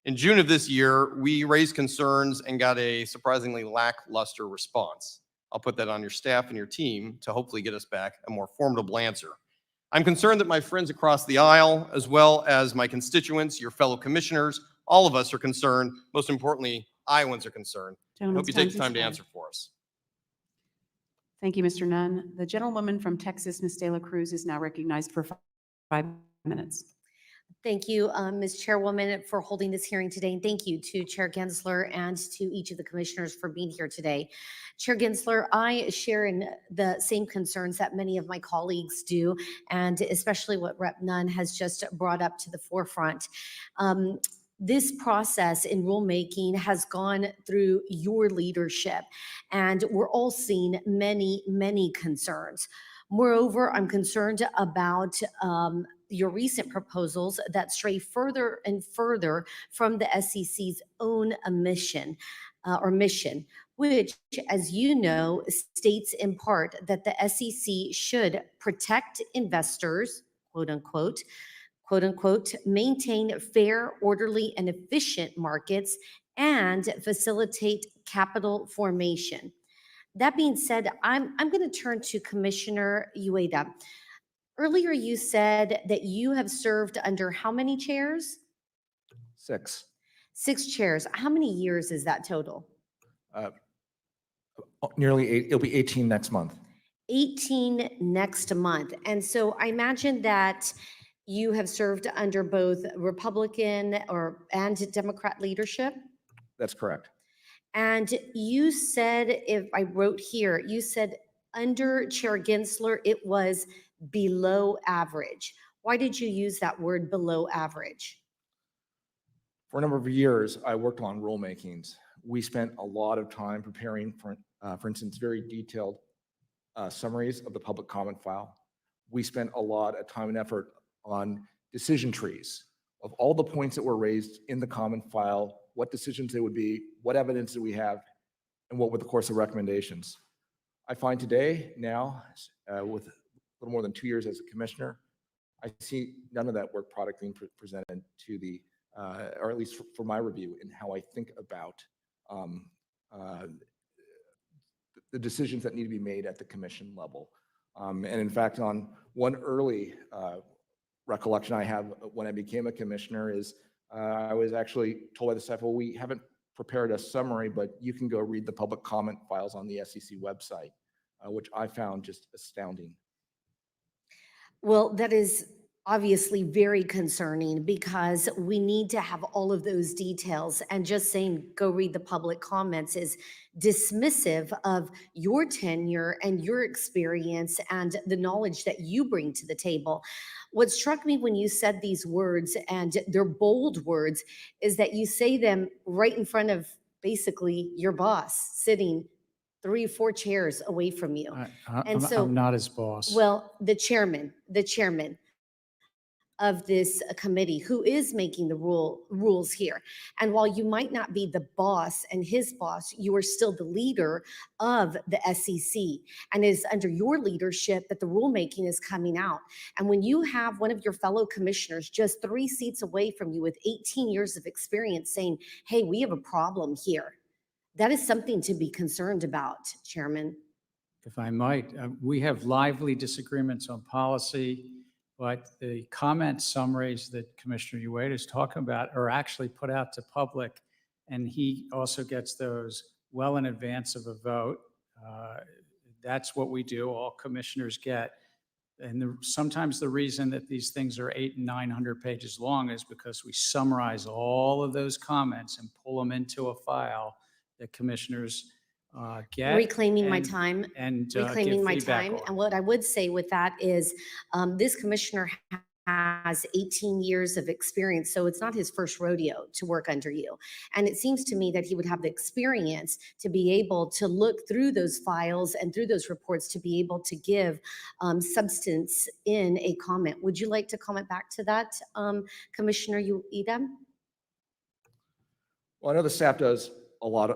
In June of this year, we raised concerns and got a surprisingly lackluster response. I'll put that on your staff and your team to hopefully get us back a more formidable answer. I'm concerned that my friends across the aisle, as well as my constituents, your fellow commissioners, all of us are concerned. Most importantly, Iowans are concerned. I hope you take the time to answer for us. Thank you, Mr. Nunn. The gentlewoman from Texas, Ms. De La Cruz, is now recognized for 5 minutes. Thank you, Ms. Chairwoman, for holding this hearing today. And thank you to Chair Gensler and to each of the commissioners for being here today. Chair Gensler, I share in the same concerns that many of my colleagues do, and especially what Rep. Nunn has just brought up to the forefront. This process in rulemaking has gone through your leadership, and we're all seeing many, many concerns. Moreover, I'm concerned about your recent proposals that stray further and further from the SEC's own mission, which, as you know, states in part that the SEC should protect investors, quote unquote, maintain fair, orderly, and efficient markets, and facilitate capital formation. That being said, I'm going to turn to Commissioner Ueda. Earlier, you said that you have served under how many chairs? 6. 6 chairs. How many years is that total? Nearly 8. It'll be 18 next month. 18 next month. And so I imagine that you have served under both Republican and Democrat leadership. That's correct. And you said, if I wrote here, you said under Chair Gensler, it was below average. Why did you use that word below average? For a number of years, I worked on rulemakings. We spent a lot of time preparing, for instance, very detailed summaries of the public comment file. We spent a lot of time and effort on decision trees of all the points that were raised in the comment file, what decisions they would be, what evidence do we have, and what were the course of recommendations. I find today, now, with a little more than 2 years as a commissioner, I see none of that work product being presented to the, or at least for my review in how I think about the decisions that need to be made at the commission level. And in fact, on one early recollection I have when I became a commissioner is I was actually told by the staff, well, we haven't prepared a summary, but you can go read the public comment files on the SEC website, which I found just astounding. Well, that is obviously very concerning because we need to have all of those details, and just saying go read the public comments is dismissive of your tenure and your experience and the knowledge that you bring to the table. What struck me when you said these words, and they're bold words, is that you say them right in front of basically your boss sitting 3 or 4 chairs away from you. I'm not his boss. Well, the chairman of this committee who is making the rules here. And while you might not be the boss and his boss, you are still the leader of the SEC. And it is under your leadership that the rulemaking is coming out. And when you have one of your fellow commissioners just 3 seats away from you with 18 years of experience saying, hey, we have a problem here, that is something to be concerned about, Chairman. If I might, we have lively disagreements on policy, but the comment summaries that Commissioner Ueda is talking about are actually put out to public, and he also gets those well in advance of a vote. That's what we do, all commissioners get. And sometimes the reason that these things are 800 and 900 pages long is because we summarize all of those comments and pull them into a file that commissioners get. Reclaiming my and- time. And Reclaiming give my feedback time. on. And what I would say with that is this commissioner has 18 years of experience, so it's not his first rodeo to work under you. And it seems to me that he would have the experience to be able to look through those files and through those reports to be able to give substance in a comment. Would you like to comment back to that, Commissioner Ueda? Well, I know the staff does a lot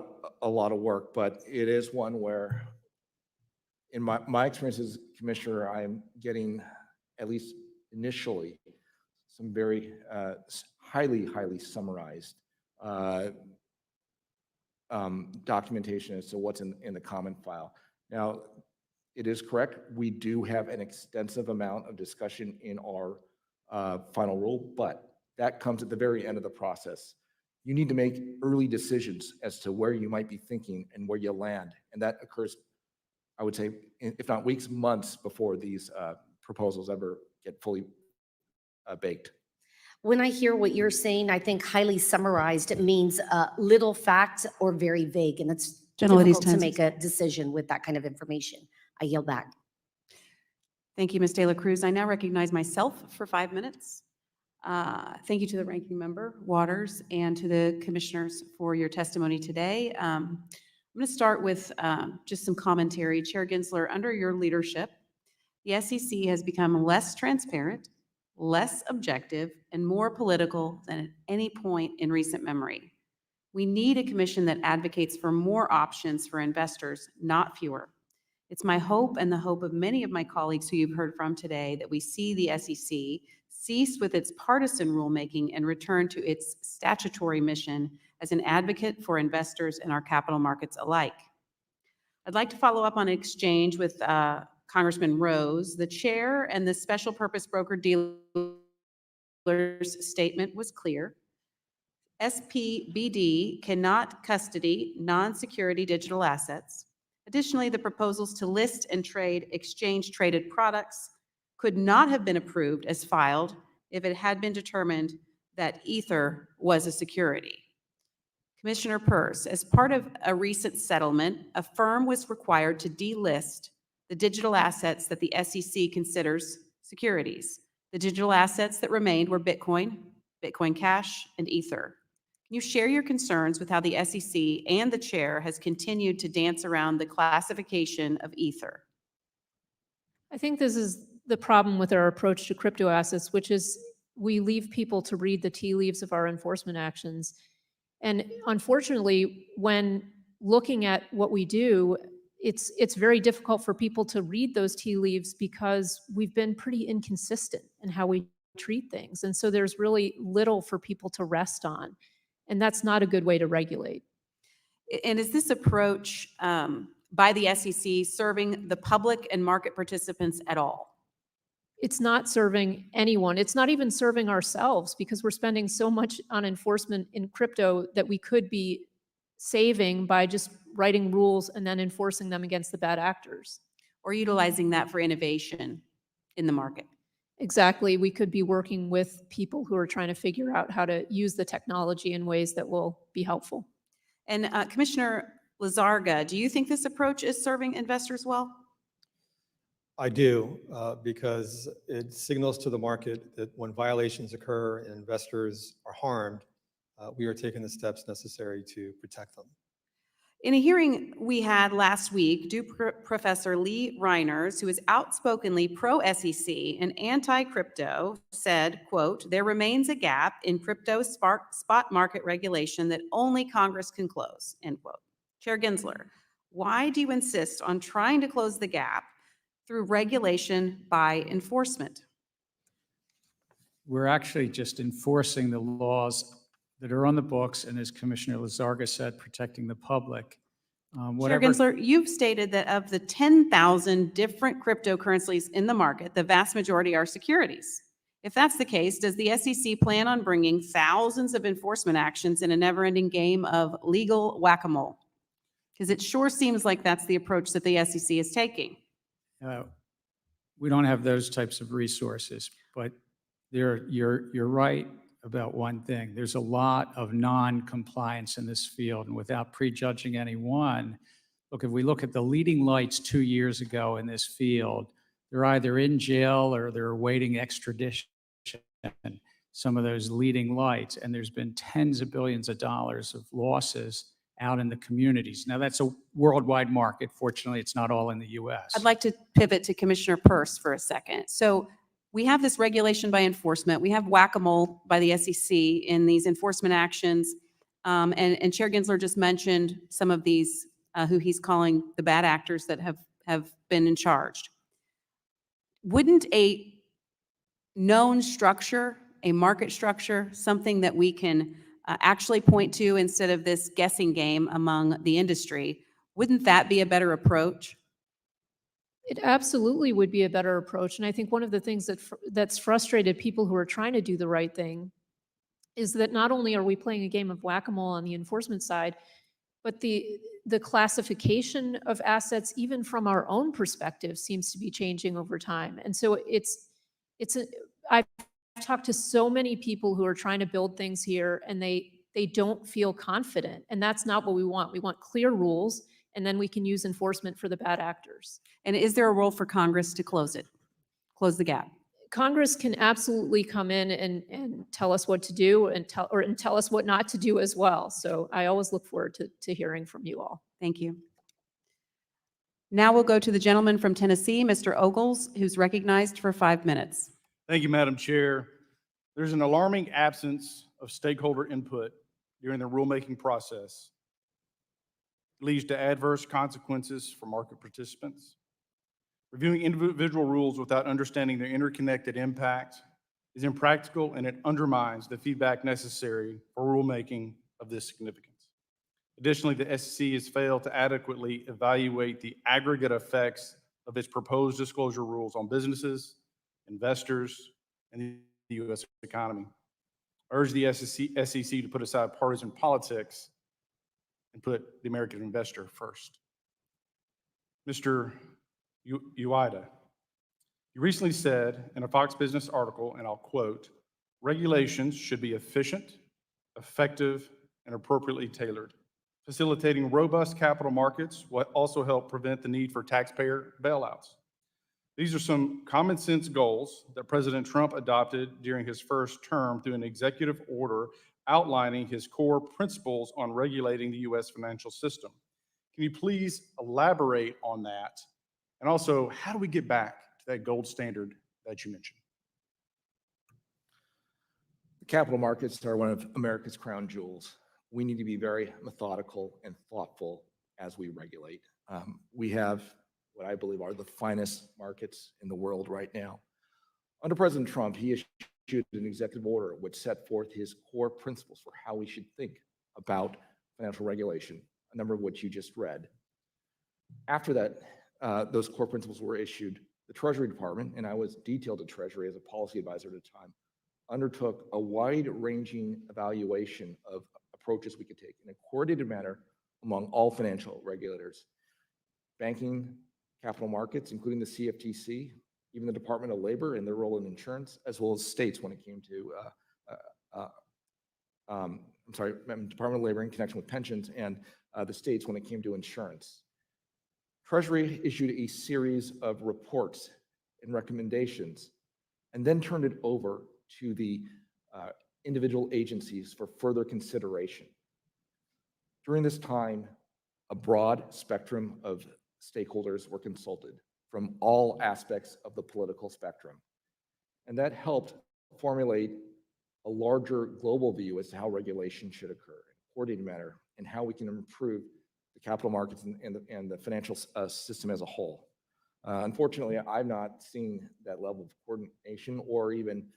of work, but it is one where, in my experience as commissioner, I am getting, at least initially, some very highly summarized documentation as to what's in the comment file. Now, it is correct, we do have an extensive amount of discussion in our final rule, but that comes at the very end of the process. You need to make early decisions as to where you might be thinking and where you land, and that occurs, I would say, if not weeks, months before these proposals ever get fully baked. When I hear what you're saying, I think highly summarized, it means little fact or very vague, and it's Gentlelady's difficult to time. make a decision with that kind of information. I yield back. Thank you, Ms. De La Cruz. I now recognize myself for 5 minutes. Thank you to the ranking member, Waters, and to the commissioners for your testimony today. I'm going to start with just some commentary. Chair Gensler, under your leadership, the SEC has become less transparent, less objective, and more political than at any point in recent memory. We need a commission that advocates for more options for investors, not fewer. It's my hope and the hope of many of my colleagues who you've heard from today that we see the SEC cease with its partisan rulemaking and return to its statutory mission as an advocate for investors and our capital markets alike. I'd like to follow up on an exchange with Congressman Rose. The chair and the special purpose broker-dealer's statement was clear. SPBD cannot custody non-security digital assets. Additionally, the proposals to list and trade exchange-traded products could not have been approved as filed if it had been determined that Ether was a security. Commissioner Peirce, as part of a recent settlement, a firm was required to delist the digital assets that the SEC considers securities. The digital assets that remained were Bitcoin, Bitcoin Cash, and Ether. Can you share your concerns with how the SEC and the chair has continued to dance around the classification of Ether? I think this is the problem with our approach to crypto assets, which is we leave people to read the tea leaves of our enforcement actions. And unfortunately, when looking at what we do, it's very difficult for people to read those tea leaves because we've been pretty inconsistent in how we treat things. And so there's really little for people to rest on. And that's not a good way to regulate. And is this approach by the SEC serving the public and market participants at all? It's not serving anyone. It's not even serving ourselves because we're spending so much on enforcement in crypto that we could be saving by just writing rules and then enforcing them against the bad actors. Or utilizing that for innovation in the market? Exactly. We could be working with people who are trying to figure out how to use the technology in ways that will be helpful. And Commissioner Lizarga, do you think this approach is serving investors well? I do, because it signals to the market that when violations occur and investors are harmed, we are taking the steps necessary to protect them. In a hearing we had last week, Professor Lee Reiners, who is outspokenly pro-SEC and anti-crypto, said, quote, "There remains a gap in crypto spot market regulation that only Congress can close," end quote. Chair Gensler, why do you insist on trying to close the gap through regulation by enforcement? We're actually just enforcing the laws that are on the books, and as Commissioner Lizarga said, protecting the public. Chair Gensler, you've stated that of the 10,000 different cryptocurrencies in the market, the vast majority are securities. If that's the case, does the SEC plan on bringing thousands of enforcement actions in a never-ending game of legal whack-a-mole? Because it sure seems like that's the approach that the SEC is taking. We don't have those types of resources, but you're right about one thing. There's a lot of non-compliance in this field, and without prejudging anyone, look, if we look at the leading lights 2 years ago in this field, they're either in jail or they're awaiting extradition, some of those leading lights, and there's been tens of billions of dollars of losses out in the communities. Now, that's a worldwide market. Fortunately, it's not all in the US. I'd like to pivot to Commissioner Peirce for a second. So we have this regulation by enforcement. We have whack-a-mole by the SEC in these enforcement actions. And Chair Gensler just mentioned some of these, who he's calling the bad actors that have been in charge. Wouldn't a known structure, a market structure, something that we can actually point to instead of this guessing game among the industry, wouldn't that be a better approach? It absolutely would be a better approach. And I think one of the things that's frustrated people who are trying to do the right thing is that not only are we playing a game of whack-a-mole on the enforcement side, but the classification of assets, even from our own perspective, seems to be changing over time. And so I've talked to so many people who are trying to build things here, and they don't feel confident. And that's not what we want. We want clear rules, and then we can use enforcement for the bad actors. And is there a role for Congress to close the gap? Congress can absolutely come in and tell us what to do and tell us what not to do as well. So I always look forward to hearing from you all. Thank you. Now we'll go to the gentleman from Tennessee, Mr. Ogles, who's recognized for 5 minutes. Thank you, Madam Chair. There's an alarming absence of stakeholder input during the rulemaking process. It leads to adverse consequences for market participants. Reviewing individual rules without understanding their interconnected impact is impractical, and it undermines the feedback necessary for rulemaking of this significance. Additionally, the SEC has failed to adequately evaluate the aggregate effects of its proposed disclosure rules on businesses, investors, and the U.S. economy. I urge the SEC to put aside partisan politics and put the American investor first. Mr. Ueda, you recently said in a Fox Business article, and I'll quote, "Regulations should be efficient, effective, and appropriately tailored. Facilitating robust capital markets will also help prevent the need for taxpayer bailouts." These are some common sense goals that President Trump adopted during his first term through an executive order outlining his core principles on regulating the U.S. financial system. Can you please elaborate on that? And also, how do we get back to that gold standard that you mentioned? The capital markets are one of America's crown jewels. We need to be very methodical and thoughtful as we regulate. We have what I believe are the finest markets in the world right now. Under President Trump, he issued an executive order which set forth his core principles for how we should think about financial regulation, a number of which you just read. After that, those core principles were issued, the Treasury Department, and I was detailed to Treasury as a policy advisor at the time, undertook a wide-ranging evaluation of approaches we could take in a coordinated manner among all financial regulators, banking, capital markets, including the CFTC, even the Department of Labor and their role in insurance, as well as states when it came to, Department of Labor in connection with pensions, and the states when it came to insurance. Treasury issued a series of reports and recommendations and then turned it over to the individual agencies for further consideration. During this time, a broad spectrum of stakeholders were consulted from all aspects of the political spectrum. And that helped formulate a larger global view as to how regulation should occur in a coordinated manner and how we can improve the capital markets and the financial system as a whole. Unfortunately, I've not seen that level of coordination or even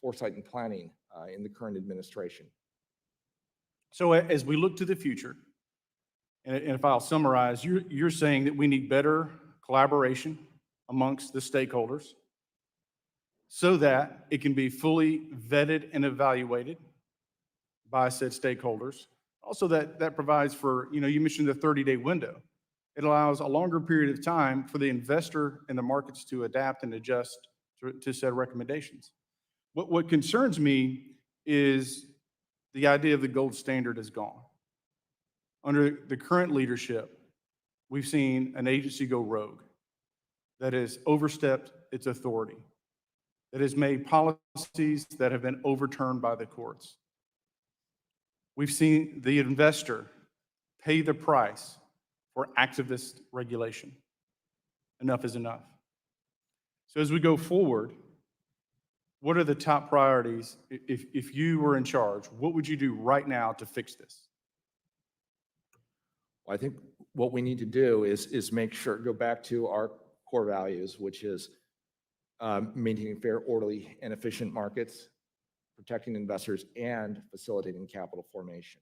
foresight and planning in the current administration. So as we look to the future, and if I'll summarize, you're saying that we need better collaboration amongst the stakeholders so that it can be fully vetted and evaluated by said stakeholders. Also, that provides for, you mentioned the 30-day window. It allows a longer period of time for the investor and the markets to adapt and adjust to said recommendations. What concerns me is the idea of the gold standard is gone. Under the current leadership, we've seen an agency go rogue that has overstepped its authority, that has made policies that have been overturned by the courts. We've seen the investor pay the price for activist regulation. Enough is enough. So as we go forward, what are the top priorities? If you were in charge, what would you do right now to fix this? Well, I think what we need to do is make sure, go back to our core values, which is maintaining fair, orderly, and efficient markets, protecting investors, and facilitating capital formation.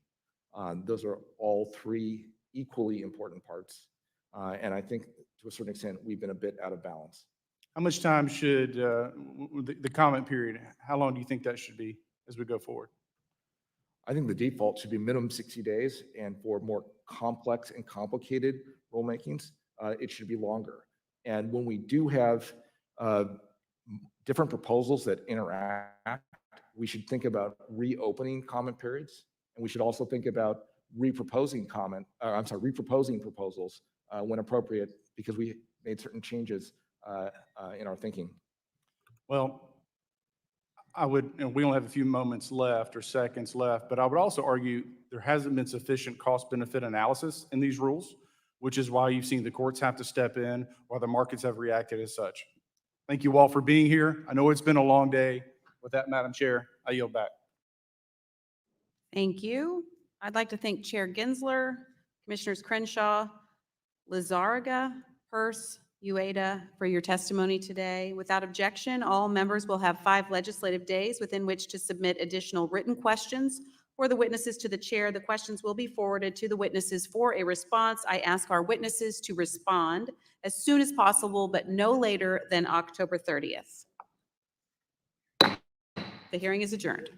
Those are all three equally important parts. And I think to a certain extent, we've been a bit out of balance. How much time should the comment period, how long do you think that should be as we go forward? I think the default should be minimum 60 days, and for more complex and complicated rulemakings, it should be longer. And when we do have different proposals that interact, we should think about reopening comment periods, and we should also think about reproposing proposals when appropriate, because we made certain changes in our thinking. Well, I would, and we only have a few moments left or seconds left, but I would also argue there hasn't been sufficient cost-benefit analysis in these rules, which is why you've seen the courts have to step in, while the markets have reacted as such. Thank you all for being here. I know it's been a long day. With that, Madam Chair, I yield back. Thank you. I'd like to thank Chair Gensler, Commissioners Crenshaw, Lizarraga, Peirce, Ueda for your testimony today. Without objection, all members will have 5 legislative days within which to submit additional written questions for the witnesses to the chair. The questions will be forwarded to the witnesses for a response. I ask our witnesses to respond as soon as possible, but no later than October 30th. The hearing is adjourned.